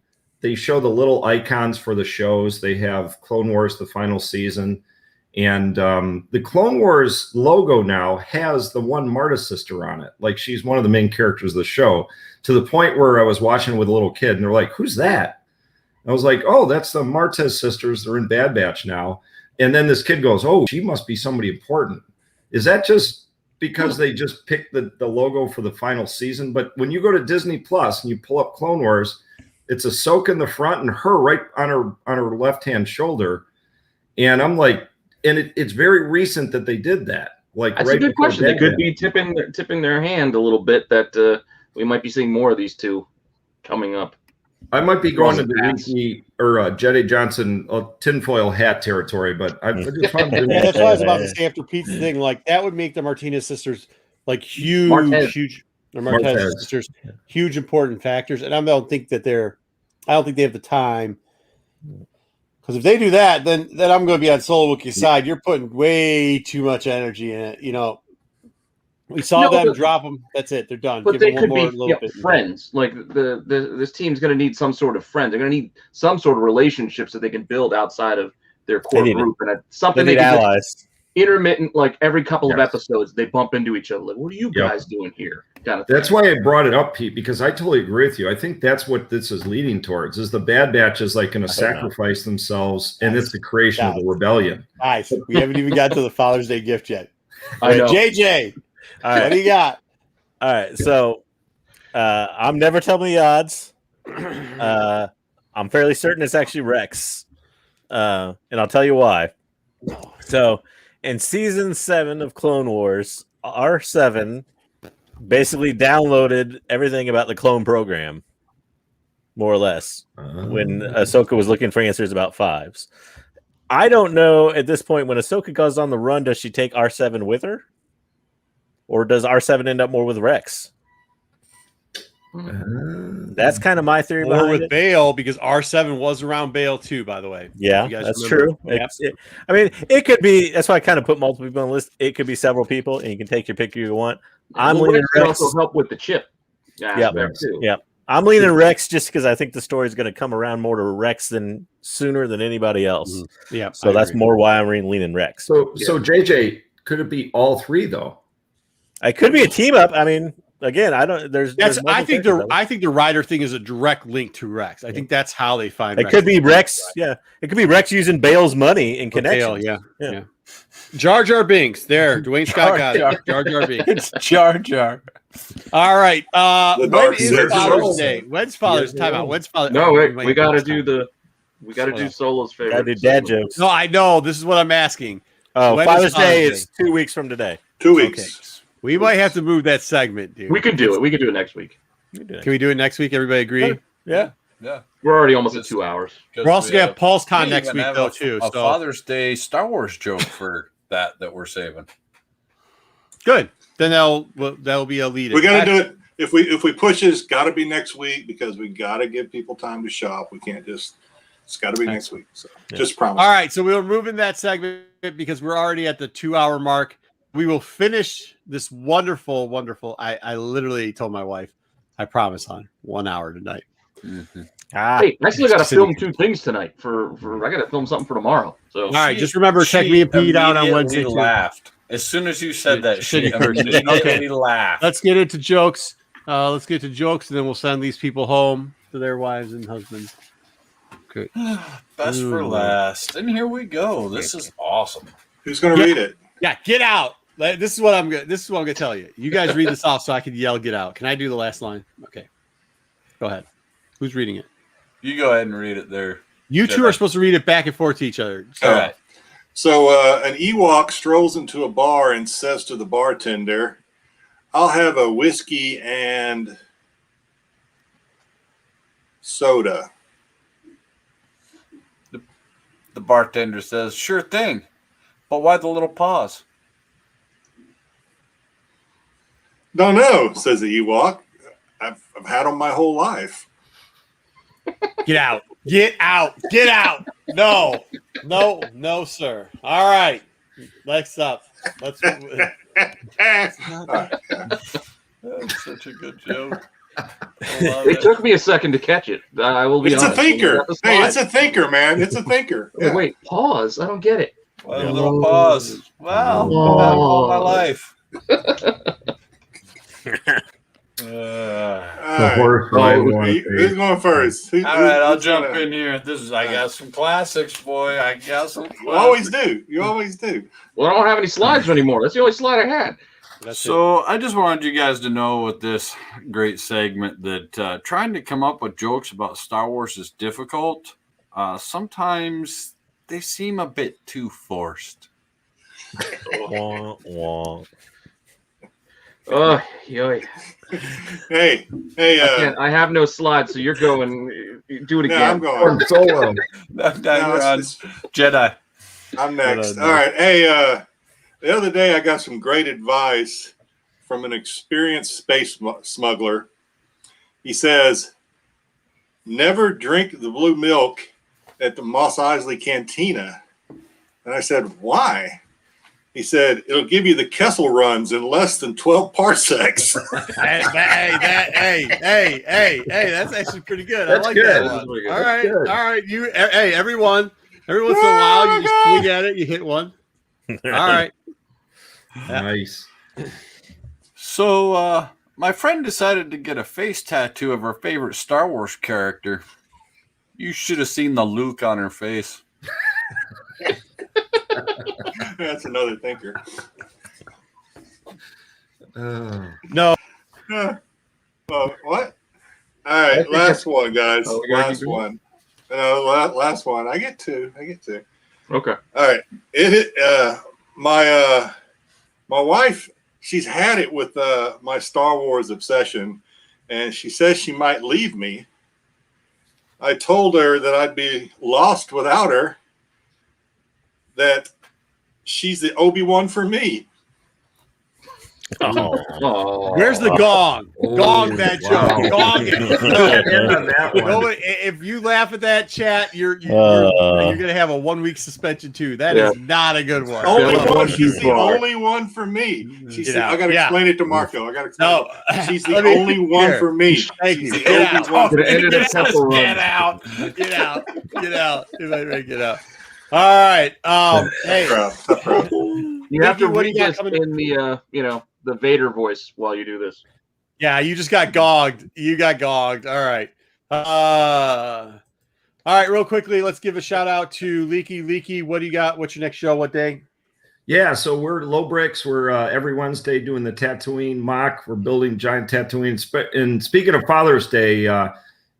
show the little icons for the shows? They have Clone Wars, the final season, and the Clone Wars logo now has the one Marta sister on it. Like she's one of the main characters of the show, to the point where I was watching with a little kid and they're like, "Who's that?" I was like, "Oh, that's the Martez sisters. They're in Bad Batch now." And then this kid goes, "Oh, she must be somebody important." Is that just because they just picked the logo for the final season? But when you go to Disney Plus and you pull up Clone Wars, it's Ahsoka in the front and her right on her left-hand shoulder. And I'm like, and it's very recent that they did that. Like, that's right a good question. They could be tipping their hand a little bit that we might be seeing more of these two coming up. I might be going to the Jedi Johnson tinfoil hat territory, but I just found it. That's what I was about to say after Pete's thing. Like that would make the Martinez sisters like huge, or Martez sisters, huge important factors. And I don't think they have the time. Because if they do that, then I'm going to be on Solo Wookiee's side. You're putting way too much energy in it. You know, we saw them drop them. That's it. They're done. But Give they them could one be friends. Like this team's going to need some sort of friend. They're going to need some sort of relationships that they can build outside of their core group, and something they can allies. Intermittent, like every couple of episodes, they bump into each other. Like, what are you guys doing here? Kind of. That's why I brought it up, Pete, because I totally agree with you. I think that's what this is leading towards. Is the Bad Batch is like going to sacrifice themselves, and it's the creation of the rebellion. Nice. We haven't even got to the Father's Day gift yet. I know. JJ. All right. What do you got? All right. So I'm Never Tell Me the Odds. I'm fairly certain it's actually Rex. And I'll tell you why. So in season 7 of Clone Wars, R7 basically downloaded everything about the clone program, more or less, when Ahsoka was looking for answers about 5s. I don't know at this point, when Ahsoka goes on the run, does she take R7 with her? Or does R7 end up more with Rex? That's kind of my theory. Or with Bail, because R7 was around Bail too, by the way. Yeah, that's true. I mean, it could be. That's why I kind of put multiple people on the list. It could be several people, and you can take your pick if you want. I'm leaning Rex. Also help with the chip. Yeah. I'm leaning Rex just because I think the story is going to come around more to Rex sooner than anybody else. Mm-hmm. Yeah. So that's more why I'm leaning Rex. So JJ, could it be all three though? It could be a team up. I mean, again, I don't. I think the rider thing is a direct link to Rex. I think that's how they find. It could be Rex. Yeah, it could be Rex using Bale's money in connection. Yeah. Jar Jar Binks. There, Dwayne Scott got it. Jar Jar Binks. Jar Jar. All right. When is Father's Day? When's Father's time out? When's Father's? No, we got to do Solo's favorite. Got to do dad jokes. No, I know. This is what I'm asking. Oh, Father's Day is 2 weeks from today. 2 weeks. Okay. We might have to move that segment, dude. We could do it. We could do it next week. Can we do it next week? Everybody agree? Yeah. We're already almost at 2 hours. We're also going to have PulseCon next week, though, too. A Father's Day Star Wars joke for that we're saving. Good. Then that'll be a lead. We got to do it. If we push it, it's got to be next week because we got to give people time to shop. We can't just. It's got to be next week. So just promise. All right. So we're moving that segment because we're already at the 2 hour mark. We will finish this wonderful. I literally told my wife, I promise, on 1 hour tonight. Mm-hmm. Hey, I still got to film 2 things tonight. I got to film something for tomorrow. So all right, just remember, check me and Pete out on Wednesday. Laughed as soon as you said that. She immediately laughed. Let's get into jokes. And then we'll send these people home to their wives and husbands. Good. Best for last. And here we go. This is awesome. Who's going to read it? Yeah, get out. This is what I'm gonna tell you. You guys read this off so I can yell "get out." Can I do the last line? Okay, go ahead. Who's reading it? You go ahead and read it there. You two are supposed to read it back and forth to each other. All right. So an Ewok strolls into a bar and says to the bartender, "I'll have a whiskey and soda." The The bartender says, "Sure thing, but why the little pause?" Don't know, says the Ewok. I've had them my whole life. Get out. Get out. Get out. No. No. No, sir. All right. Next up. Let's. That's such a good joke. It took me a second to catch it. I will be It's honest. a thinker. Hey, it's a thinker, man. It's a thinker. Yeah. Wait, pause. I don't get it. Why the little pause? Well, I've had them all my life. Horse ride one. Who's going first? All right, I'll jump in here. I got some classics, boy. I got some classics. You always do. You always do. Well, I don't have any slides anymore. That's the only slide I had. So I just wanted you guys to know with this great segment that trying to come up with jokes about Star Wars is difficult. Sometimes they seem a bit too forced. Wah, wah. Oh, yoy. Hey, I have no slides, so you're going. Do it again. I'm going solo. You're on Jedi. I'm next. All right. Hey, the other day I got some great advice from an experienced space smuggler. He says, never drink the blue milk at the Mos Eisley Cantina. And I said, why? He said, it'll give you the Kessel runs in less than 12 parsecs. Hey, that's actually pretty good. That's I like good. that That's one. good. All right. Good. All right. Everyone, every once in a while, you just swing at it, you hit one. All right. Nice. So my friend decided to get a face tattoo of her favorite Star Wars character. You should have seen the Luke on her face. That's another thinker. No. Well, what? All right, last one, guys. Last one. Last one. I get two. Okay. All right. My wife, she's had it with my Star Wars obsession, and she says she might leave me. I told her that I'd be lost without her, that she's the Obi-Wan for me. Oh. Where's the gong? Gong that joke. Wow. Gong it. Nobody, if you laugh at that, chat, you're gonna have a 1 week suspension too. That is not a good one. She's the only one for me. I gotta explain it to Marco. I gotta explain it. She's the only one for me. Thank you. Get out. Get out. All right. Hey. Tough crowd. You have to What do read you got this coming in the the Vader voice while you do this. Yeah, you just got gogged. You got gogged. All right. All right, real quickly, let's give a shout out to Leaky. Leaky, what do you got? What's your next show? What day? Yeah, so we're Low Bricks. We're every Wednesday doing the Tatooine mock. We're building giant Tatooine. And speaking of Father's Day,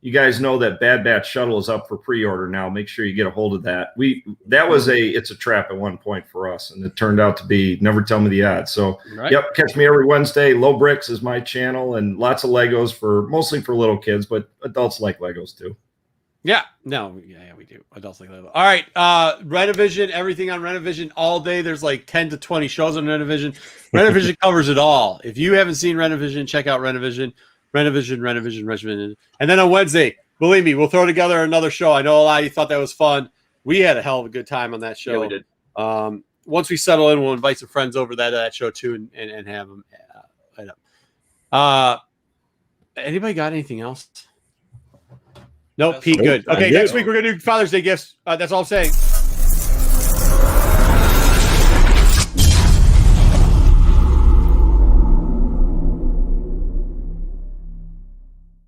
you guys know that Bad Batch Shuttle is up for pre-order now. Make sure you get a hold of that. It's a trap at one point for us, and it turned out to be never tell me the odds. So, Yep, catch me every Wednesday. Low Bricks is my channel, and lots of Legos mostly for little kids, but adults like Legos too. Yeah, we do. Adults like Lego. All right, Renovision, everything on Renovision all day. There's like 10 to 20 shows on Renovision. Renovision covers it all. If you haven't seen Renovision, check out Renovision. Renovision. And then on Wednesday, believe me, we'll throw together another show. I know a lot of you thought that was fun. We had a hell of a good time on that show. Yeah, we did. Once we settle in, we'll invite some friends over that show too and have them light up. Anybody got anything else? Nope, Pete, good. Okay, next week we're going to do Father's Day gifts. That's all I'm saying.